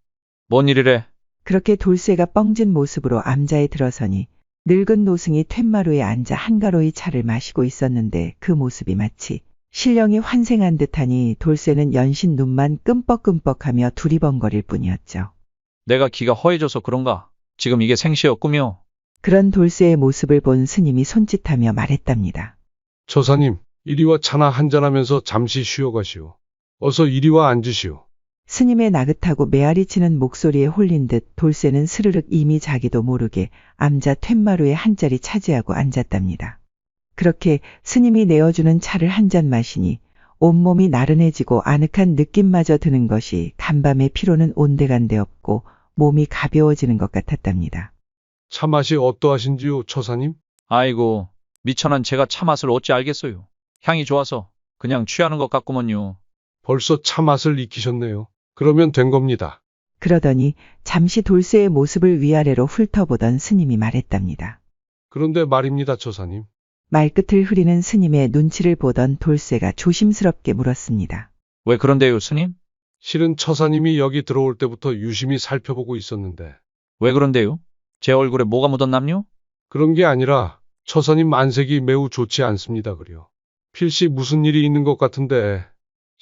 뭔 일이래? 그렇게 돌쇠가 뻥진 모습으로 암자에 들어서니 늙은 노승이 툇마루에 앉아 한가로이 차를 마시고 있었는데 그 모습이 마치 신령이 환생한 듯하니 돌쇠는 연신 눈만 끔뻑끔뻑하며 두리번거릴 뿐이었죠. 내가 기가 허해져서 그런가? 지금 이게 생시여 꿈이여? 그런 돌쇠의 모습을 본 스님이 손짓하며 말했답니다. 처사님, 이리와 차나 한잔하면서 잠시 쉬어가시오. 어서 이리와 앉으시오. 스님의 나긋하고 메아리치는 목소리에 홀린 듯 돌쇠는 스르륵 이미 자기도 모르게 암자 툇마루에 한 자리 차지하고 앉았답니다. 그렇게 스님이 내어주는 차를 한 잔 마시니 온몸이 나른해지고 아늑한 느낌마저 드는 것이 간밤의 피로는 온데간데 없고 몸이 가벼워지는 것 같았답니다. 차 맛이 어떠하신지요, 처사님? 아이고, 미천한 제가 차 맛을 어찌 알겠어요. 향이 좋아서 그냥 취하는 것 같구먼요. 벌써 차 맛을 익히셨네요. 그러면 된 겁니다. 그러더니 잠시 돌쇠의 모습을 위아래로 훑어보던 스님이 말했답니다. 그런데 말입니다, 처사님. 말끝을 흐리는 스님의 눈치를 보던 돌쇠가 조심스럽게 물었습니다. 왜 그런데요, 스님? 실은 처사님이 여기 들어올 때부터 유심히 살펴보고 있었는데. 왜 그런데요? 제 얼굴에 뭐가 묻었남요? 그런 게 아니라 처사님 안색이 매우 좋지 않습니다, 그려. 필시 무슨 일이 있는 것 같은데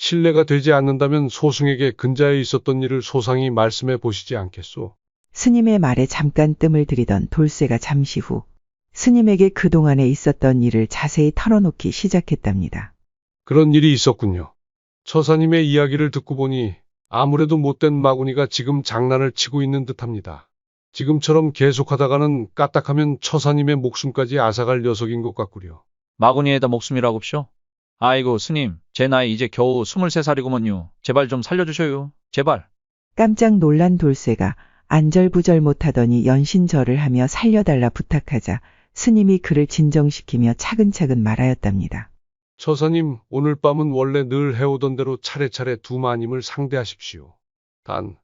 신뢰가 되지 않는다면 소승에게 근자에 있었던 일을 소상히 말씀해 보시지 않겠소? 스님의 말에 잠깐 뜸을 들이던 돌쇠가 잠시 후 스님에게 그동안에 있었던 일을 자세히 털어놓기 시작했답니다. 그런 일이 있었군요. 처사님의 이야기를 듣고 보니 아무래도 못된 마구니가 지금 장난을 치고 있는 듯합니다. 지금처럼 계속하다가는 까딱하면 처사님의 목숨까지 앗아갈 녀석인 것 같구려. 마구니에다 목숨이라고쇼? 아이고 스님, 제 나이 이제 겨우 23살이구먼요. 제발 좀 살려주셔요. 제발. 깜짝 놀란 돌쇠가 안절부절 못하더니 연신절을 하며 살려달라 부탁하자 스님이 그를 진정시키며 차근차근 말하였답니다. 처사님, 오늘 밤은 원래 늘 해오던 대로 차례차례 두 마님을 상대하십시오. 단,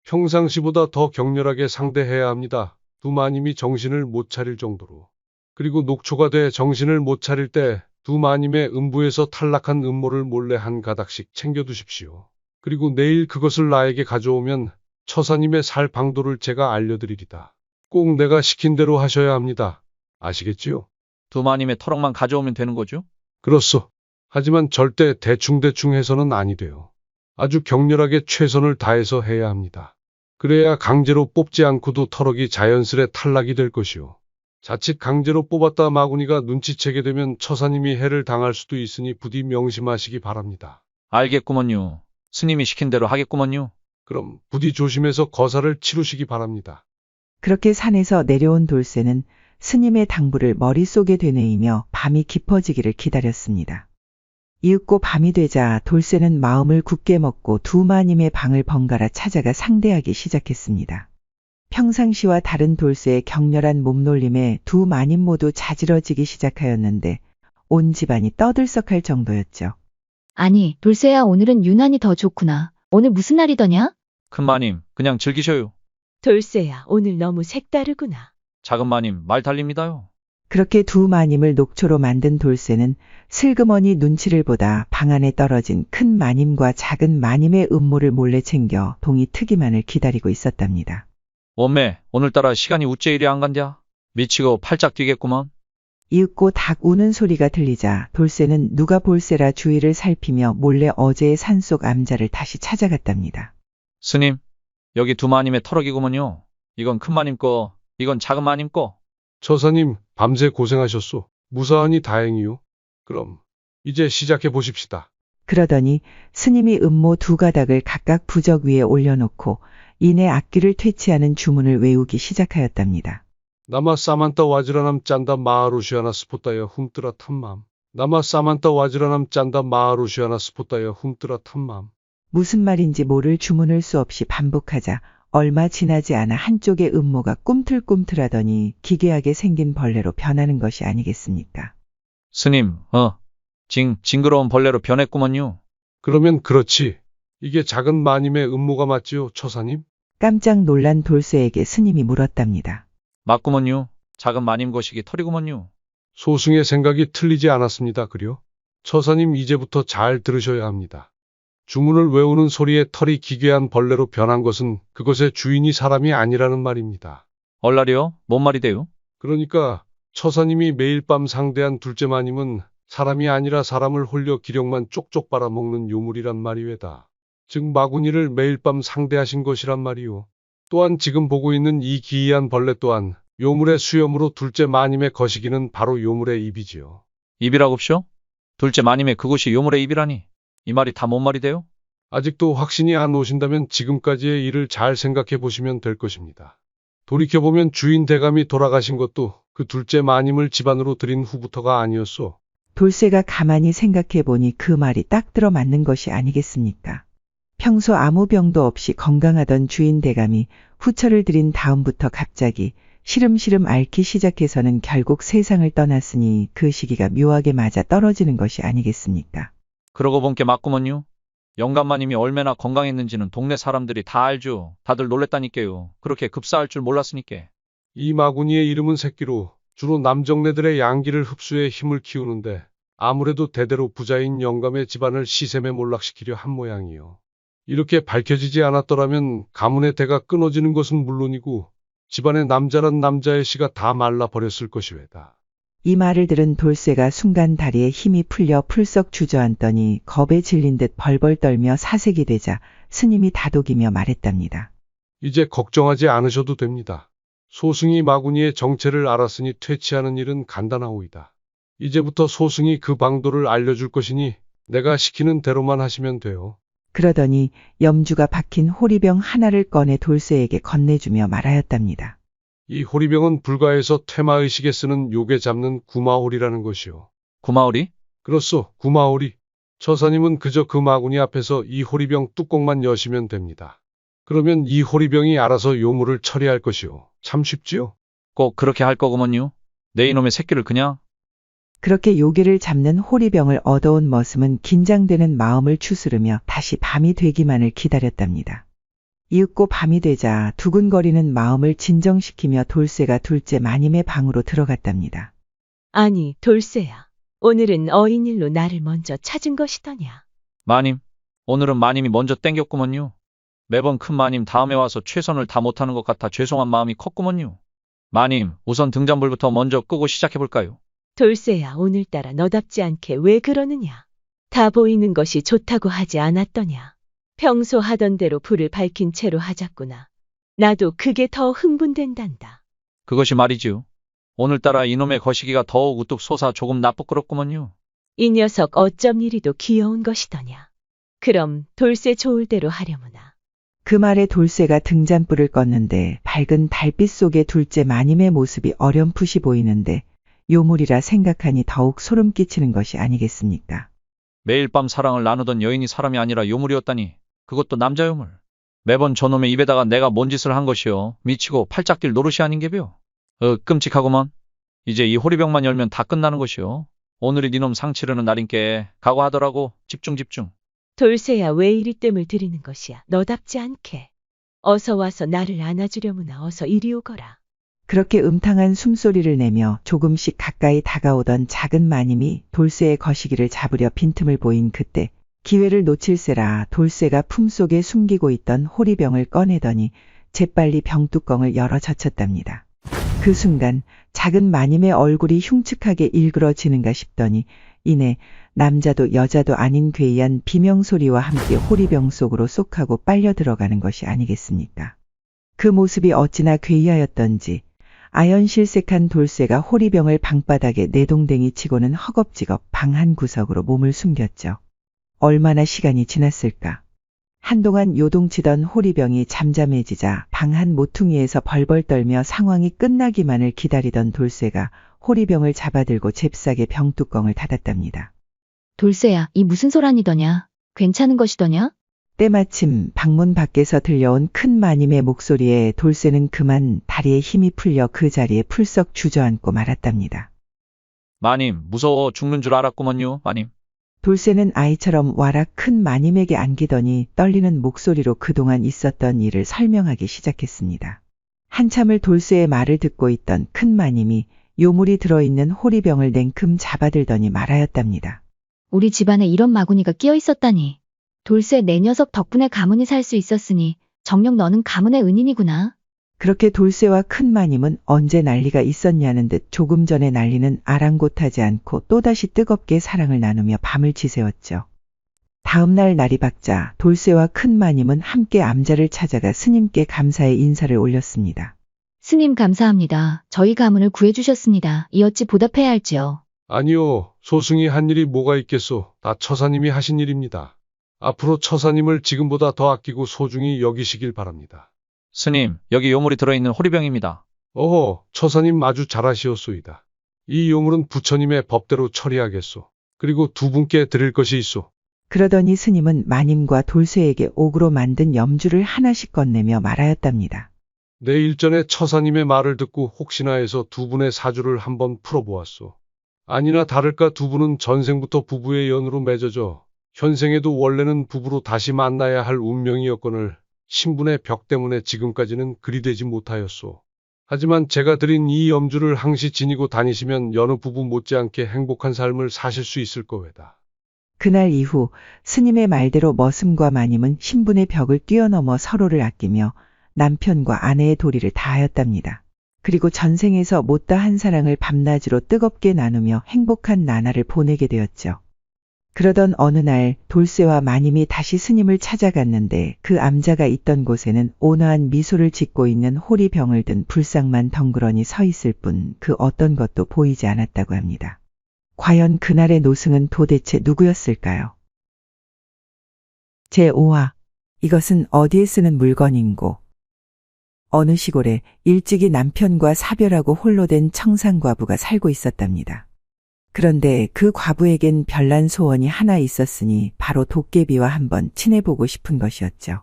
평상시보다 더 격렬하게 상대해야 합니다. 두 마님이 정신을 못 차릴 정도로. 그리고 녹초가 돼 정신을 못 차릴 때 두 마님의 음부에서 탈락한 음모를 몰래 한 가닥씩 챙겨두십시오. 그리고 내일 그것을 나에게 가져오면 처사님의 살 방도를 제가 알려드리리다. 꼭 내가 시킨 대로 하셔야 합니다. 아시겠지요? 두 마님의 터럭만 가져오면 되는 거죠? 그렇소. 하지만 절대 대충대충 해서는 아니 돼요. 아주 격렬하게 최선을 다해서 해야 합니다. 그래야 강제로 뽑지 않고도 터럭이 자연스레 탈락이 될 것이오. 자칫 강제로 뽑았다 마구니가 눈치채게 되면 처사님이 해를 당할 수도 있으니 부디 명심하시기 바랍니다. 알겠구먼요. 스님이 시킨 대로 하겠구먼요. 그럼 부디 조심해서 거사를 치르시기 바랍니다. 그렇게 산에서 내려온 돌쇠는 스님의 당부를 머릿속에 되뇌이며 밤이 깊어지기를 기다렸습니다. 이윽고 밤이 되자 돌쇠는 마음을 굳게 먹고 두 마님의 방을 번갈아 찾아가 상대하기 시작했습니다. 평상시와 다른 돌쇠의 격렬한 몸놀림에 두 마님 모두 자지러지기 시작하였는데 온 집안이 떠들썩할 정도였죠. 아니, 돌쇠야 오늘은 유난히 더 좋구나. 오늘 무슨 날이더냐? 큰 마님, 그냥 즐기셔요. 돌쇠야, 오늘 너무 색다르구나. 작은 마님, 말 달립니다요. 그렇게 두 마님을 녹초로 만든 돌쇠는 슬그머니 눈치를 보다 방 안에 떨어진 큰 마님과 작은 마님의 음모를 몰래 챙겨 동이 트기만을 기다리고 있었답니다. 원매, 오늘따라 시간이 우째 이리 안 간랴? 미치고 팔짝 뛰겠구먼. 이윽고 닭 우는 소리가 들리자 돌쇠는 누가 볼세라 주위를 살피며 몰래 어제의 산속 암자를 다시 찾아갔답니다. 스님, 여기 두 마님의 터럭이구먼요. 이건 큰 마님 거, 이건 작은 마님 거. 처사님, 밤새 고생하셨소. 무사하니 다행이요. 그럼 이제 시작해 보십시다. 그러더니 스님이 음모 두 가닥을 각각 부적 위에 올려놓고 이내 악기를 퇴치하는 주문을 외우기 시작하였답니다. 나마 사만타 와지라남 짠다 마하루시아나 스포타여 훔뜨라 탐맘. 나마 사만타 와지라남 짠다 마하루시아나 스포타여 훔뜨라 탐맘. 무슨 말인지 모를 주문을 수없이 반복하자 얼마 지나지 않아 한쪽의 음모가 꿈틀꿈틀하더니 기괴하게 생긴 벌레로 변하는 것이 아니겠습니까? 스님, 징그러운 벌레로 변했구먼요. 그러면 그렇지. 이게 작은 마님의 음모가 맞지요, 처사님? 깜짝 놀란 돌쇠에게 스님이 물었답니다. 맞구먼요. 작은 마님 거시기 털이구먼요. 소승의 생각이 틀리지 않았습니다, 그려? 처사님 이제부터 잘 들으셔야 합니다. 주문을 외우는 소리에 털이 기괴한 벌레로 변한 것은 그것의 주인이 사람이 아니라는 말입니다. 얼라리요? 뭔 말이 돼요? 그러니까 처사님이 매일 밤 상대한 둘째 마님은 사람이 아니라 사람을 홀려 기력만 쪽쪽 빨아먹는 요물이란 말이외다. 즉 마구니를 매일 밤 상대하신 것이란 말이오. 또한 지금 보고 있는 이 기이한 벌레 또한 요물의 수염으로 둘째 마님의 거시기는 바로 요물의 입이지요. 입이라고쇼? 둘째 마님의 그곳이 요물의 입이라니. 이 말이 다 뭔 말이 돼요? 아직도 확신이 안 오신다면 지금까지의 일을 잘 생각해 보시면 될 것입니다. 돌이켜보면 주인 대감이 돌아가신 것도 그 둘째 마님을 집안으로 들인 후부터가 아니었소. 돌쇠가 가만히 생각해 보니 그 말이 딱 들어맞는 것이 아니겠습니까? 평소 아무 병도 없이 건강하던 주인 대감이 후처를 들인 다음부터 갑자기 시름시름 앓기 시작해서는 결국 세상을 떠났으니 그 시기가 묘하게 맞아 떨어지는 것이 아니겠습니까? 그러고 본 게 맞구먼요. 영감마님이 얼마나 건강했는지는 동네 사람들이 다 알죠. 다들 놀랬다니까요. 그렇게 급사할 줄 몰랐으니까. 이 마구니의 이름은 새끼로 주로 남정네들의 양기를 흡수해 힘을 키우는데 아무래도 대대로 부자인 영감의 집안을 시샘에 몰락시키려 한 모양이요. 이렇게 밝혀지지 않았더라면 가문의 대가 끊어지는 것은 물론이고 집안의 남자란 남자의 씨가 다 말라버렸을 것이외다. 이 말을 들은 돌쇠가 순간 다리에 힘이 풀려 풀썩 주저앉더니 겁에 질린 듯 벌벌 떨며 사색이 되자 스님이 다독이며 말했답니다. 이제 걱정하지 않으셔도 됩니다. 소승이 마구니의 정체를 알았으니 퇴치하는 일은 간단하오이다. 이제부터 소승이 그 방도를 알려줄 것이니 내가 시키는 대로만 하시면 돼요. 그러더니 염주가 박힌 호리병 하나를 꺼내 돌쇠에게 건네주며 말하였답니다. 이 호리병은 불가에서 퇴마의식에 쓰는 요괴 잡는 구마홀이라는 것이요. 구마오리? 그렇소, 구마홀이. 처사님은 그저 그 마구니 앞에서 이 호리병 뚜껑만 여시면 됩니다. 그러면 이 호리병이 알아서 요물을 처리할 것이요. 참 쉽지요? 꼭 그렇게 할 거구먼요. 내 이놈의 새끼를 그냥. 그렇게 요괴를 잡는 호리병을 얻어온 머슴은 긴장되는 마음을 추스르며 다시 밤이 되기만을 기다렸답니다. 이윽고 밤이 되자 두근거리는 마음을 진정시키며 돌쇠가 둘째 마님의 방으로 들어갔답니다. 아니, 돌쇠야. 오늘은 어인일로 나를 먼저 찾은 것이더냐. 마님, 오늘은 마님이 먼저 땡겼구먼요. 매번 큰 마님 다음에 와서 최선을 다 못하는 것 같아 죄송한 마음이 컸구먼요. 마님, 우선 등잔불부터 먼저 끄고 시작해볼까요? 돌쇠야, 오늘따라 너답지 않게 왜 그러느냐. 다 보이는 것이 좋다고 하지 않았더냐. 평소 하던 대로 불을 밝힌 채로 하자꾸나. 나도 그게 더 흥분된단다. 그것이 말이지요. 오늘따라 이놈의 거시기가 더욱 우뚝 솟아 조금 나쁘끄럽구먼요. 이 녀석 어쩜 이리도 귀여운 것이더냐. 그럼 돌쇠 좋을 대로 하려무나. 그 말에 돌쇠가 등잔불을 껐는데 밝은 달빛 속에 둘째 마님의 모습이 어렴풋이 보이는데 요물이라 생각하니 더욱 소름 끼치는 것이 아니겠습니까? 매일 밤 사랑을 나누던 여인이 사람이 아니라 요물이었다니. 그것도 남자 요물. 매번 저놈의 입에다가 내가 뭔 짓을 한 것이요. 미치고 팔짝 뛸 노릇이 아닌게벼. 끔찍하구먼. 이제 이 호리병만 열면 다 끝나는 것이요. 오늘이 니놈 상 치르는 날인께 각오하더라고. 집중. 돌쇠야, 왜 이리 뜸을 들이는 것이야. 너답지 않게. 어서 와서 나를 안아주려무나. 어서 이리 오거라. 그렇게 음탕한 숨소리를 내며 조금씩 가까이 다가오던 작은 마님이 돌쇠의 거시기를 잡으려 빈틈을 보인 그때 기회를 놓칠세라 돌쇠가 품속에 숨기고 있던 호리병을 꺼내더니 재빨리 병뚜껑을 열어 젖혔답니다. 그 순간 작은 마님의 얼굴이 흉측하게 일그러지는가 싶더니 이내 남자도 여자도 아닌 괴이한 비명소리와 함께 호리병 속으로 쏙하고 빨려 들어가는 것이 아니겠습니까? 그 모습이 어찌나 괴이하였던지 아연실색한 돌쇠가 호리병을 방바닥에 내동댕이 치고는 허겁지겁 방 한 구석으로 몸을 숨겼죠. 얼마나 시간이 지났을까? 한동안 요동치던 호리병이 잠잠해지자 방 한 모퉁이에서 벌벌 떨며 상황이 끝나기만을 기다리던 돌쇠가 호리병을 잡아들고 잽싸게 병뚜껑을 닫았답니다. 돌쇠야, 이 무슨 소란이더냐? 괜찮은 것이더냐? 때마침 방문 밖에서 들려온 큰 마님의 목소리에 돌쇠는 그만 다리에 힘이 풀려 그 자리에 풀썩 주저앉고 말았답니다. 마님, 무서워 죽는 줄 알았구먼요, 마님. 돌쇠는 아이처럼 와락 큰 마님에게 안기더니 떨리는 목소리로 그동안 있었던 일을 설명하기 시작했습니다. 한참을 돌쇠의 말을 듣고 있던 큰 마님이 요물이 들어있는 호리병을 냉큼 잡아들더니 말하였답니다. 우리 집안에 이런 마구니가 끼어 있었다니. 돌쇠 내 녀석 덕분에 가문이 살 수 있었으니 정녕 너는 가문의 은인이구나. 그렇게 돌쇠와 큰 마님은 언제 난리가 있었냐는 듯 조금 전에 난리는 아랑곳하지 않고 또다시 뜨겁게 사랑을 나누며 밤을 지새웠죠. 다음 날 날이 밝자 돌쇠와 큰 마님은 함께 암자를 찾아가 스님께 감사의 인사를 올렸습니다. 스님 감사합니다. 저희 가문을 구해주셨습니다. 이 어찌 보답해야 할지요. 아니요, 소승이 한 일이 뭐가 있겠소. 다 처사님이 하신 일입니다. 앞으로 처사님을 지금보다 더 아끼고 소중히 여기시길 바랍니다. 스님, 여기 요물이 들어있는 호리병입니다. 어허, 처사님 아주 잘하시었소이다. 이 요물은 부처님의 법대로 처리하겠소. 그리고 두 분께 드릴 것이 있소. 그러더니 스님은 마님과 돌쇠에게 옥으로 만든 염주를 하나씩 건네며 말하였답니다. 내 일전에 처사님의 말을 듣고 혹시나 해서 두 분의 사주를 한번 풀어보았소. 아니나 다를까 두 분은 전생부터 부부의 연으로 맺어져 현생에도 원래는 부부로 다시 만나야 할 운명이었거늘 신분의 벽 때문에 지금까지는 그리 되지 못하였소. 하지만 제가 드린 이 염주를 항시 지니고 다니시면 여느 부부 못지않게 행복한 삶을 사실 수 있을 거외다. 그날 이후 스님의 말대로 머슴과 마님은 신분의 벽을 뛰어넘어 서로를 아끼며 남편과 아내의 도리를 다하였답니다. 그리고 전생에서 못다한 사랑을 밤낮으로 뜨겁게 나누며 행복한 나날을 보내게 되었죠. 그러던 어느 날 돌쇠와 마님이 다시 스님을 찾아갔는데 그 암자가 있던 곳에는 온화한 미소를 짓고 있는 호리병을 든 불상만 덩그러니 서 있을 뿐 그 어떤 것도 보이지 않았다고 합니다. 과연 그날의 노승은 도대체 누구였을까요? 제5화 이것은 어디에 쓰는 물건인고. 어느 시골에 일찍이 남편과 사별하고 홀로 된 청산과부가 살고 있었답니다. 그런데 그 과부에겐 별난 소원이 하나 있었으니 바로 도깨비와 한번 친해보고 싶은 것이었죠.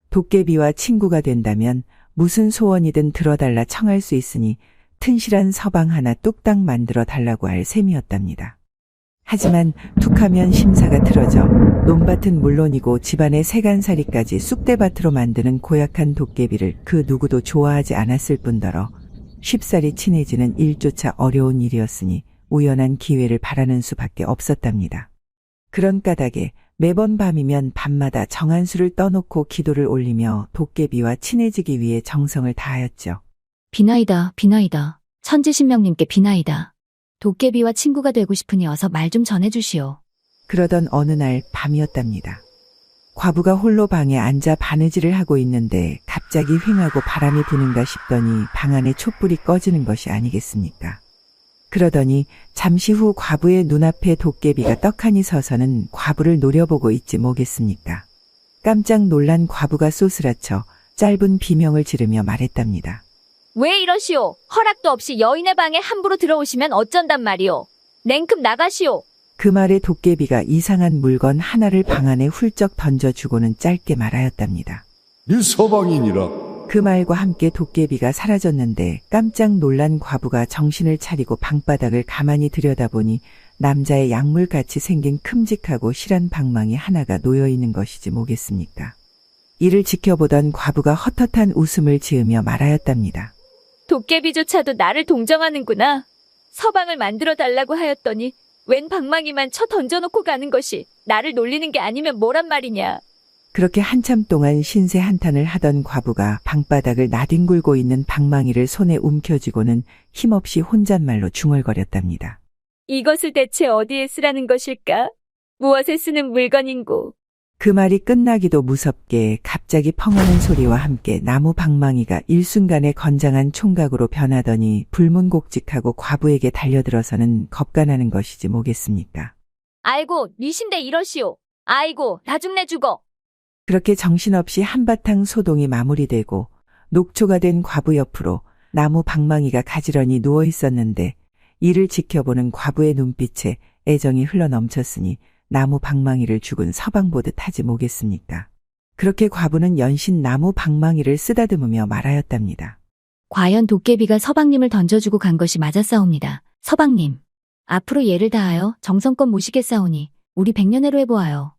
도깨비와 친구가 된다면 무슨 소원이든 들어달라 청할 수 있으니 튼실한 서방 하나 뚝딱 만들어 달라고 할 셈이었답니다. 하지만 툭하면 심사가 틀어져 논밭은 물론이고 집안의 세간살이까지 쑥대밭으로 만드는 고약한 도깨비를 그 누구도 좋아하지 않았을 뿐더러 쉽사리 친해지는 일조차 어려운 일이었으니 우연한 기회를 바라는 수밖에 없었답니다. 그런 까닭에 매번 밤이면 밤마다 정한수를 떠놓고 기도를 올리며 도깨비와 친해지기 위해 정성을 다하였죠. 비나이다, 비나이다. 천지신명님께 비나이다. 도깨비와 친구가 되고 싶으니 어서 말 좀 전해주시오. 그러던 어느 날 밤이었답니다. 과부가 홀로 방에 앉아 바느질을 하고 있는데 갑자기 휑하고 바람이 부는가 싶더니 방 안에 촛불이 꺼지는 것이 아니겠습니까? 그러더니 잠시 후 과부의 눈앞에 도깨비가 떡하니 서서는 과부를 노려보고 있지 뭐겠습니까? 깜짝 놀란 과부가 쏘스라쳐 짧은 비명을 지르며 말했답니다. 왜 이러시오? 허락도 없이 여인의 방에 함부로 들어오시면 어쩐단 말이오? 냉큼 나가시오. 그 말에 도깨비가 이상한 물건 하나를 방 안에 훌쩍 던져주고는 짧게 말하였답니다. 네 서방이니라. 그 말과 함께 도깨비가 사라졌는데 깜짝 놀란 과부가 정신을 차리고 방바닥을 가만히 들여다보니 남자의 약물같이 생긴 큼직하고 실한 방망이 하나가 놓여있는 것이지 뭐겠습니까? 이를 지켜보던 과부가 헛헛한 웃음을 지으며 말하였답니다. 도깨비조차도 나를 동정하는구나. 서방을 만들어 달라고 하였더니 웬 방망이만 쳐 던져놓고 가는 것이 나를 놀리는 게 아니면 뭐란 말이냐. 그렇게 한참 동안 신세 한탄을 하던 과부가 방바닥을 나뒹굴고 있는 방망이를 손에 움켜쥐고는 힘없이 혼잣말로 중얼거렸답니다. 이것을 대체 어디에 쓰라는 것일까? 무엇에 쓰는 물건인고? 그 말이 끝나기도 무섭게 갑자기 펑하는 소리와 함께 나무 방망이가 일순간에 건장한 총각으로 변하더니 불문곡직하고 과부에게 달려들어서는 겁가 나는 것이지 뭐겠습니까? 아이고, 니신데 이러시오. 아이고, 나중내 죽어. 그렇게 정신없이 한바탕 소동이 마무리되고 녹초가 된 과부 옆으로 나무 방망이가 가지런히 누워 있었는데 이를 지켜보는 과부의 눈빛에 애정이 흘러넘쳤으니 나무 방망이를 죽은 서방 보듯 하지 뭐겠습니까? 그렇게 과부는 연신 나무 방망이를 쓰다듬으며 말하였답니다. 과연 도깨비가 서방님을 던져주고 간 것이 맞았사옵니다. 서방님, 앞으로 예를 다하여 정성껏 모시겠사오니 우리 백년해로 해보아요.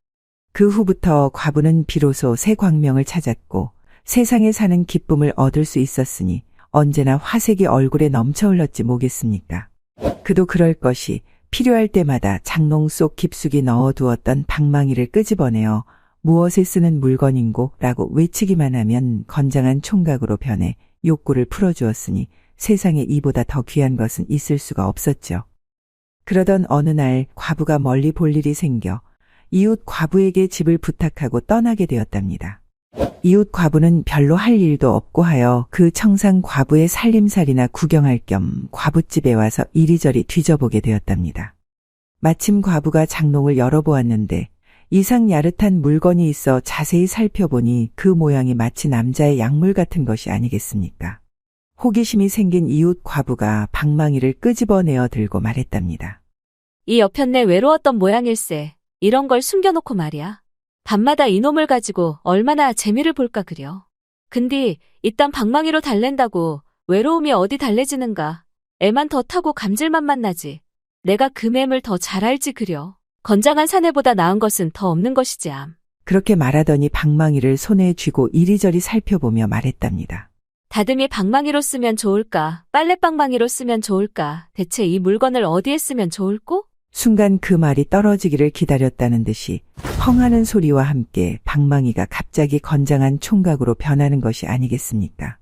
그 후부터 과부는 비로소 새 광명을 찾았고 세상에 사는 기쁨을 얻을 수 있었으니 언제나 화색이 얼굴에 넘쳐 흘렀지 뭐겠습니까? 그도 그럴 것이 필요할 때마다 장롱 속 깊숙이 넣어두었던 방망이를 끄집어내어 무엇에 쓰는 물건인고 라고 외치기만 하면 건장한 총각으로 변해 욕구를 풀어주었으니 세상에 이보다 더 귀한 것은 있을 수가 없었죠. 그러던 어느 날 과부가 멀리 볼 일이 생겨 이웃 과부에게 집을 부탁하고 떠나게 되었답니다. 이웃 과부는 별로 할 일도 없고 하여 그 청상 과부의 살림살이나 구경할 겸 과부집에 와서 이리저리 뒤져보게 되었답니다. 마침 과부가 장롱을 열어보았는데 이상 야릇한 물건이 있어 자세히 살펴보니 그 모양이 마치 남자의 약물 같은 것이 아니겠습니까? 호기심이 생긴 이웃 과부가 방망이를 끄집어내어 들고 말했답니다. 이 여편네 외로웠던 모양일세. 이런 걸 숨겨놓고 말이야. 밤마다 이놈을 가지고 얼마나 재미를 볼까 그려. 근데 이딴 방망이로 달랜다고 외로움이 어디 달래지는가. 애만 더 타고 감질맛만 나지. 내가 그 맴을 더 잘 알지 그려. 건장한 사내보다 나은 것은 더 없는 것이지 암. 그렇게 말하더니 방망이를 손에 쥐고 이리저리 살펴보며 말했답니다. 다듬이 방망이로 쓰면 좋을까? 빨래방망이로 쓰면 좋을까? 대체 이 물건을 어디에 쓰면 좋을꼬? 순간 그 말이 떨어지기를 기다렸다는 듯이 펑하는 소리와 함께 방망이가 갑자기 건장한 총각으로 변하는 것이 아니겠습니까?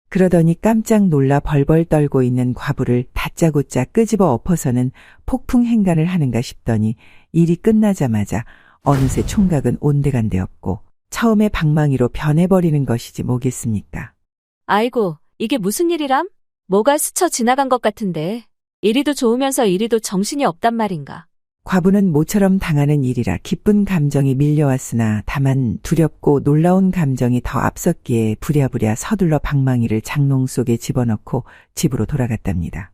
그러더니 깜짝 놀라 벌벌 떨고 있는 과부를 다짜고짜 끄집어 엎어서는 폭풍 행간을 하는가 싶더니 일이 끝나자마자 어느새 총각은 온데간데없고 처음에 방망이로 변해버리는 것이지 뭐겠습니까. 아이고, 이게 무슨 일이람? 뭐가 스쳐 지나간 것 같은데. 이리도 좋으면서 이리도 정신이 없단 말인가. 과부는 모처럼 당하는 일이라 기쁜 감정이 밀려왔으나 다만 두렵고 놀라운 감정이 더 앞섰기에 부랴부랴 서둘러 방망이를 장롱 속에 집어넣고 집으로 돌아갔답니다.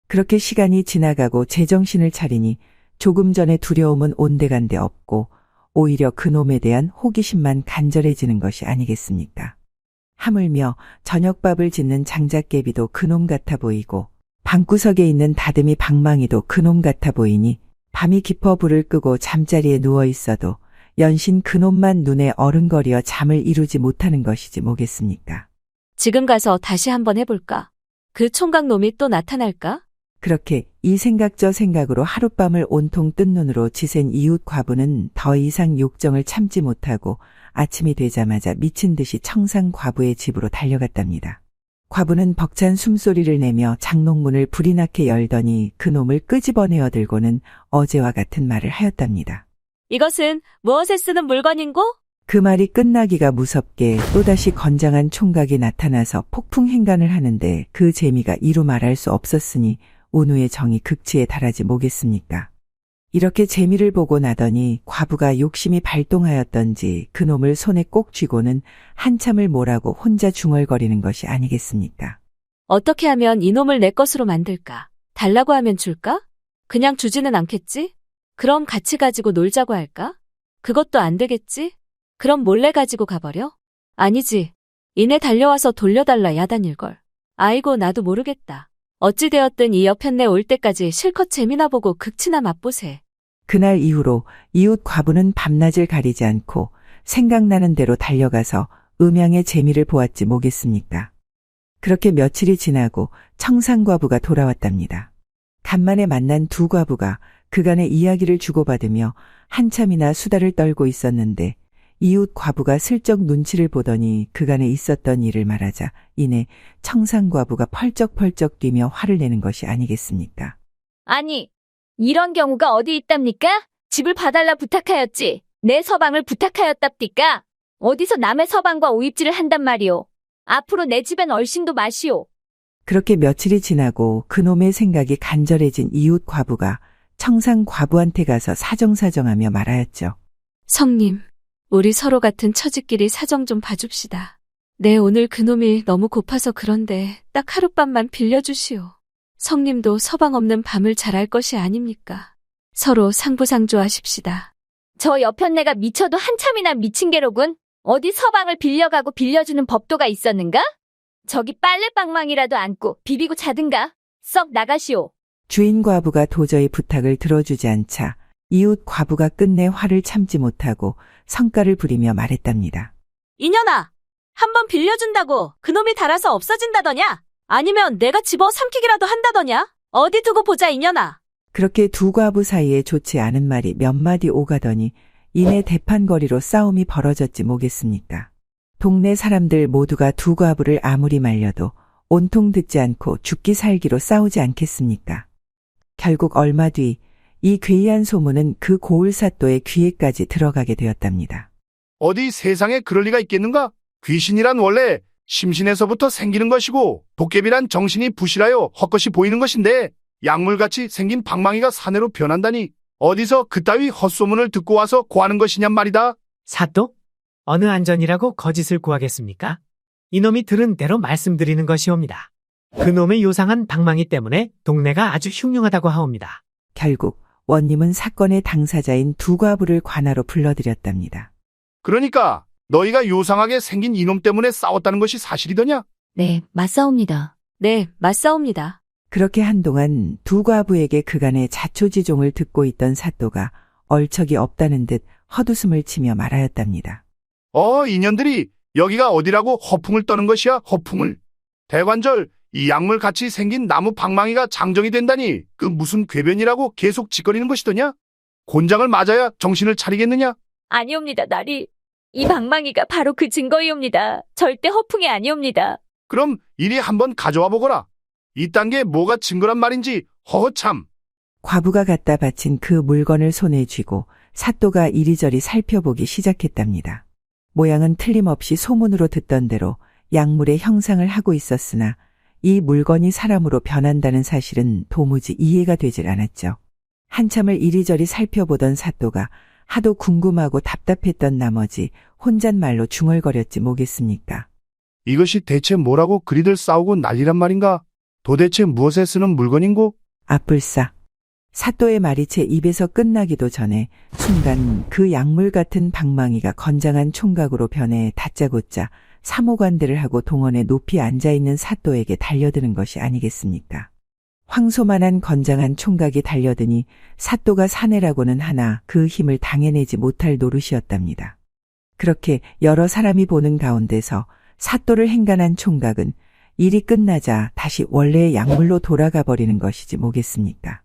그렇게 시간이 지나가고 제정신을 차리니 조금 전에 두려움은 온데간데 없고 오히려 그놈에 대한 호기심만 간절해지는 것이 아니겠습니까? 하물며 저녁밥을 짓는 장작개비도 그놈 같아 보이고 방구석에 있는 다듬이 방망이도 그놈 같아 보이니 밤이 깊어 불을 끄고 잠자리에 누워 있어도 연신 그놈만 눈에 어른거려 잠을 이루지 못하는 것이지 뭐겠습니까? 지금 가서 다시 한번 해볼까? 그 총각 놈이 또 나타날까? 그렇게 이 생각 저 생각으로 하룻밤을 온통 뜬 눈으로 지샌 이웃 과부는 더 이상 욕정을 참지 못하고 아침이 되자마자 미친 듯이 청상 과부의 집으로 달려갔답니다. 과부는 벅찬 숨소리를 내며 장롱문을 불이 나게 열더니 그놈을 끄집어내어 들고는 어제와 같은 말을 하였답니다. 이것은 무엇에 쓰는 물건인고? 그 말이 끝나기가 무섭게 또다시 건장한 총각이 나타나서 폭풍 행간을 하는데 그 재미가 이루 말할 수 없었으니 온우의 정이 극치에 달하지 뭐겠습니까? 이렇게 재미를 보고 나더니 과부가 욕심이 발동하였던지 그놈을 손에 꼭 쥐고는 한참을 뭐라고 혼자 중얼거리는 것이 아니겠습니까? 어떻게 하면 이놈을 내 것으로 만들까? 달라고 하면 줄까? 그냥 주지는 않겠지? 그럼 같이 가지고 놀자고 할까? 그것도 안 되겠지? 그럼 몰래 가지고 가버려? 아니지. 이내 달려와서 돌려달라 야단일걸. 아이고 나도 모르겠다. 어찌되었든 이 여편네 올 때까지 실컷 재미나 보고 극치나 맛보세. 그날 이후로 이웃 과부는 밤낮을 가리지 않고 생각나는 대로 달려가서 음양의 재미를 보았지 뭐겠습니까. 그렇게 며칠이 지나고 청상과부가 돌아왔답니다. 간만에 만난 두 과부가 그간의 이야기를 주고받으며 한참이나 수다를 떨고 있었는데 이웃 과부가 슬쩍 눈치를 보더니 그간에 있었던 일을 말하자 이내 청상과부가 펄쩍펄쩍 뛰며 화를 내는 것이 아니겠습니까? 아니, 이런 경우가 어디 있답니까? 집을 봐달라 부탁하였지. 내 서방을 부탁하였답디까? 어디서 남의 서방과 오입질을 한단 말이오. 앞으로 내 집엔 얼씬도 마시오. 그렇게 며칠이 지나고 그놈의 생각이 간절해진 이웃 과부가 청상 과부한테 가서 사정사정하며 말하였죠. 성님, 우리 서로 같은 처지끼리 사정 좀 봐줍시다. 내 오늘 그놈이 너무 고파서 그런데 딱 하룻밤만 빌려주시오. 성님도 서방 없는 밤을 잘할 것이 아닙니까? 서로 상부상조하십시다. 저 여편네가 미쳐도 한참이나 미친 게로군. 어디 서방을 빌려가고 빌려주는 법도가 있었는가? 저기 빨래방망이라도 안고 비비고 자든가. 썩 나가시오. 주인 과부가 도저히 부탁을 들어주지 않자 이웃 과부가 끝내 화를 참지 못하고 성깔을 부리며 말했답니다. 이년아! 한번 빌려준다고 그놈이 달아서 없어진다더냐? 아니면 내가 집어 삼키기라도 한다더냐? 어디 두고 보자 이년아! 그렇게 두 과부 사이에 좋지 않은 말이 몇 마디 오가더니 이내 대판거리로 싸움이 벌어졌지 뭐겠습니까. 동네 사람들 모두가 두 과부를 아무리 말려도 온통 듣지 않고 죽기 살기로 싸우지 않겠습니까. 결국 얼마 뒤 이 괴이한 소문은 그 고을사또의 귀에까지 들어가게 되었답니다. 어디 세상에 그럴 리가 있겠는가? 귀신이란 원래 심신에서부터 생기는 것이고 도깨비란 정신이 부실하여 헛것이 보이는 것인데 약물같이 생긴 방망이가 사내로 변한다니 어디서 그따위 헛소문을 듣고 와서 고하는 것이냔 말이다. 사또? 어느 안전이라고 거짓을 구하겠습니까? 이놈이 들은 대로 말씀드리는 것이옵니다. 그놈의 요상한 방망이 때문에 동네가 아주 흉흉하다고 하옵니다. 결국 원님은 사건의 당사자인 두 과부를 관하로 불러들였답니다. 그러니까 너희가 요상하게 생긴 이놈 때문에 싸웠다는 것이 사실이더냐? 네, 맞사옵니다. 네, 맞사옵니다. 그렇게 한동안 두 과부에게 그간의 자초지종을 듣고 있던 사또가 얼척이 없다는 듯 헛웃음을 치며 말하였답니다. 인연들이 여기가 어디라고 허풍을 떠는 것이야, 허풍을. 대관절 이 약물같이 생긴 나무 방망이가 장정이 된다니 그 무슨 궤변이라고 계속 짓거리는 것이더냐? 곤장을 맞아야 정신을 차리겠느냐? 아니옵니다, 나리. 이 방망이가 바로 그 증거이옵니다. 절대 허풍이 아니옵니다. 그럼 이리 한번 가져와 보거라. 이딴 게 뭐가 증거란 말인지 허허참. 과부가 갖다 바친 그 물건을 손에 쥐고 사또가 이리저리 살펴보기 시작했답니다. 모양은 틀림없이 소문으로 듣던 대로 약물의 형상을 하고 있었으나 이 물건이 사람으로 변한다는 사실은 도무지 이해가 되질 않았죠. 한참을 이리저리 살펴보던 사또가 하도 궁금하고 답답했던 나머지 혼잣말로 중얼거렸지 뭐겠습니까. 이것이 대체 뭐라고 그리들 싸우고 난리란 말인가? 도대체 무엇에 쓰는 물건인고? 아뿔싸. 사또의 말이 제 입에서 끝나기도 전에 순간 그 약물 같은 방망이가 건장한 총각으로 변해 다짜고짜 사모관대를 하고 동원에 높이 앉아있는 사또에게 달려드는 것이 아니겠습니까? 황소만한 건장한 총각이 달려드니 사또가 사내라고는 하나 그 힘을 당해내지 못할 노릇이었답니다. 그렇게 여러 사람이 보는 가운데서 사또를 행간한 총각은 일이 끝나자 다시 원래의 약물로 돌아가 버리는 것이지 뭐겠습니까?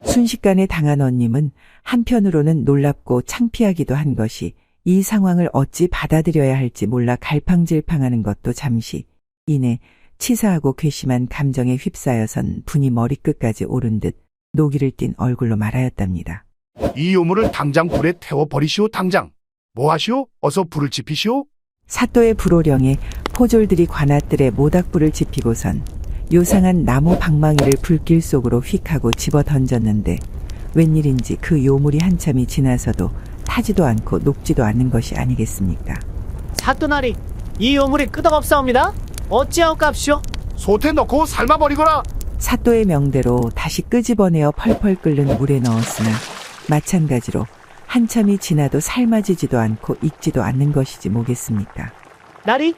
순식간에 당한 언님은 한편으로는 놀랍고 창피하기도 한 것이 이 상황을 어찌 받아들여야 할지 몰라 갈팡질팡하는 것도 잠시 이내 치사하고 괘씸한 감정에 휩싸여선 분이 머리끝까지 오른 듯 노기를 띤 얼굴로 말하였답니다. 이 요물을 당장 불에 태워버리시오 당장. 뭐하시오? 어서 불을 지피시오. 사또의 불호령에 포졸들이 관아뜰에 모닥불을 지피고선 요상한 나무 방망이를 불길 속으로 휙 하고 집어 던졌는데 웬일인지 그 요물이 한참이 지나서도 타지도 않고 녹지도 않는 것이 아니겠습니까? 사또나리, 이 요물이 끄덕없사옵니다. 어찌하옵갑시오? 솥에 넣고 삶아버리거라. 사또의 명대로 다시 끄집어내어 펄펄 끓는 물에 넣었으나 마찬가지로 한참이 지나도 삶아지지도 않고 익지도 않는 것이지 뭐겠습니까? 나리,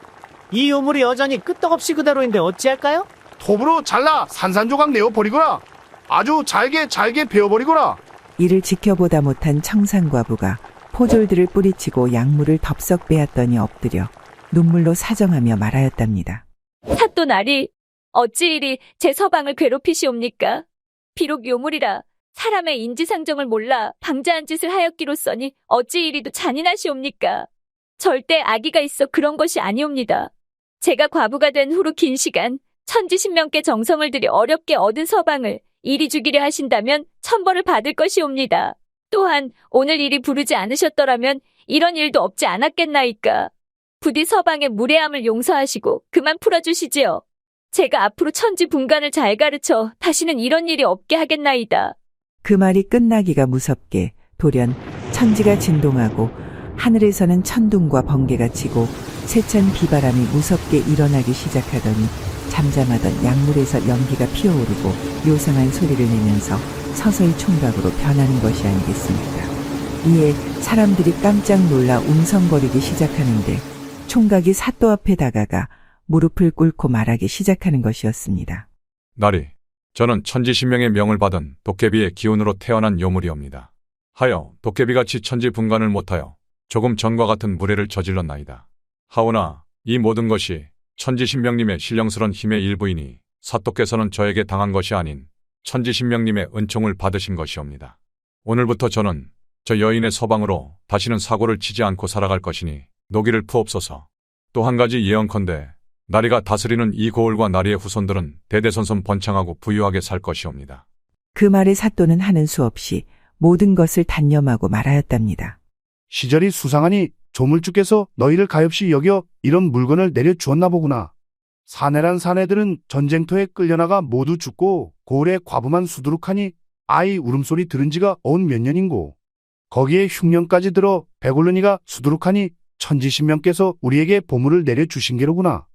이 요물이 여전히 끄떡없이 그대로인데 어찌할까요? 톱으로 잘라 산산조각 내어버리거라. 아주 잘게 베어버리거라. 이를 지켜보다 못한 청산과부가 포졸들을 뿌리치고 약물을 덥석 빼앗더니 엎드려 눈물로 사정하며 말하였답니다. 사또 나리, 어찌 이리 제 서방을 괴롭히시옵니까? 비록 요물이라 사람의 인지상정을 몰라 방자한 짓을 하였기로써니 어찌 이리도 잔인하시옵니까? 절대 악의가 있어 그런 것이 아니옵니다. 제가 과부가 된 후로 긴 시간 천지신명께 정성을 들여 어렵게 얻은 서방을 이리 죽이려 하신다면 천벌을 받을 것이옵니다. 또한 오늘 일이 부르지 않으셨더라면 이런 일도 없지 않았겠나이까. 부디 서방의 무례함을 용서하시고 그만 풀어주시지요. 제가 앞으로 천지분간을 잘 가르쳐 다시는 이런 일이 없게 하겠나이다. 그 말이 끝나기가 무섭게 돌연 천지가 진동하고 하늘에서는 천둥과 번개가 치고 세찬 비바람이 무섭게 일어나기 시작하더니 잠잠하던 약물에서 연기가 피어오르고 요상한 소리를 내면서 서서히 총각으로 변하는 것이 아니겠습니까? 이에 사람들이 깜짝 놀라 웅성거리기 시작하는데 총각이 사또 앞에 다가가 무릎을 꿇고 말하기 시작하는 것이었습니다. 나리, 저는 천지신명의 명을 받은 도깨비의 기운으로 태어난 요물이옵니다. 하여 도깨비같이 천지분간을 못하여 조금 전과 같은 무례를 저질렀나이다. 하오나 이 모든 것이 천지신명님의 신령스런 힘의 일부이니 사또께서는 저에게 당한 것이 아닌 천지신명님의 은총을 받으신 것이옵니다. 오늘부터 저는 저 여인의 서방으로 다시는 사고를 치지 않고 살아갈 것이니 노기를 푸옵소서. 또 한 가지 예언컨대 나리가 다스리는 이 고을과 나리의 후손들은 대대손손 번창하고 부유하게 살 것이옵니다. 그 말에 사또는 하는 수 없이 모든 것을 단념하고 말하였답니다. 시절이 수상하니 조물주께서 너희를 가엾이 여겨 이런 물건을 내려주었나 보구나. 사내란 사내들은 전쟁터에 끌려나가 모두 죽고 고을에 과부만 수두룩하니 아이 울음소리 들은 지가 온 몇 년인고. 거기에 흉년까지 들어 배골르니가 수두룩하니 천지신명께서 우리에게 보물을 내려주신 게로구나.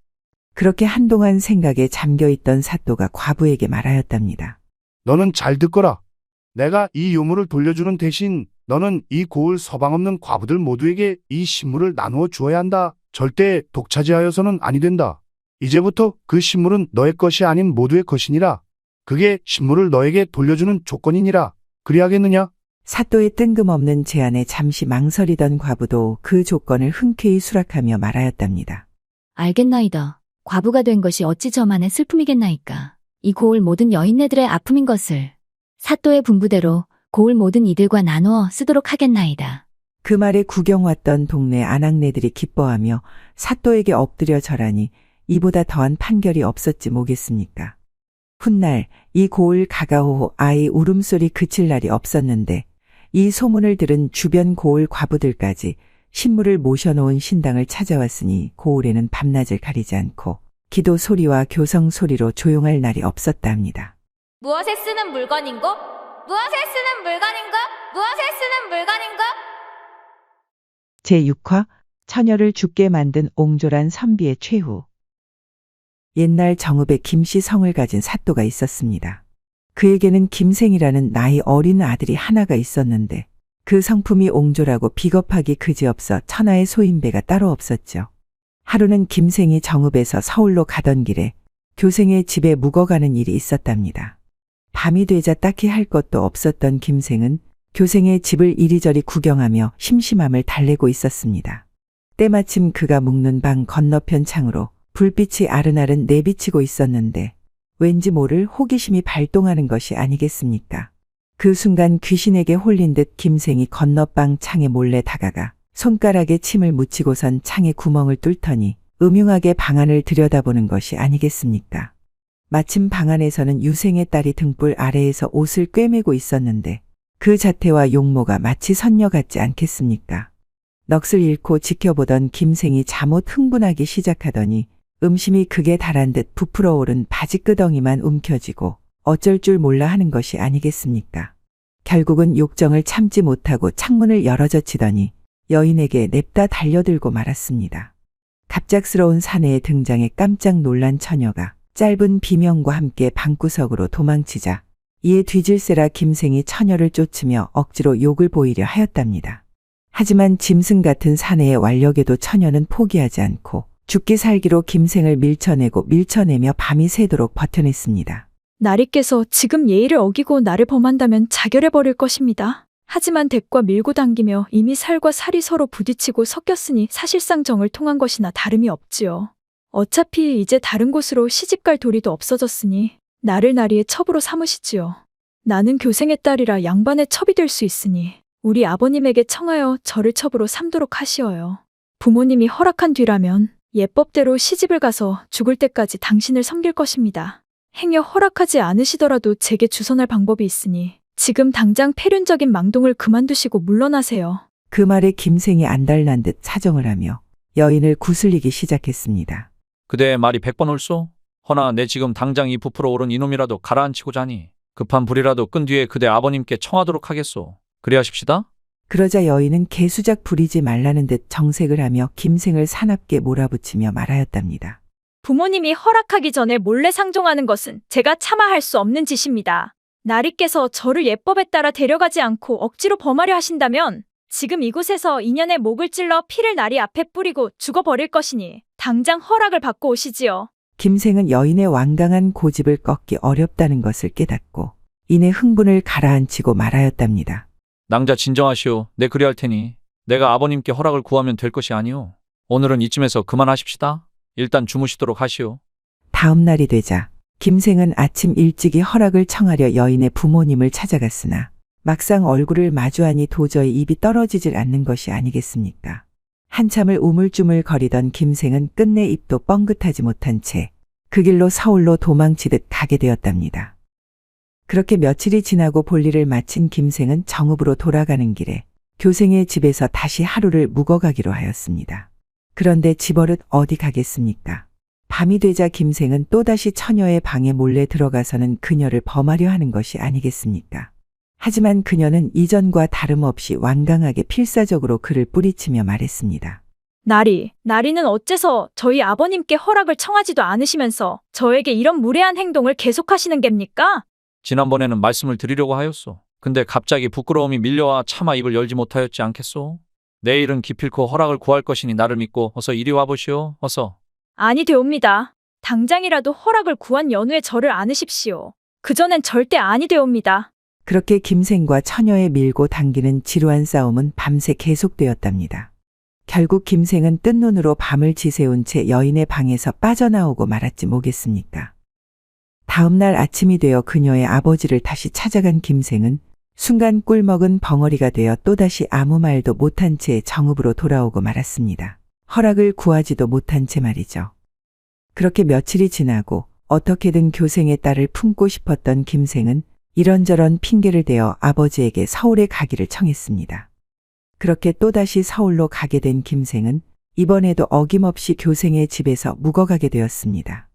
그렇게 한동안 생각에 잠겨있던 사또가 과부에게 말하였답니다. 너는 잘 듣거라. 내가 이 요물을 돌려주는 대신 너는 이 고을 서방 없는 과부들 모두에게 이 신물을 나누어 주어야 한다. 절대 독차지하여서는 아니 된다. 이제부터 그 신물은 너의 것이 아닌 모두의 것이니라. 그게 신물을 너에게 돌려주는 조건이니라. 그리하겠느냐? 사또의 뜬금없는 제안에 잠시 망설이던 과부도 그 조건을 흔쾌히 수락하며 말하였답니다. 알겠나이다. 과부가 된 것이 어찌 저만의 슬픔이겠나이까. 이 고을 모든 여인네들의 아픔인 것을 사또의 분부대로 고을 모든 이들과 나누어 쓰도록 하겠나이다. 그 말에 구경 왔던 동네 아낙네들이 기뻐하며 사또에게 엎드려 절하니 이보다 더한 판결이 없었지 뭐겠습니까. 훗날 이 고을 가가호호 아이 울음소리 그칠 날이 없었는데 이 소문을 들은 주변 고을 과부들까지 신물을 모셔놓은 신당을 찾아왔으니 고을에는 밤낮을 가리지 않고 기도 소리와 교성 소리로 조용할 날이 없었다 합니다. 무엇에 쓰는 물건인고? 무엇에 쓰는 물건인고? 무엇에 쓰는 물건인고? 제6화 처녀를 죽게 만든 옹졸한 선비의 최후. 옛날 정읍에 김씨 성을 가진 사또가 있었습니다. 그에게는 김생이라는 나이 어린 아들이 하나가 있었는데 그 성품이 옹졸하고 비겁하기 그지없어 천하의 소인배가 따로 없었죠. 하루는 김생이 정읍에서 서울로 가던 길에 교생의 집에 묵어가는 일이 있었답니다. 밤이 되자 딱히 할 것도 없었던 김생은 교생의 집을 이리저리 구경하며 심심함을 달래고 있었습니다. 때마침 그가 묵는 방 건너편 창으로 불빛이 아른아른 내비치고 있었는데 왠지 모를 호기심이 발동하는 것이 아니겠습니까? 그 순간 귀신에게 홀린 듯 김생이 건너방 창에 몰래 다가가 손가락에 침을 묻히고선 창에 구멍을 뚫더니 음흉하게 방 안을 들여다보는 것이 아니겠습니까? 마침 방 안에서는 유생의 딸이 등불 아래에서 옷을 꿰매고 있었는데 그 자태와 용모가 마치 선녀 같지 않겠습니까? 넋을 잃고 지켜보던 김생이 잠옷 흥분하기 시작하더니 음심이 극에 달한 듯 부풀어 오른 바지끄덩이만 움켜쥐고 어쩔 줄 몰라 하는 것이 아니겠습니까? 결국은 욕정을 참지 못하고 창문을 열어젖히더니 여인에게 냅다 달려들고 말았습니다. 갑작스러운 사내의 등장에 깜짝 놀란 처녀가 짧은 비명과 함께 방구석으로 도망치자 이에 뒤질세라 김생이 처녀를 쫓으며 억지로 욕을 보이려 하였답니다. 하지만 짐승 같은 사내의 완력에도 처녀는 포기하지 않고 죽기 살기로 김생을 밀쳐내며 밤이 새도록 버텨냈습니다. 나리께서 지금 예의를 어기고 나를 범한다면 자결해버릴 것입니다. 하지만 덱과 밀고 당기며 이미 살과 살이 서로 부딪히고 섞였으니 사실상 정을 통한 것이나 다름이 없지요. 어차피 이제 다른 곳으로 시집갈 도리도 없어졌으니 나를 나리의 첩으로 삼으시지요. 나는 교생의 딸이라 양반의 첩이 될 수 있으니 우리 아버님에게 청하여 저를 첩으로 삼도록 하시어요. 부모님이 허락한 뒤라면 예법대로 시집을 가서 죽을 때까지 당신을 섬길 것입니다. 행여 허락하지 않으시더라도 제게 주선할 방법이 있으니 지금 당장 폐륜적인 망동을 그만두시고 물러나세요. 그 말에 김생이 안달난 듯 사정을 하며 여인을 구슬리기 시작했습니다. 그대의 말이 100번 옳소? 허나 내 지금 당장 이 부풀어 오른 이놈이라도 가라앉히고 자니 급한 불이라도 끈 뒤에 그대 아버님께 청하도록 하겠소. 그리하십시다. 그러자 여인은 개수작 부리지 말라는 듯 정색을 하며 김생을 사납게 몰아붙이며 말하였답니다. 부모님이 허락하기 전에 몰래 상종하는 것은 제가 차마할 수 없는 짓입니다. 나리께서 저를 예법에 따라 데려가지 않고 억지로 범하려 하신다면 지금 이곳에서 인연의 목을 찔러 피를 나리 앞에 뿌리고 죽어버릴 것이니 당장 허락을 받고 오시지요. 김생은 여인의 완강한 고집을 꺾기 어렵다는 것을 깨닫고 이내 흥분을 가라앉히고 말하였답니다. 낭자 진정하시오. 내 그리할 테니 내가 아버님께 허락을 구하면 될 것이 아니오. 오늘은 이쯤에서 그만하십시다. 일단 주무시도록 하시오. 다음 날이 되자 김생은 아침 일찍이 허락을 청하려 여인의 부모님을 찾아갔으나 막상 얼굴을 마주하니 도저히 입이 떨어지질 않는 것이 아니겠습니까? 한참을 우물쭈물 거리던 김생은 끝내 입도 뻥긋하지 못한 채 그 길로 서울로 도망치듯 가게 되었답니다. 그렇게 며칠이 지나고 볼일을 마친 김생은 정읍으로 돌아가는 길에 교생의 집에서 다시 하루를 묵어가기로 하였습니다. 그런데 집버릇 어디 가겠습니까? 밤이 되자 김생은 또다시 처녀의 방에 몰래 들어가서는 그녀를 범하려 하는 것이 아니겠습니까? 하지만 그녀는 이전과 다름없이 완강하게 필사적으로 그를 뿌리치며 말했습니다. 나리는 어째서 저희 아버님께 허락을 청하지도 않으시면서 저에게 이런 무례한 행동을 계속하시는 겁니까? 지난번에는 말씀을 드리려고 하였소. 근데 갑자기 부끄러움이 밀려와 차마 입을 열지 못하였지 않겠소? 내일은 기필코 허락을 구할 것이니 나를 믿고 어서 이리 와보시오. 어서. 아니 되옵니다. 당장이라도 허락을 구한 연후에 저를 안으십시오. 그전엔 절대 아니 되옵니다. 그렇게 김생과 처녀의 밀고 당기는 지루한 싸움은 밤새 계속되었답니다. 결국 김생은 뜬 눈으로 밤을 지새운 채 여인의 방에서 빠져나오고 말았지 뭐겠습니까? 다음 날 아침이 되어 그녀의 아버지를 다시 찾아간 김생은 순간 꿀먹은 벙어리가 되어 또다시 아무 말도 못한 채 정읍으로 돌아오고 말았습니다. 허락을 구하지도 못한 채 말이죠. 그렇게 며칠이 지나고 어떻게든 교생의 딸을 품고 싶었던 김생은 이런저런 핑계를 대어 아버지에게 서울에 가기를 청했습니다. 그렇게 또다시 서울로 가게 된 김생은 이번에도 어김없이 교생의 집에서 묵어가게 되었습니다.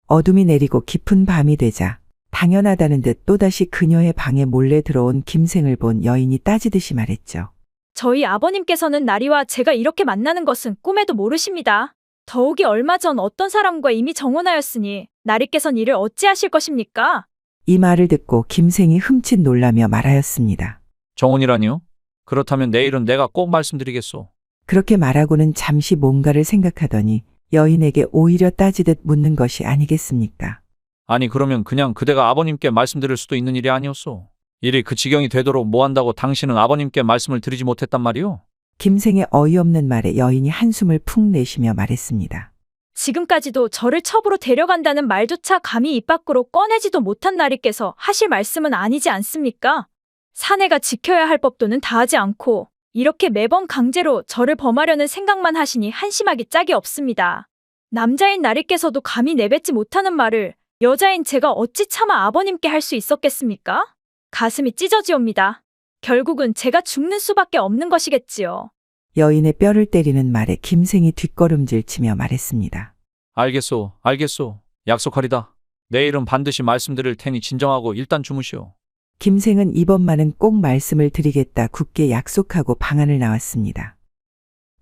어둠이 내리고 깊은 밤이 되자 당연하다는 듯 또다시 그녀의 방에 몰래 들어온 김생을 본 여인이 따지듯이 말했죠. 저희 아버님께서는 나리와 제가 이렇게 만나는 것은 꿈에도 모르십니다. 더욱이 얼마 전 어떤 사람과 이미 정혼하였으니 나리께선 이를 어찌하실 것입니까? 이 말을 듣고 김생이 흠칫 놀라며 말하였습니다. 정혼이라니요? 그렇다면 내일은 내가 꼭 말씀드리겠소. 그렇게 말하고는 잠시 뭔가를 생각하더니 여인에게 오히려 따지듯 묻는 것이 아니겠습니까? 아니 그러면 그냥 그대가 아버님께 말씀드릴 수도 있는 일이 아니었소. 일이 그 지경이 되도록 뭐 한다고 당신은 아버님께 말씀을 드리지 못했단 말이오? 김생의 어이없는 말에 여인이 한숨을 푹 내쉬며 말했습니다. 지금까지도 저를 첩으로 데려간다는 말조차 감히 입 밖으로 꺼내지도 못한 나리께서 하실 말씀은 아니지 않습니까? 사내가 지켜야 할 법도는 다하지 않고 이렇게 매번 강제로 저를 범하려는 생각만 하시니 한심하기 짝이 없습니다. 남자인 나리께서도 감히 내뱉지 못하는 말을 여자인 제가 어찌 차마 아버님께 할 수 있었겠습니까? 가슴이 찢어지옵니다. 결국은 제가 죽는 수밖에 없는 것이겠지요. 여인의 뼈를 때리는 말에 김생이 뒷걸음질 치며 말했습니다. 알겠소, 알겠소. 약속하리다. 내일은 반드시 말씀드릴 테니 진정하고 일단 주무시오. 김생은 이번만은 꼭 말씀을 드리겠다 굳게 약속하고 방 안을 나왔습니다.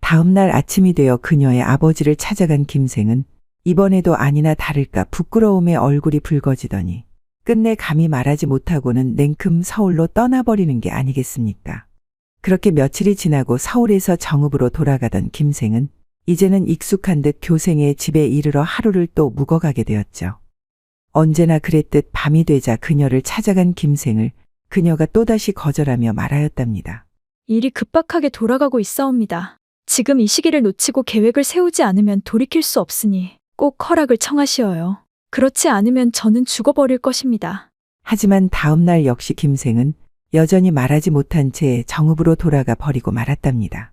다음 날 아침이 되어 그녀의 아버지를 찾아간 김생은 이번에도 아니나 다를까 부끄러움에 얼굴이 붉어지더니 끝내 감히 말하지 못하고는 냉큼 서울로 떠나버리는 게 아니겠습니까? 그렇게 며칠이 지나고 서울에서 정읍으로 돌아가던 김생은 이제는 익숙한 듯 교생의 집에 이르러 하루를 또 묵어가게 되었죠. 언제나 그랬듯 밤이 되자 그녀를 찾아간 김생을 그녀가 또다시 거절하며 말하였답니다. 일이 급박하게 돌아가고 있사옵니다. 지금 이 시기를 놓치고 계획을 세우지 않으면 돌이킬 수 없으니 꼭 허락을 청하시어요. 그렇지 않으면 저는 죽어버릴 것입니다. 하지만 다음 날 역시 김생은 여전히 말하지 못한 채 정읍으로 돌아가 버리고 말았답니다.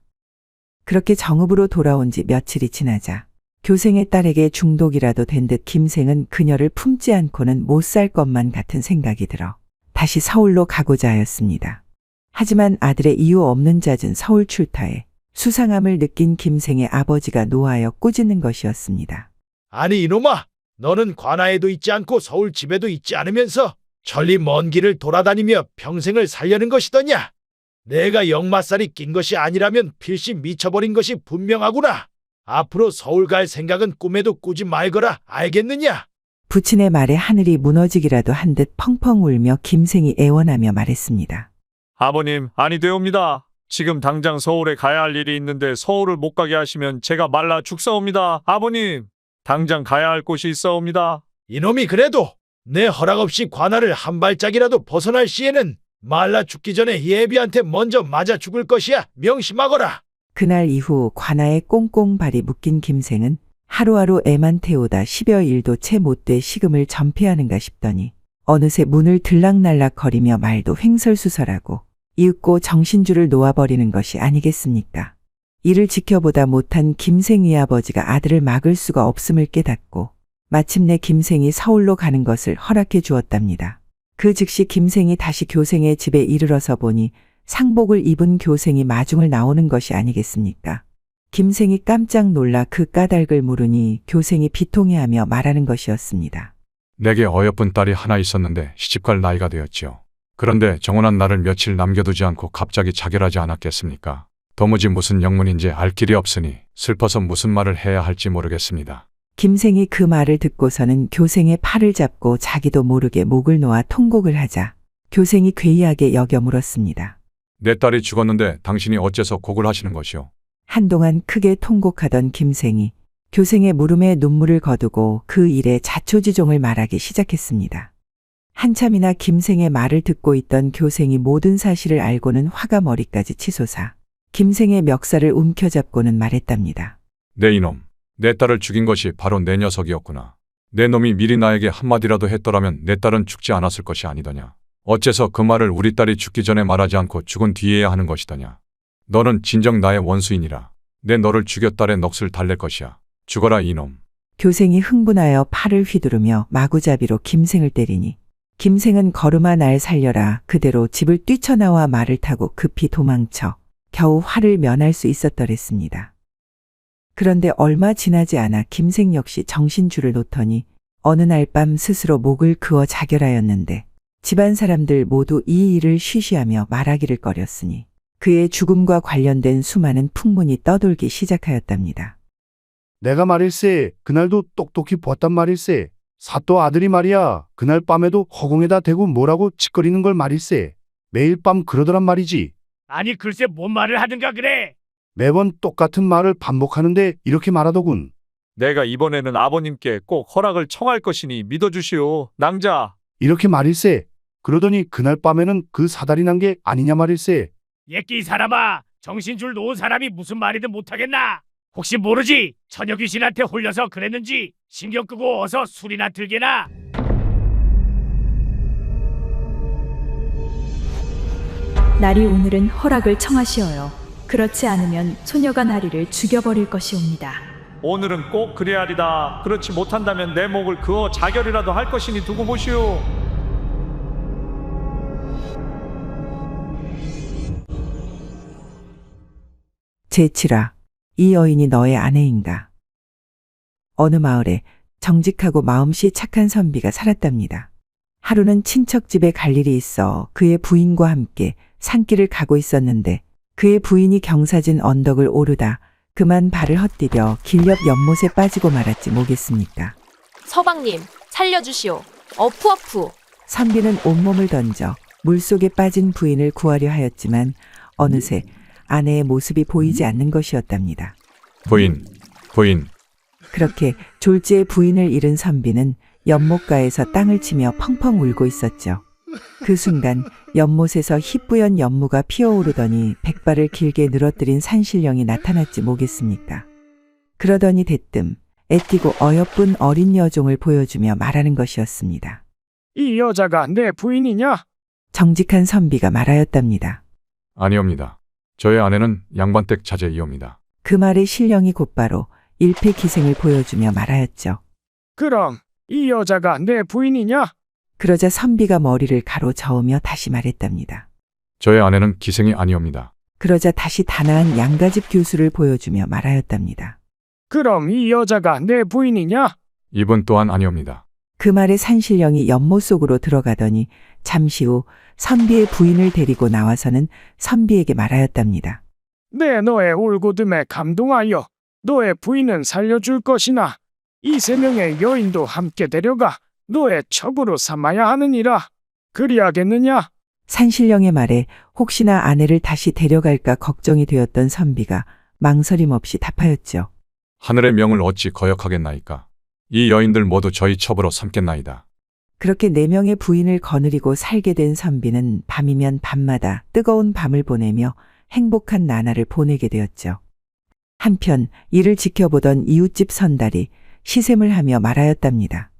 그렇게 정읍으로 돌아온 지 며칠이 지나자 교생의 딸에게 중독이라도 된 듯 김생은 그녀를 품지 않고는 못 살 것만 같은 생각이 들어 다시 서울로 가고자 하였습니다. 하지만 아들의 이유 없는 잦은 서울 출타에 수상함을 느낀 김생의 아버지가 노하여 꾸짖는 것이었습니다. 아니 이놈아, 너는 관아에도 있지 않고 서울 집에도 있지 않으면서 천리 먼 길을 돌아다니며 평생을 살려는 것이더냐? 내가 역마살이 낀 것이 아니라면 필시 미쳐버린 것이 분명하구나. 앞으로 서울 갈 생각은 꿈에도 꾸지 말거라, 알겠느냐? 부친의 말에 하늘이 무너지기라도 한 듯 펑펑 울며 김생이 애원하며 말했습니다. 아버님, 아니 되옵니다. 지금 당장 서울에 가야 할 일이 있는데 서울을 못 가게 하시면 제가 말라 죽사옵니다. 아버님, 당장 가야 할 곳이 있사옵니다. 이놈이 그래도 내 허락 없이 관아를 한 발짝이라도 벗어날 시에는 말라 죽기 전에 예비한테 먼저 맞아 죽을 것이야, 명심하거라. 그날 이후 관아에 꽁꽁 발이 묶인 김생은 하루하루 애만 태우다 10여 일도 채 못돼 식음을 전폐하는가 싶더니 어느새 문을 들락날락 거리며 말도 횡설수설하고 이윽고 정신줄을 놓아버리는 것이 아니겠습니까? 이를 지켜보다 못한 김생의 아버지가 아들을 막을 수가 없음을 깨닫고 마침내 김생이 서울로 가는 것을 허락해 주었답니다. 그 즉시 김생이 다시 교생의 집에 이르러서 보니 상복을 입은 교생이 마중을 나오는 것이 아니겠습니까? 김생이 깜짝 놀라 그 까닭을 물으니 교생이 비통해하며 말하는 것이었습니다. 내게 어여쁜 딸이 하나 있었는데 시집갈 나이가 되었지요. 그런데 정혼한 나를 며칠 남겨두지 않고 갑자기 자결하지 않았겠습니까? 도무지 무슨 영문인지 알 길이 없으니 슬퍼서 무슨 말을 해야 할지 모르겠습니다. 김생이 그 말을 듣고서는 교생의 팔을 잡고 자기도 모르게 목을 놓아 통곡을 하자 교생이 괴이하게 여겨 물었습니다. 내 딸이 죽었는데 당신이 어째서 곡을 하시는 것이오? 한동안 크게 통곡하던 김생이 교생의 물음에 눈물을 거두고 그 일에 자초지종을 말하기 시작했습니다. 한참이나 김생의 말을 듣고 있던 교생이 모든 사실을 알고는 화가 머리까지 치솟아 김생의 멱살을 움켜잡고는 말했답니다. 내 이놈, 내 딸을 죽인 것이 바로 내 녀석이었구나. 내 놈이 미리 나에게 한마디라도 했더라면 내 딸은 죽지 않았을 것이 아니더냐. 어째서 그 말을 우리 딸이 죽기 전에 말하지 않고 죽은 뒤에야 하는 것이더냐. 너는 진정 나의 원수이니라. 내 너를 죽여 딸의 넋을 달랠 것이야. 죽어라 이놈. 교생이 흥분하여 팔을 휘두르며 마구잡이로 김생을 때리니 김생은 걸음아 날 살려라 그대로 집을 뛰쳐나와 말을 타고 급히 도망쳐 겨우 화를 면할 수 있었더랬습니다. 그런데 얼마 지나지 않아 김생 역시 정신줄을 놓더니 어느 날 밤 스스로 목을 그어 자결하였는데 집안 사람들 모두 이 일을 쉬쉬하며 말하기를 꺼렸으니 그의 죽음과 관련된 수많은 풍문이 떠돌기 시작하였답니다. 내가 말일세 그날도 똑똑히 보았단 말일세. 사또 아들이 말이야 그날 밤에도 허공에다 대고 뭐라고 짓거리는 걸 말일세. 매일 밤 그러더란 말이지. 아니 글쎄 뭔 말을 하든가 그래. 매번 똑같은 말을 반복하는데 이렇게 말하더군. 내가 이번에는 아버님께 꼭 허락을 청할 것이니 믿어주시오. 낭자. 이렇게 말일세. 그러더니 그날 밤에는 그 사달이 난 게 아니냐 말일세. 예끼 이 사람아, 정신줄 놓은 사람이 무슨 말이든 못하겠나? 혹시 모르지? 처녀 귀신한테 홀려서 그랬는지 신경 끄고 어서 술이나 들게나. 날이 오늘은 허락을 청하시어요. 그렇지 않으면 소녀가 나리를 죽여버릴 것이옵니다. 오늘은 꼭 그래야 하리다. 그렇지 못한다면 내 목을 그어 자결이라도 할 것이니 두고 보시오. 제7화 이 여인이 너의 아내인가. 어느 마을에 정직하고 마음씨 착한 선비가 살았답니다. 하루는 친척 집에 갈 일이 있어 그의 부인과 함께 산길을 가고 있었는데 그의 부인이 경사진 언덕을 오르다 그만 발을 헛디뎌 길 옆 연못에 빠지고 말았지 뭐겠습니까. 서방님, 살려주시오. 어푸어푸. 선비는 온몸을 던져 물속에 빠진 부인을 구하려 하였지만 어느새 아내의 모습이 보이지 않는 것이었답니다. 부인. 그렇게 졸지에 부인을 잃은 선비는 연못가에서 땅을 치며 펑펑 울고 있었죠. 그 순간 연못에서 희뿌연 연무가 피어오르더니 백발을 길게 늘어뜨린 산신령이 나타났지 뭐겠습니까. 그러더니 대뜸 애띠고 어여쁜 어린 여종을 보여주며 말하는 것이었습니다. 이 여자가 내 부인이냐? 정직한 선비가 말하였답니다. 아니옵니다. 저의 아내는 양반댁 자제이옵니다. 그 말에 신령이 곧바로 일패기생을 보여주며 말하였죠. 그럼 이 여자가 내 부인이냐? 그러자 선비가 머리를 가로저으며 다시 말했답니다. 저의 아내는 기생이 아니옵니다. 그러자 다시 단아한 양가집 교수를 보여주며 말하였답니다. 그럼 이 여자가 내 부인이냐? 이분 또한 아니옵니다. 그 말에 산신령이 연못 속으로 들어가더니 잠시 후 선비의 부인을 데리고 나와서는 선비에게 말하였답니다. 내 너의 올곧음에 감동하여 너의 부인은 살려줄 것이나 이 세 명의 여인도 함께 데려가 너의 첩으로 삼아야 하느니라. 그리하겠느냐? 산신령의 말에 혹시나 아내를 다시 데려갈까 걱정이 되었던 선비가 망설임 없이 답하였죠. 하늘의 명을 어찌 거역하겠나이까. 이 여인들 모두 저희 첩으로 삼겠나이다. 그렇게 4명의 부인을 거느리고 살게 된 선비는 밤이면 밤마다 뜨거운 밤을 보내며 행복한 나날을 보내게 되었죠. 한편 이를 지켜보던 이웃집 선달이 시샘을 하며 말하였답니다.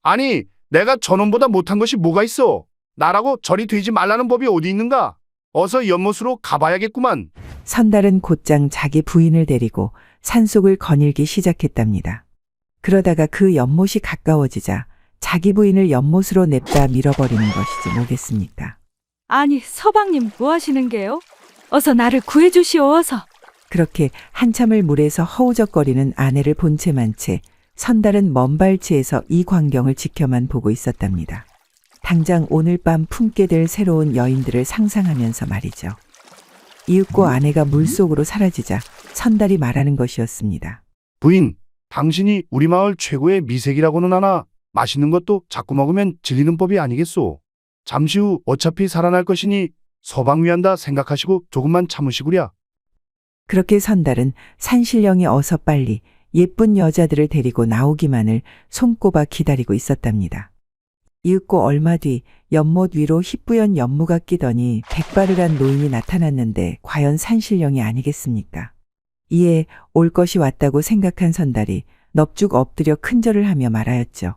아니 내가 저놈보다 못한 것이 뭐가 있어. 나라고 절이 되지 말라는 법이 어디 있는가. 어서 연못으로 가봐야겠구만. 선달은 곧장 자기 부인을 데리고 산속을 거닐기 시작했답니다. 그러다가 그 연못이 가까워지자 자기 부인을 연못으로 냅다 밀어버리는 것이지 뭐겠습니까. 아니, 서방님 뭐 하시는 게요? 어서 나를 구해주시오, 어서. 그렇게 한참을 물에서 허우적거리는 아내를 본 채만 채 선달은 먼 발치에서 이 광경을 지켜만 보고 있었답니다. 당장 오늘 밤 품게 될 새로운 여인들을 상상하면서 말이죠. 이윽고 아내가 물속으로 사라지자 선달이 말하는 것이었습니다. 부인, 당신이 우리 마을 최고의 미색이라고는 하나 맛있는 것도 자꾸 먹으면 질리는 법이 아니겠소. 잠시 후 어차피 살아날 것이니 서방위한다 생각하시고 조금만 참으시구랴. 그렇게 선달은 산신령이 어서 빨리 예쁜 여자들을 데리고 나오기만을 손꼽아 기다리고 있었답니다. 이윽고 얼마 뒤 연못 위로 희뿌연 연무가 끼더니 백발을 한 노인이 나타났는데 과연 산신령이 아니겠습니까? 이에 올 것이 왔다고 생각한 선달이 넙죽 엎드려 큰절을 하며 말하였죠.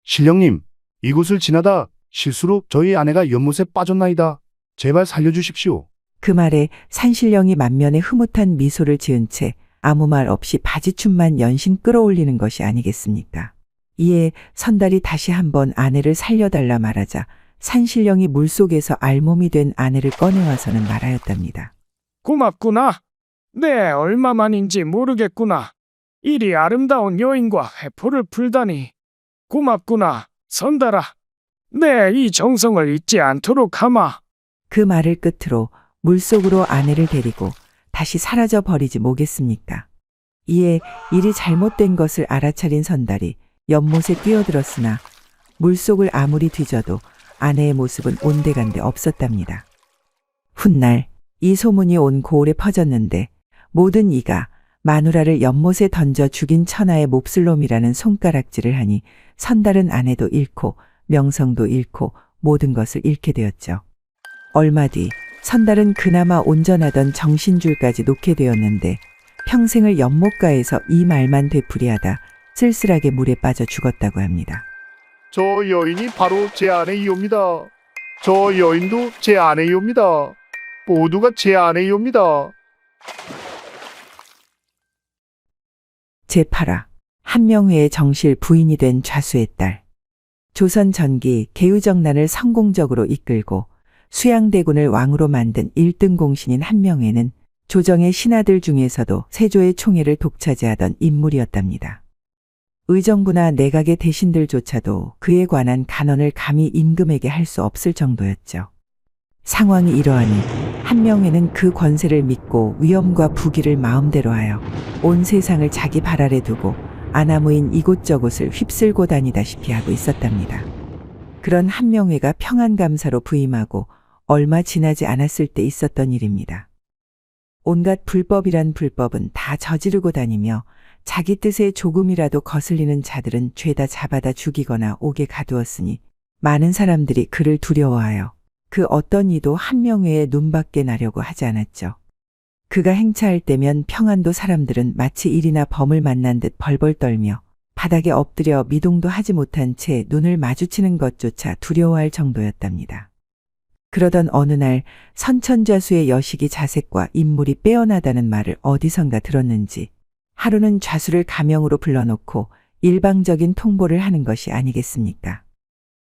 신령님, 이곳을 지나다 실수로 저희 아내가 연못에 빠졌나이다. 제발 살려주십시오. 그 말에 산신령이 만면에 흐뭇한 미소를 지은 채 아무 말 없이 바지춤만 연신 끌어올리는 것이 아니겠습니까? 이에 선달이 다시 한번 아내를 살려달라 말하자 산신령이 물속에서 알몸이 된 아내를 꺼내와서는 말하였답니다. 고맙구나. 네, 얼마만인지 모르겠구나. 이리 아름다운 여인과 회포를 풀다니. 고맙구나, 선달아. 네, 이 정성을 잊지 않도록 하마. 그 말을 끝으로 물속으로 아내를 데리고 다시 사라져 버리지 뭐겠습니까? 이에 일이 잘못된 것을 알아차린 선달이 연못에 뛰어들었으나 물속을 아무리 뒤져도 아내의 모습은 온데간데 없었답니다. 훗날 이 소문이 온 고을에 퍼졌는데 모든 이가 마누라를 연못에 던져 죽인 천하의 몹쓸 놈이라는 손가락질을 하니 선달은 아내도 잃고 명성도 잃고 모든 것을 잃게 되었죠. 얼마 뒤 선달은 그나마 온전하던 정신줄까지 놓게 되었는데 평생을 연못가에서 이 말만 되풀이하다 쓸쓸하게 물에 빠져 죽었다고 합니다. 저 여인이 바로 제 아내이옵니다. 저 여인도 제 아내이옵니다. 모두가 제 아내이옵니다. 제8화 한명회의 정실 부인이 된 좌수의 딸. 조선 전기 개유정난을 성공적으로 이끌고 수양대군을 왕으로 만든 1등 공신인 한명회는 조정의 신하들 중에서도 세조의 총애를 독차지하던 인물이었답니다. 의정부나 내각의 대신들조차도 그에 관한 간언을 감히 임금에게 할 수 없을 정도였죠. 상황이 이러하니 한명회는 그 권세를 믿고 위엄과 부귀를 마음대로 하여 온 세상을 자기 발 아래 두고 아나무인 이곳저곳을 휩쓸고 다니다시피 하고 있었답니다. 그런 한명회가 평안감사로 부임하고 얼마 지나지 않았을 때 있었던 일입니다. 온갖 불법이란 불법은 다 저지르고 다니며 자기 뜻에 조금이라도 거슬리는 자들은 죄다 잡아다 죽이거나 옥에 가두었으니 많은 사람들이 그를 두려워하여 그 어떤 이도 한명회의 눈밖에 나려고 하지 않았죠. 그가 행차할 때면 평안도 사람들은 마치 일이나 범을 만난 듯 벌벌 떨며 바닥에 엎드려 미동도 하지 못한 채 눈을 마주치는 것조차 두려워할 정도였답니다. 그러던 어느 날 선천좌수의 여식이 자색과 인물이 빼어나다는 말을 어디선가 들었는지 하루는 좌수를 가명으로 불러놓고 일방적인 통보를 하는 것이 아니겠습니까?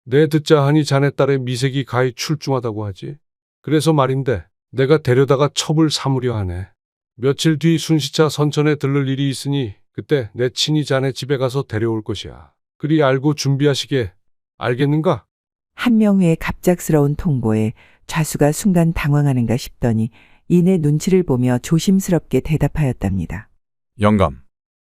내 듣자 하니 자네 딸의 미색이 가히 출중하다고 하지. 그래서 말인데 내가 데려다가 첩을 삼으려 하네. 며칠 뒤 순시차 선천에 들를 일이 있으니 그때 내 친히 자네 집에 가서 데려올 것이야. 그리 알고 준비하시게. 알겠는가? 한명회의 갑작스러운 통보에 좌수가 순간 당황하는가 싶더니 이내 눈치를 보며 조심스럽게 대답하였답니다. 영감,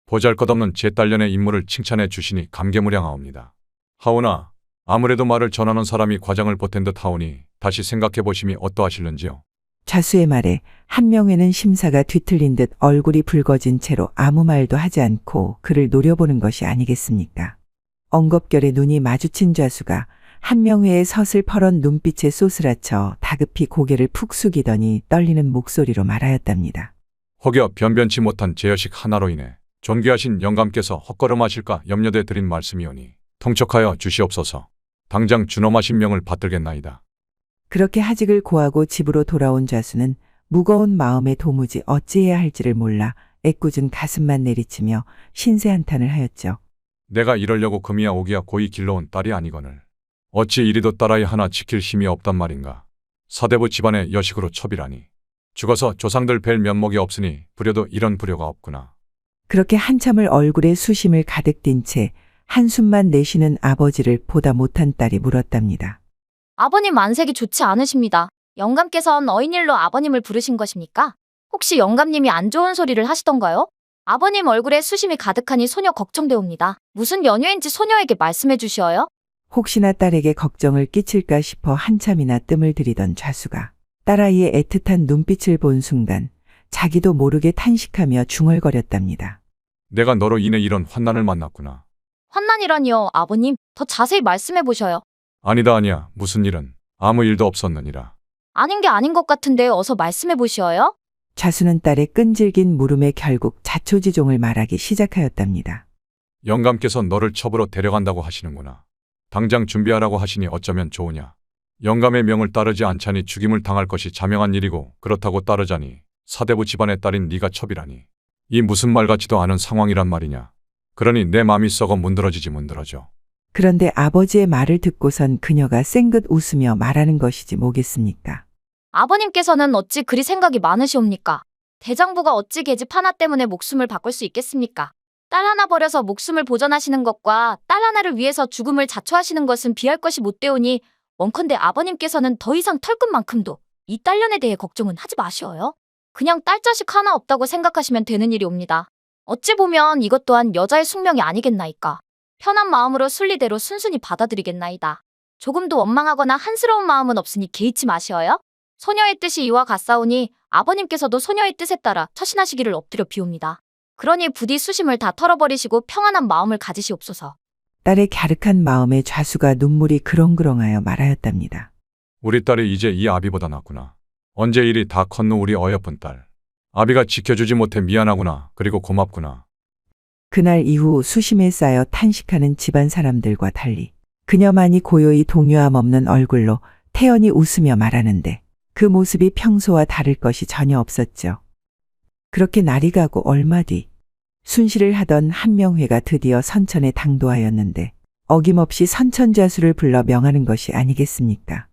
보잘것없는 제 딸년의 인물을 칭찬해 주시니 감개무량하옵니다. 하오나 아무래도 말을 전하는 사람이 과장을 보탠 듯 하오니 다시 생각해 보심이 어떠하실는지요? 좌수의 말에 한명회는 심사가 뒤틀린 듯 얼굴이 붉어진 채로 아무 말도 하지 않고 그를 노려보는 것이 아니겠습니까? 엉겁결에 눈이 마주친 좌수가 한명회의 서슬퍼런 눈빛에 쏘스라쳐 다급히 고개를 푹 숙이더니 떨리는 목소리로 말하였답니다. 혹여 변변치 못한 제여식 하나로 인해 존귀하신 영감께서 헛걸음하실까 염려돼 드린 말씀이오니 통촉하여 주시옵소서. 당장 준엄하신 명을 받들겠나이다. 그렇게 하직을 고하고 집으로 돌아온 좌수는 무거운 마음에 도무지 어찌해야 할지를 몰라 애꿎은 가슴만 내리치며 신세 한탄을 하였죠. 내가 이러려고 금이야 오기야 고이 길러온 딸이 아니거늘 어찌 이리도 딸아이 하나 지킬 힘이 없단 말인가. 사대부 집안의 여식으로 첩이라니. 죽어서 조상들 뵐 면목이 없으니 부려도 이런 부려가 없구나. 그렇게 한참을 얼굴에 수심을 가득 띤 채 한숨만 내쉬는 아버지를 보다 못한 딸이 물었답니다. 아버님 안색이 좋지 않으십니다. 영감께선 어인일로 아버님을 부르신 것입니까? 혹시 영감님이 안 좋은 소리를 하시던가요? 아버님 얼굴에 수심이 가득하니 소녀 걱정되옵니다. 무슨 연유인지 소녀에게 말씀해 주시어요? 혹시나 딸에게 걱정을 끼칠까 싶어 한참이나 뜸을 들이던 좌수가 딸아이의 애틋한 눈빛을 본 순간 자기도 모르게 탄식하며 중얼거렸답니다. 내가 너로 인해 이런 환난을 만났구나. 환난이라니요, 아버님. 더 자세히 말씀해 보셔요. 아니다. 무슨 일은 아무 일도 없었느니라. 아닌 게 아닌 것 같은데 어서 말씀해 보시어요. 좌수는 딸의 끈질긴 물음에 결국 자초지종을 말하기 시작하였답니다. 영감께서 너를 첩으로 데려간다고 하시는구나. 당장 준비하라고 하시니 어쩌면 좋으냐. 영감의 명을 따르지 않자니 죽임을 당할 것이 자명한 일이고 그렇다고 따르자니 사대부 집안의 딸인 네가 첩이라니. 이 무슨 말 같지도 않은 상황이란 말이냐. 그러니 내 마음이 썩어 문드러지지 문드러져. 그런데 아버지의 말을 듣고선 그녀가 쌩긋 웃으며 말하는 것이지 뭐겠습니까? 아버님께서는 어찌 그리 생각이 많으시옵니까? 대장부가 어찌 계집 하나 때문에 목숨을 바꿀 수 있겠습니까? 딸 하나 버려서 목숨을 보전하시는 것과 딸 하나를 위해서 죽음을 자초하시는 것은 비할 것이 못되오니 원컨대 아버님께서는 더 이상 털끝만큼도 이 딸년에 대해 걱정은 하지 마시어요. 그냥 딸 자식 하나 없다고 생각하시면 되는 일이옵니다. 어찌 보면 이것 또한 여자의 숙명이 아니겠나이까. 편한 마음으로 순리대로 순순히 받아들이겠나이다. 조금도 원망하거나 한스러운 마음은 없으니 개의치 마시어요. 소녀의 뜻이 이와 같사오니 아버님께서도 소녀의 뜻에 따라 처신하시기를 엎드려 비옵니다. 그러니 부디 수심을 다 털어버리시고 평안한 마음을 가지시옵소서. 딸의 갸륵한 마음에 좌수가 눈물이 그렁그렁하여 말하였답니다. 우리 딸이 이제 이 아비보다 낫구나. 언제 일이 다 컸노 우리 어여쁜 딸. 아비가 지켜주지 못해 미안하구나. 그리고 고맙구나. 그날 이후 수심에 쌓여 탄식하는 집안 사람들과 달리 그녀만이 고요히 동요함 없는 얼굴로 태연히 웃으며 말하는데 그 모습이 평소와 다를 것이 전혀 없었죠. 그렇게 날이 가고 얼마 뒤 순시를 하던 한명회가 드디어 선천에 당도하였는데 어김없이 선천좌수를 불러 명하는 것이 아니겠습니까?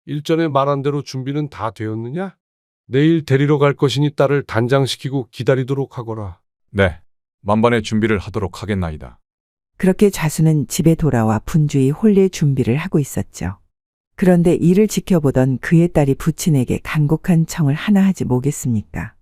일전에 말한 대로 준비는 다 되었느냐? 내일 데리러 갈 것이니 딸을 단장시키고 기다리도록 하거라. 네. 만반의 준비를 하도록 하겠나이다. 그렇게 좌수는 집에 돌아와 분주히 혼례 준비를 하고 있었죠. 그런데 이를 지켜보던 그의 딸이 부친에게 간곡한 청을 하나 하지 뭐겠습니까?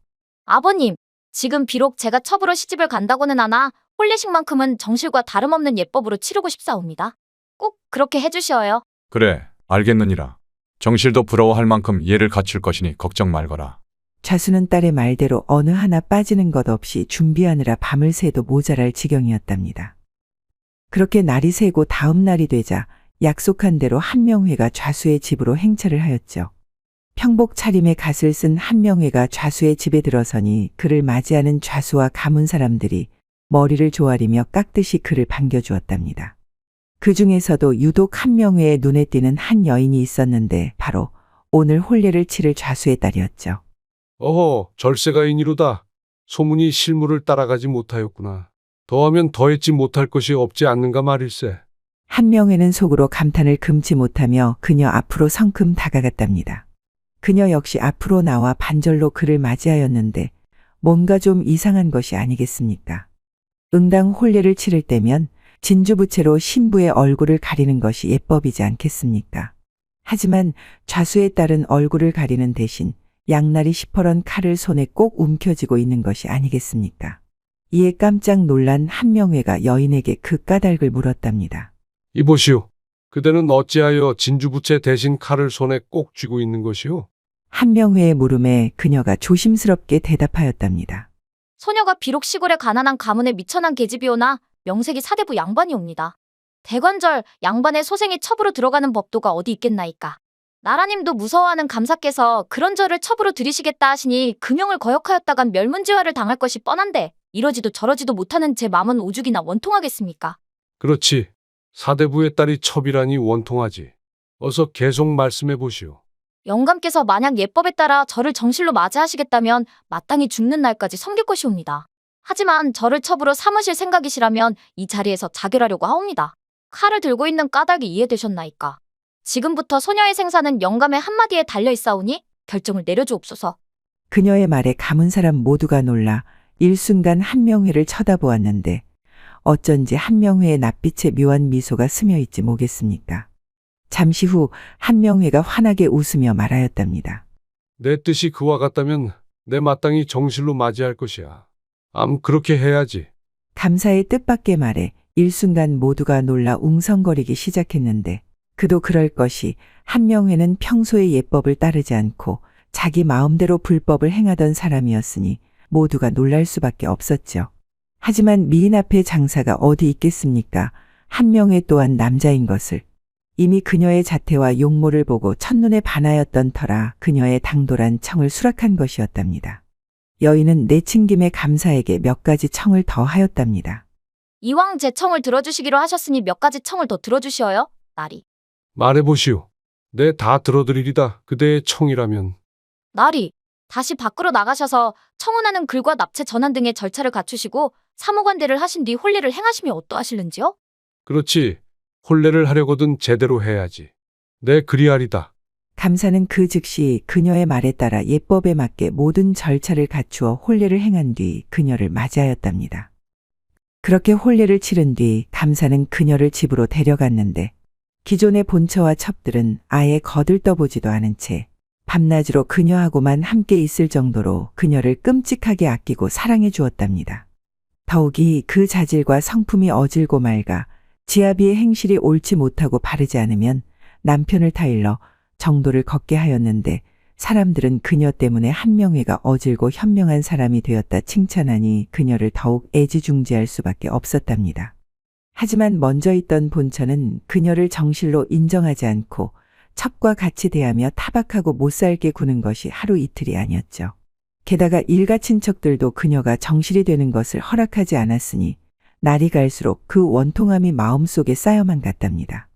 아버님, 지금 비록 제가 첩으로 시집을 간다고는 하나 혼례식만큼은 정실과 다름없는 예법으로 치르고 싶사옵니다. 꼭 그렇게 해주시어요. 그래, 알겠느니라. 정실도 부러워할 만큼 예를 갖출 것이니 걱정 말거라. 좌수는 딸의 말대로 어느 하나 빠지는 것 없이 준비하느라 밤을 새도 모자랄 지경이었답니다. 그렇게 날이 새고 다음 날이 되자 약속한 대로 한명회가 좌수의 집으로 행차를 하였죠. 평복 차림에 갓을 쓴 한명회가 좌수의 집에 들어서니 그를 맞이하는 좌수와 가문 사람들이 머리를 조아리며 깍듯이 그를 반겨주었답니다. 그 중에서도 유독 한명회의 눈에 띄는 한 여인이 있었는데 바로 오늘 혼례를 치를 좌수의 딸이었죠. 어허, 절세가인이로다. 소문이 실물을 따라가지 못하였구나. 더하면 더했지 못할 것이 없지 않는가 말일세. 한명회는 속으로 감탄을 금치 못하며 그녀 앞으로 성큼 다가갔답니다. 그녀 역시 앞으로 나와 반절로 그를 맞이하였는데 뭔가 좀 이상한 것이 아니겠습니까? 응당 혼례를 치를 때면 진주부채로 신부의 얼굴을 가리는 것이 예법이지 않겠습니까? 하지만 좌수의 딸은 얼굴을 가리는 대신 양날이 시퍼런 칼을 손에 꼭 움켜쥐고 있는 것이 아니겠습니까? 이에 깜짝 놀란 한명회가 여인에게 그 까닭을 물었답니다. 이보시오. 그대는 어찌하여 진주부채 대신 칼을 손에 꼭 쥐고 있는 것이오? 한명회의 물음에 그녀가 조심스럽게 대답하였답니다. 소녀가 비록 시골의 가난한 가문의 미천한 계집이오나 명색이 사대부 양반이옵니다. 대관절 양반의 소생이 첩으로 들어가는 법도가 어디 있겠나이까. 나라님도 무서워하는 감사께서 그런 저를 첩으로 들이시겠다 하시니 금영을 거역하였다간 멸문지화를 당할 것이 뻔한데 이러지도 저러지도 못하는 제 마음은 오죽이나 원통하겠습니까? 그렇지. 사대부의 딸이 첩이라니 원통하지. 어서 계속 말씀해 보시오. 영감께서 만약 예법에 따라 저를 정실로 맞이하시겠다면 마땅히 죽는 날까지 섬길 것이옵니다. 하지만 저를 첩으로 삼으실 생각이시라면 이 자리에서 자결하려고 하옵니다. 칼을 들고 있는 까닭이 이해되셨나이까? 지금부터 소녀의 생사는 영감의 한마디에 달려있사오니 결정을 내려주옵소서. 그녀의 말에 가문 사람 모두가 놀라 일순간 한명회를 쳐다보았는데 어쩐지 한명회의 낯빛에 묘한 미소가 스며있지 뭐겠습니까? 잠시 후 한명회가 환하게 웃으며 말하였답니다. 내 뜻이 그와 같다면 내 마땅히 정실로 맞이할 것이야. 그렇게 해야지. 감사의 뜻밖의 말에 일순간 모두가 놀라 웅성거리기 시작했는데 그도 그럴 것이 한명회는 평소의 예법을 따르지 않고 자기 마음대로 불법을 행하던 사람이었으니 모두가 놀랄 수밖에 없었죠. 하지만 미인 앞에 장사가 어디 있겠습니까? 한명회 또한 남자인 것을 이미 그녀의 자태와 용모를 보고 첫눈에 반하였던 터라 그녀의 당돌한 청을 수락한 것이었답니다. 여인은 내친김에 감사에게 몇 가지 청을 더 하였답니다. 이왕 제 청을 들어주시기로 하셨으니 몇 가지 청을 더 들어주시어요, 나리. 말해보시오. 내 다 들어드리리다. 그대의 청이라면. 나리, 다시 밖으로 나가셔서 청혼하는 글과 납체 전환 등의 절차를 갖추시고 사무관대를 하신 뒤 혼례를 행하시면 어떠하실는지요? 그렇지. 혼례를 하려거든 제대로 해야지. 내 그리하리다. 감사는 그 즉시 그녀의 말에 따라 예법에 맞게 모든 절차를 갖추어 혼례를 행한 뒤 그녀를 맞이하였답니다. 그렇게 혼례를 치른 뒤 감사는 그녀를 집으로 데려갔는데 기존의 본처와 첩들은 아예 거들떠보지도 않은 채 밤낮으로 그녀하고만 함께 있을 정도로 그녀를 끔찍하게 아끼고 사랑해 주었답니다. 더욱이 그 자질과 성품이 어질고 맑아 지아비의 행실이 옳지 못하고 바르지 않으면 남편을 타일러 정도를 걷게 하였는데 사람들은 그녀 때문에 한명회가 어질고 현명한 사람이 되었다 칭찬하니 그녀를 더욱 애지중지할 수밖에 없었답니다. 하지만 먼저 있던 본처는 그녀를 정실로 인정하지 않고 첩과 같이 대하며 타박하고 못살게 구는 것이 하루 이틀이 아니었죠. 게다가 일가 친척들도 그녀가 정실이 되는 것을 허락하지 않았으니 날이 갈수록 그 원통함이 마음속에 쌓여만 갔답니다.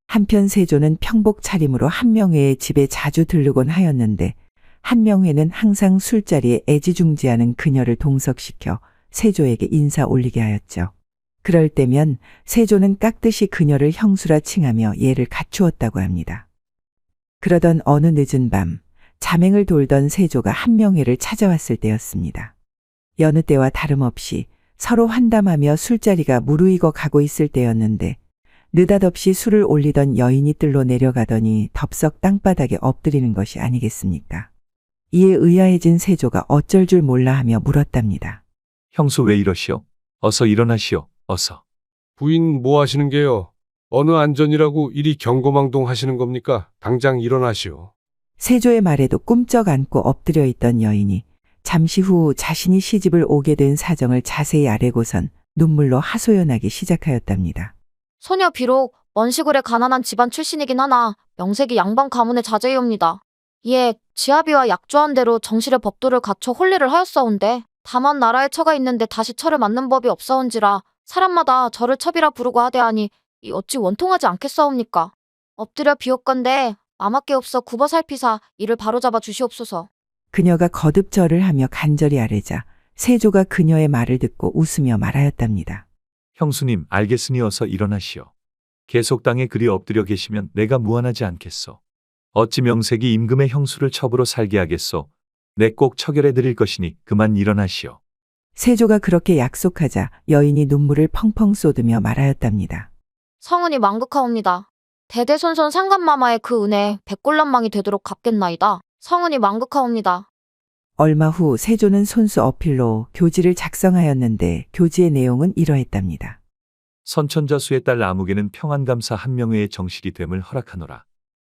한편 세조는 평복 차림으로 한명회의 집에 자주 들르곤 하였는데 한명회는 항상 술자리에 애지중지하는 그녀를 동석시켜 세조에게 인사 올리게 하였죠. 그럴 때면 세조는 깍듯이 그녀를 형수라 칭하며 예를 갖추었다고 합니다. 그러던 어느 늦은 밤 자맹을 돌던 세조가 한명회를 찾아왔을 때였습니다. 여느 때와 다름없이 서로 환담하며 술자리가 무르익어 가고 있을 때였는데 느닷없이 술을 올리던 여인이 뜰로 내려가더니 덥석 땅바닥에 엎드리는 것이 아니겠습니까? 이에 의아해진 세조가 어쩔 줄 몰라 하며 물었답니다. 형수 왜 이러시오? 어서 일어나시오. 어서. 부인 뭐 하시는 게요? 어느 안전이라고 이리 경거망동 하시는 겁니까? 당장 일어나시오. 세조의 말에도 꿈쩍 안고 엎드려 있던 여인이 잠시 후 자신이 시집을 오게 된 사정을 자세히 아뢰고선 눈물로 하소연하기 시작하였답니다. 소녀 비록 먼 시골의 가난한 집안 출신이긴 하나 명색이 양반 가문의 자제이옵니다. 이에 지아비와 약조한 대로 정실의 법도를 갖춰 혼례를 하였사온데 다만 나라에 처가 있는데 다시 처를 맞는 법이 없사온지라 사람마다 저를 첩이라 부르고 하되하니 이 어찌 원통하지 않겠사옵니까? 엎드려 비옵건대 마마께 없어 굽어 살피사 이를 바로잡아 주시옵소서. 그녀가 거듭 절을 하며 간절히 아뢰자 세조가 그녀의 말을 듣고 웃으며 말하였답니다. 형수님 알겠으니 어서 일어나시오. 계속 땅에 그리 엎드려 계시면 내가 무안하지 않겠소. 어찌 명색이 임금의 형수를 첩으로 살게 하겠소. 내 꼭 처결해 드릴 것이니 그만 일어나시오. 세조가 그렇게 약속하자 여인이 눈물을 펑펑 쏟으며 말하였답니다. 성은이 망극하옵니다. 대대손손 상간마마의 그 은혜 백골란망이 되도록 갚겠나이다. 성은이 망극하옵니다. 얼마 후 세조는 손수 어필로 교지를 작성하였는데 교지의 내용은 이러했답니다. 선천자수의 딸 아무개는 평안감사 한명회의 정실이 됨을 허락하노라.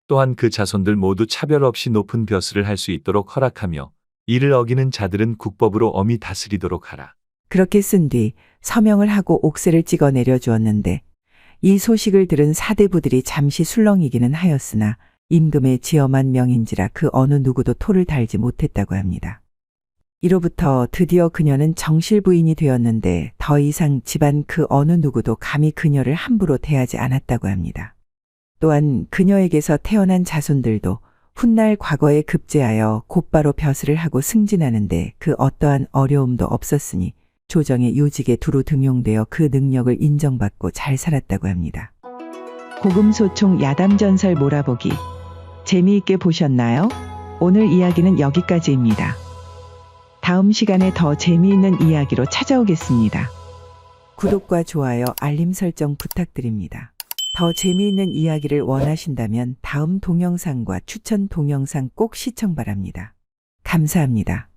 또한 그 자손들 모두 차별 없이 높은 벼슬을 할 수 있도록 허락하며 이를 어기는 자들은 국법으로 엄히 다스리도록 하라. 그렇게 쓴 뒤 서명을 하고 옥새를 찍어 내려주었는데 이 소식을 들은 사대부들이 잠시 술렁이기는 하였으나 임금의 지엄한 명인지라 그 어느 누구도 토를 달지 못했다고 합니다. 이로부터 드디어 그녀는 정실 부인이 되었는데 더 이상 집안 그 어느 누구도 감히 그녀를 함부로 대하지 않았다고 합니다. 또한 그녀에게서 태어난 자손들도 훗날 과거에 급제하여 곧바로 벼슬을 하고 승진하는데 그 어떠한 어려움도 없었으니 조정의 요직에 두루 등용되어 그 능력을 인정받고 잘 살았다고 합니다. 고금소총 야담전설 몰아보기 재미있게 보셨나요? 오늘 이야기는 여기까지입니다. 다음 시간에 더 재미있는 이야기로 찾아오겠습니다. 구독과 좋아요, 알림 설정 부탁드립니다. 더 재미있는 이야기를 원하신다면 다음 동영상과 추천 동영상 꼭 시청 바랍니다. 감사합니다.